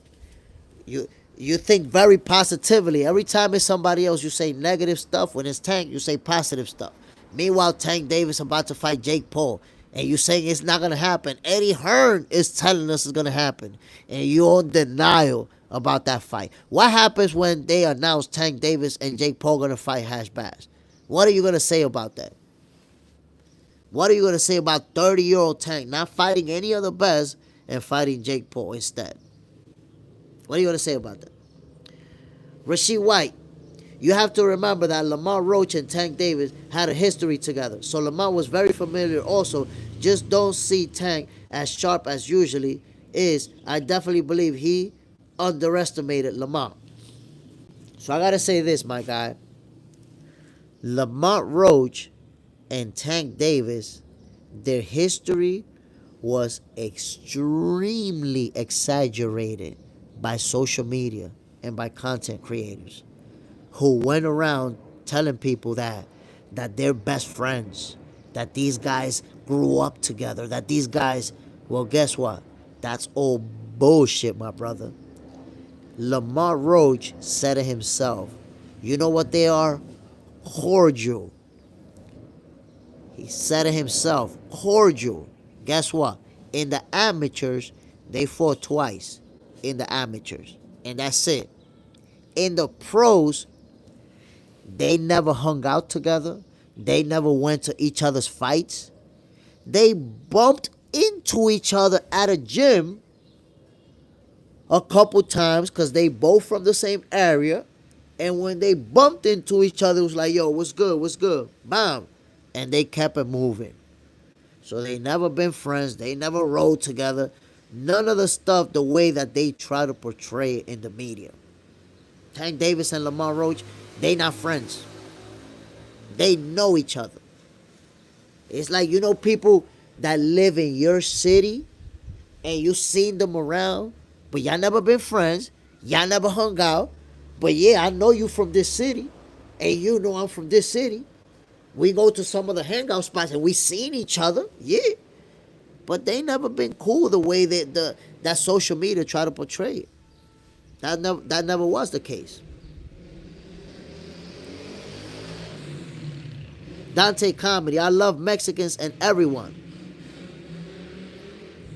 You think very positively. Every time it's somebody else, you say negative stuff. When it's Tank, you say positive stuff. Meanwhile, Tank Davis about to fight Jake Paul, and you saying it's not going to happen. Eddie Hearn is telling us it's going to happen, and you're in denial about that fight. What happens when they announce Tank Davis and Jake Paul going to fight Hash Bass? What are you going to say about that? What are you going to say about 30-year-old Tank not fighting any other best and fighting Jake Paul instead? What are you going to say about that? Rasheed White, you have to remember that Lamont Roach and Tank Davis had a history together. So Lamont was very familiar also. Just don't see Tank as sharp as usually is. I definitely believe he underestimated Lamont. So I got to say this, my guy. Lamont Roach and Tank Davis, their history was extremely exaggerated by social media and by content creators who went around telling people that they're best friends, that these guys grew up together, that these guys, well, guess what? That's all bullshit, my brother. Lamont Roach said it himself. You know what they are? Cordial. He said it himself. Cordial. Guess what? In the amateurs, they fought twice. In the amateurs. And that's it. In the pros, they never hung out together. They never went to each other's fights. They bumped into each other at a gym a couple times because they both from the same area. And when they bumped into each other, it was like, yo, what's good? What's good? Bam. And they kept it moving. So they never been friends. They never rode together. None of the stuff the way that they try to portray it in the media. Tank Davis and Lamont Roach, they not friends. They know each other. It's like, people that live in your city and you seen them around, but y'all never been friends. Y'all never hung out. But yeah, I know you from this city, and you know I'm from this city. We go to some of the hangout spots and we seen each other. Yeah. But they never been cool the way that social media try to portray it. That never was the case. Dante comedy. I love Mexicans and everyone.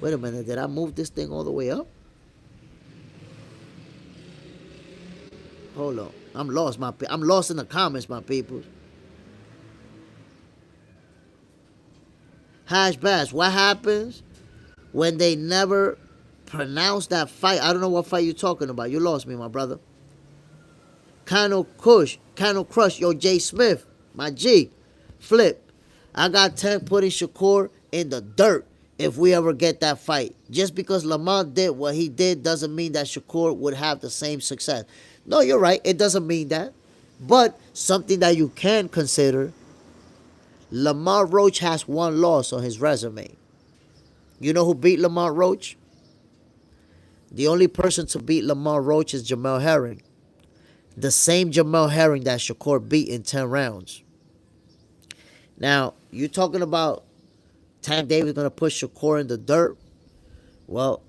Wait a minute. Did I move this thing all the way up? Hold on. I'm lost, I'm lost in the comments, my people. Hash bash. What happens when they never pronounce that fight? I don't know what fight you're talking about. You lost me, my brother. Kano Crush, yo, Jay Smith, my G. Flip. I got Tank putting Shakur in the dirt if we ever get that fight. Just because Lamont did what he did doesn't mean that Shakur would have the same success. No, you're right. It doesn't mean that. But something that you can consider, Lamont Roach has one loss on his resume. You know who beat Lamont Roach? The only person to beat Lamont Roach is Jamel Herring. The same Jamel Herring that Shakur beat in 10 rounds. Now, you talking about Tank Davis going to push Shakur in the dirt? Well,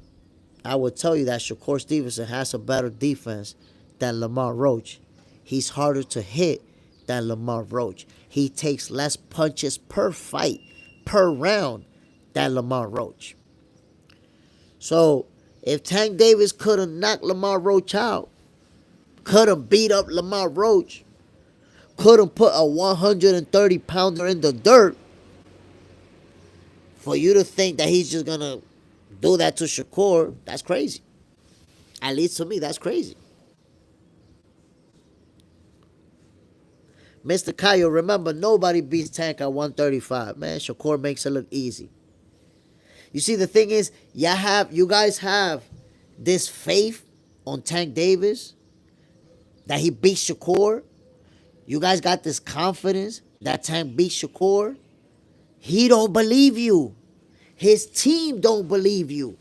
I would tell you that Shakur Stevenson has a better defense than Lamont Roach. He's harder to hit than Lamont Roach. He takes less punches per fight, per round than Lamont Roach. So, if Tank Davis could have knocked Lamont Roach out, could have beat up Lamont Roach, could have put a 130-pounder in the dirt, for you to think that he's just going to do that to Shakur, that's crazy. At least to me, that's crazy. Mr. Kayo, remember, nobody beats Tank at 135. Man, Shakur makes it look easy. You see, the thing is, you guys have this faith on Tank Davis that he beats Shakur. You guys got this confidence that Tank beats Shakur. He don't believe you. His team don't believe you.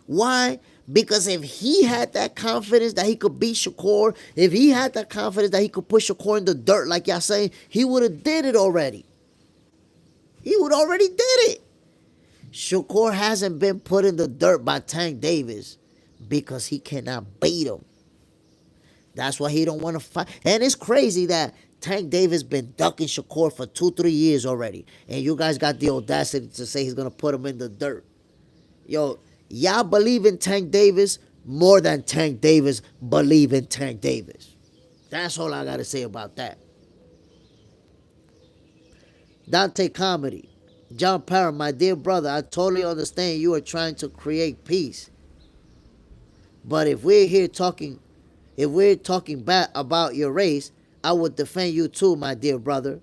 Why? Because if he had that confidence that he could beat Shakur, if he had that confidence that he could push Shakur in the dirt, like y'all saying, he would have did it already. He would already did it. Shakur hasn't been put in the dirt by Tank Davis because he cannot beat him. That's why he don't want to fight. And it's crazy that Tank Davis been ducking Shakur for 2-3 years already. And you guys got the audacity to say he's going to put him in the dirt. Yo, y'all believe in Tank Davis more than Tank Davis believe in Tank Davis. That's all I got to say about that. Dante comedy. John Parham, my dear brother, I totally understand you are trying to create peace. But if we're talking bad about your race, I would defend you too, my dear brother.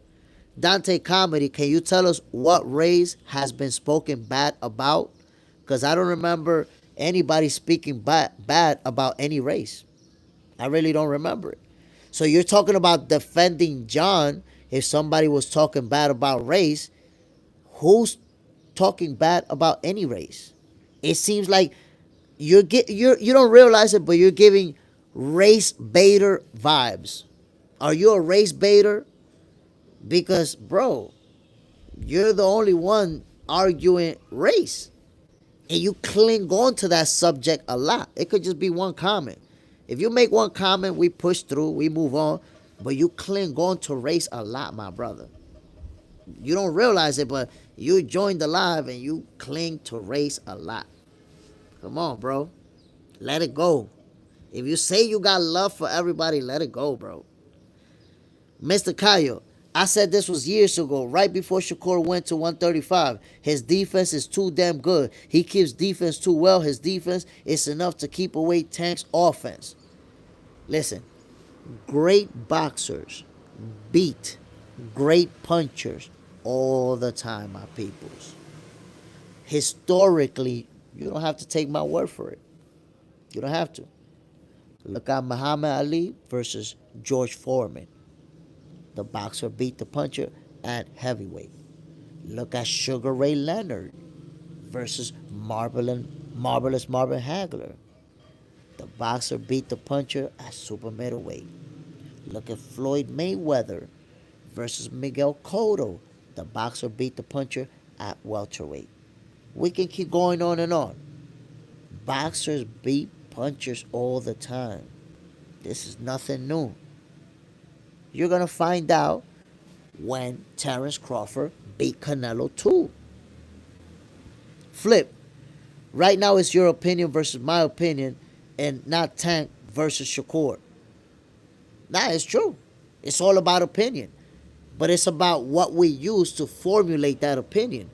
Dante comedy, can you tell us what race has been spoken bad about? Because I don't remember anybody speaking bad about any race. I really don't remember it. So you're talking about defending John. If somebody was talking bad about race, who's talking bad about any race? It seems like you don't realize it, but you're giving race baiter vibes. Are you a race baiter? Because, bro, you're the only one arguing race. And you cling on to that subject a lot. It could just be one comment. If you make one comment, we push through, we move on. But you cling on to race a lot, my brother. You don't realize it, but you join the live and you cling to race a lot. Come on, bro. Let it go. If you say you got love for everybody, let it go, bro. Mr. Kayo, I said this was years ago, right before Shakur went to 135. His defense is too damn good. He keeps defense too well. His defense is enough to keep away Tank's offense. Listen, great boxers beat great punchers all the time, my peoples. Historically, you don't have to take my word for it. You don't have to. Look at Muhammad Ali versus George Foreman. The boxer beat the puncher at heavyweight. Look at Sugar Ray Leonard versus Marvelous Marvin Hagler. The boxer beat the puncher at super middleweight. Look at Floyd Mayweather versus Miguel Cotto. The boxer beat the puncher at welterweight. We can keep going on and on. Boxers beat punchers all the time. This is nothing new. You're going to find out when Terence Crawford beat Canelo too. Flip. Right now it's your opinion versus my opinion and not Tank versus Shakur. Nah, it's true. It's all about opinion. But it's about what we use to formulate that opinion.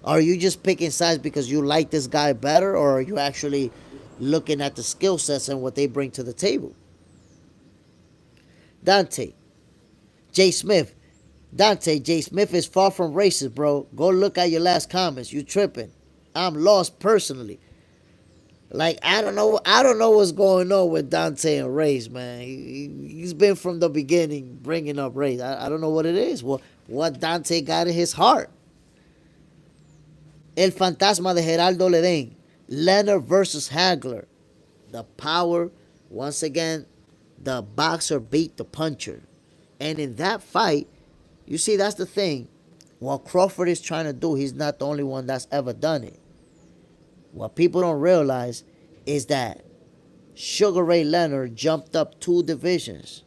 Are you just picking sides because you like this guy better, or are you actually looking at the skill sets and what they bring to the table? Dante. J. Smith. Dante, J. Smith is far from racist, bro. Go look at your last comments. You tripping. I'm lost personally. Like, I don't know what's going on with Dante and race, man. He's been from the beginning bringing up race. I don't know what it is. What Dante got in his heart. El Fantasma de Geraldo Ledén. Leonard versus Hagler. The power, once again, the boxer beat the puncher. And in that fight, you see, that's the thing. What Crawford is trying to do, he's not the only one that's ever done it. What people don't realize is that Sugar Ray Leonard jumped up 2 divisions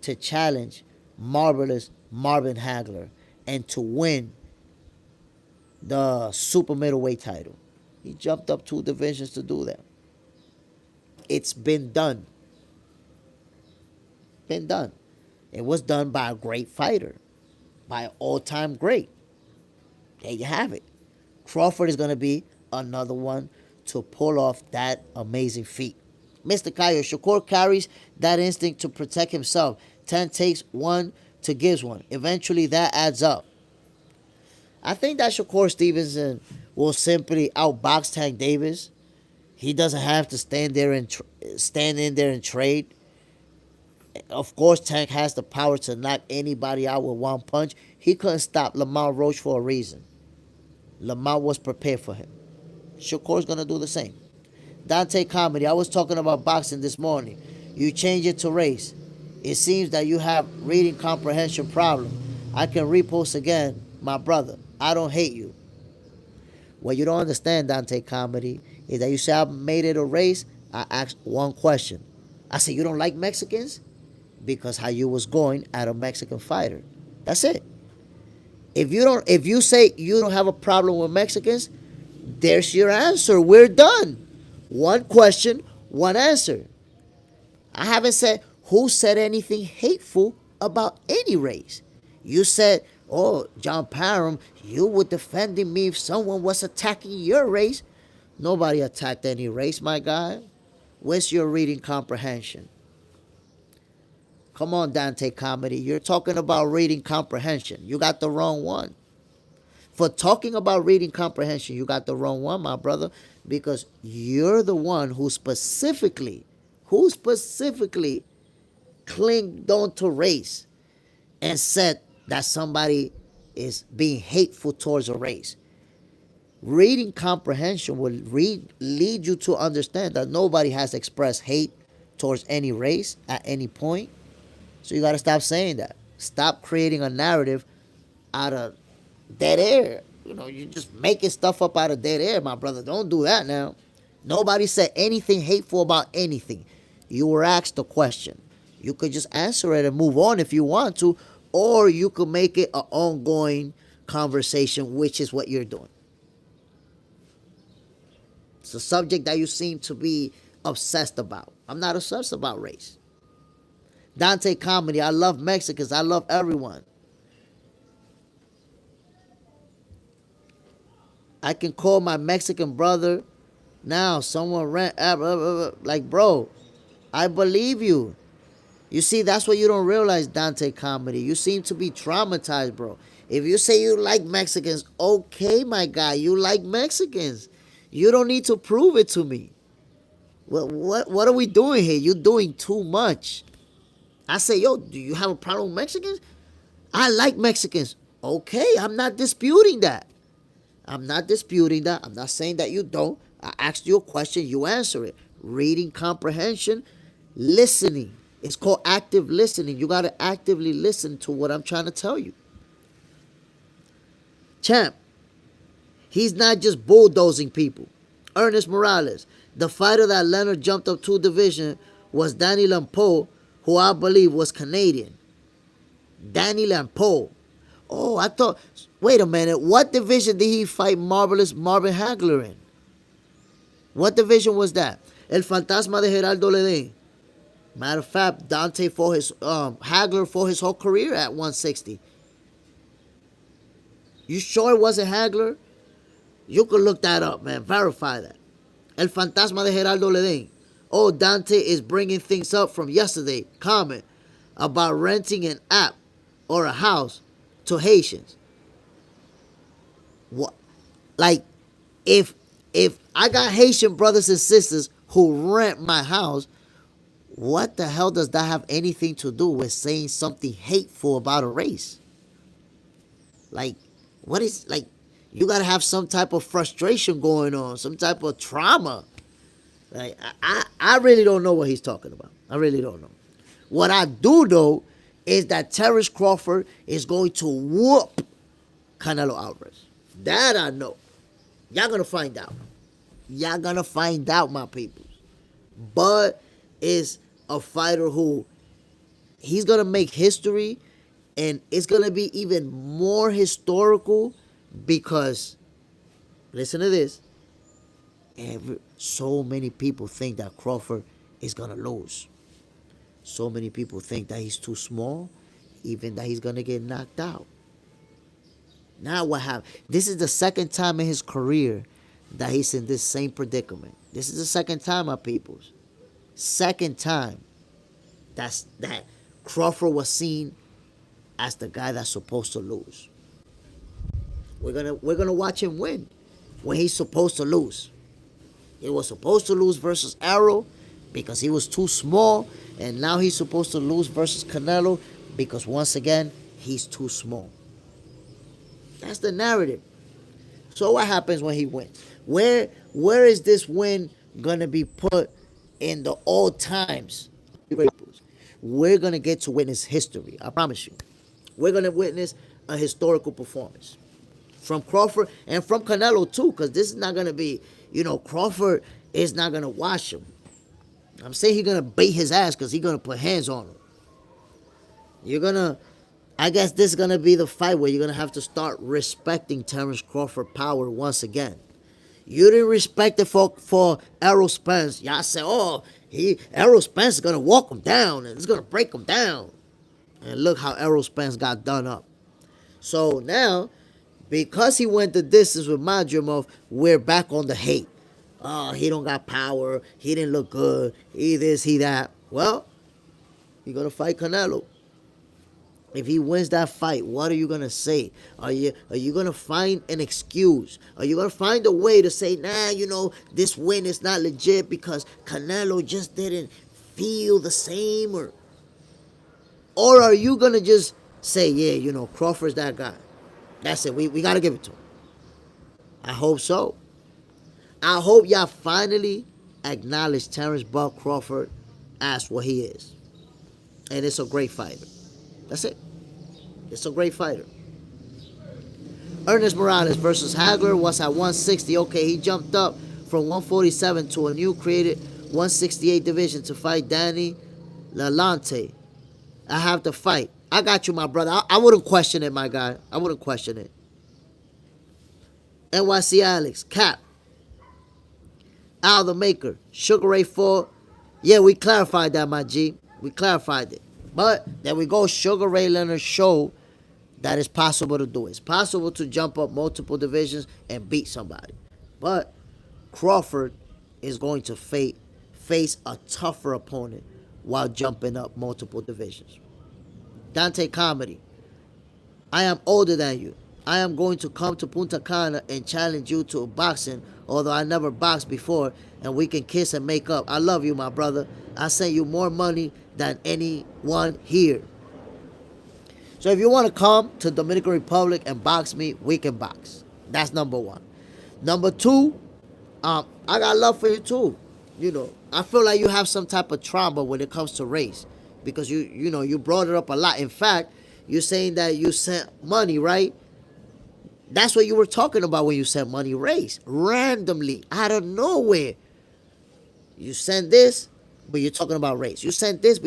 to challenge Marvelous Marvin Hagler and to win the super middleweight title. He jumped up 2 divisions to do that. It's been done. Been done. It was done by a great fighter, by an all-time great. There you have it. Crawford is going to be another one to pull off that amazing feat. Mr. Kayo, Shakur carries that instinct to protect himself. 10 takes 1 to gives 1. Eventually that adds up. I think that Shakur Stevenson will simply outbox Tank Davis. He doesn't have to stand in there and trade. Of course, Tank has the power to knock anybody out with one punch. He couldn't stop Lamont Roach for a reason. Lamont was prepared for him. Shakur's going to do the same. Dante Comedy, I was talking about boxing this morning. You change it to race. It seems that you have reading comprehension problem. I can repost again, my brother. I don't hate you. What you don't understand, Dante Comedy, is that you say I made it a race. I asked one question. I said, you don't like Mexicans? Because how you was going at a Mexican fighter. That's it. If you say you don't have a problem with Mexicans, there's your answer. We're done. One question, one answer. I haven't said who said anything hateful about any race. You said, oh, John Parham, you were defending me if someone was attacking your race. Nobody attacked any race, my guy. Where's your reading comprehension? Come on, Dante Comedy. You're talking about reading comprehension. You got the wrong one. For talking about reading comprehension, you got the wrong one, my brother, because you're the one who specifically clinged on to race and said that somebody is being hateful towards a race. Reading comprehension will lead you to understand that nobody has expressed hate towards any race at any point. So you got to stop saying that. Stop creating a narrative out of dead air. You know, you're just making stuff up out of dead air, my brother. Don't do that now. Nobody said anything hateful about anything. You were asked a question. You could just answer it and move on if you want to, or you could make it an ongoing conversation, which is what you're doing. It's a subject that you seem to be obsessed about. I'm not obsessed about race. Dante Comedy, I love Mexicans. I love everyone. I can call my Mexican brother now. Someone ran, like, bro, I believe you. You see, that's what you don't realize, Dante Comedy. You seem to be traumatized, bro. If you say you like Mexicans, okay, my guy, you like Mexicans. You don't need to prove it to me. Well, what are we doing here? You're doing too much. I say, yo, do you have a problem with Mexicans? I like Mexicans. Okay, I'm not disputing that. I'm not saying that you don't. I asked you a question, you answer it. Reading comprehension, listening. It's called active listening. You got to actively listen to what I'm trying to tell you. Champ, he's not just bulldozing people. Ernest Morales, the fighter that Leonard jumped up 2 divisions was Danny Lampeau, who I believe was Canadian. Danny Lampeau. Oh, I thought, wait a minute, what division did he fight Marvelous Marvin Hagler in? What division was that? El Fantasma de Geraldo Ledesma. Matter of fact, Dante fought his Hagler for his whole career at 160. You sure it wasn't Hagler? You could look that up, man. Verify that. El Fantasma de Geraldo Ledesma. Oh, Dante is bringing things up from yesterday. Comment about renting an app or a house to Haitians. What? Like, if I got Haitian brothers and sisters who rent my house, what the hell does that have anything to do with saying something hateful about a race? Like, what is, like, you gotta have some type of frustration going on, some type of trauma. Like, I really don't know what he's talking about. I really don't know. What I do know is that Terrence Crawford is going to whoop Canelo Alvarez. That I know. Y'all gonna find out. Y'all gonna find out, my people. Bud is a fighter who he's gonna make history, and it's gonna be even more historical because, listen to this, so many people think that Crawford is gonna lose. So many people think that he's too small, even that he's gonna get knocked out. Now what happened? This is the second time in his career that he's in this same predicament. This is the second time, my peoples. Second time that Crawford was seen as the guy that's supposed to lose. We're gonna watch him win when he's supposed to lose. He was supposed to lose versus Arrow because he was too small, and now he's supposed to lose versus Canelo because once again he's too small. That's the narrative. So what happens when he wins? Where is this win gonna be put in the old times? We're gonna get to witness history. I promise you. We're gonna witness a historical performance from Crawford and from Canelo too, because this is not gonna be, Crawford is not gonna wash him. I'm saying he's gonna beat his ass because he's gonna put hands on him. I guess this is gonna be the fight where you're gonna have to start respecting Terrence Crawford power once again. You didn't respect it for Errol Spence. Y'all said, Errol Spence is gonna walk him down and it's gonna break him down. And look how Errol Spence got done up. So now, because he went the distance with Madrimov, we're back on the hate. Oh, he don't got power. He didn't look good. He this, he that. Well, you're gonna fight Canelo. If he wins that fight, what are you gonna say? Are you gonna find an excuse? Are you gonna find a way to say, this win is not legit because Canelo just didn't feel the same, or are you gonna just say, yeah, Crawford's that guy? That's it. We gotta give it to him. I hope so. I hope y'all finally acknowledge Terrence Buck Crawford as what he is, and it's a great fighter. That's it. It's a great fighter. Ernest Morales versus Hagler was at 160. Okay, he jumped up from 147 to a new created 168 division to fight Danny Lalonte. I have to fight. I got you, my brother. I wouldn't question it, my guy. I wouldn't question it. NYC Alex, Cap, Al the Maker, Sugar Ray 4. Yeah, we clarified that, my G. We clarified it. But there we go. Sugar Ray Leonard showed that it's possible to do it. It's possible to jump up multiple divisions and beat somebody. But Crawford is going to face a tougher opponent while jumping up multiple divisions. Dante Comedy. I am older than you. I am going to come to Punta Cana and challenge you to boxing, although I never boxed before, and we can kiss and make up. I love you, my brother. I send you more money than anyone here. So if you want to come to Dominican Republic and box me, we can box. That's number one. Number two, I got love for you too. I feel like you have some type of trauma when it comes to race because you brought it up a lot. In fact, you're saying that you sent money, right? That's what you were talking about when you sent money race. Randomly, out of nowhere. You sent this, but you're talking about race. You sent this, but you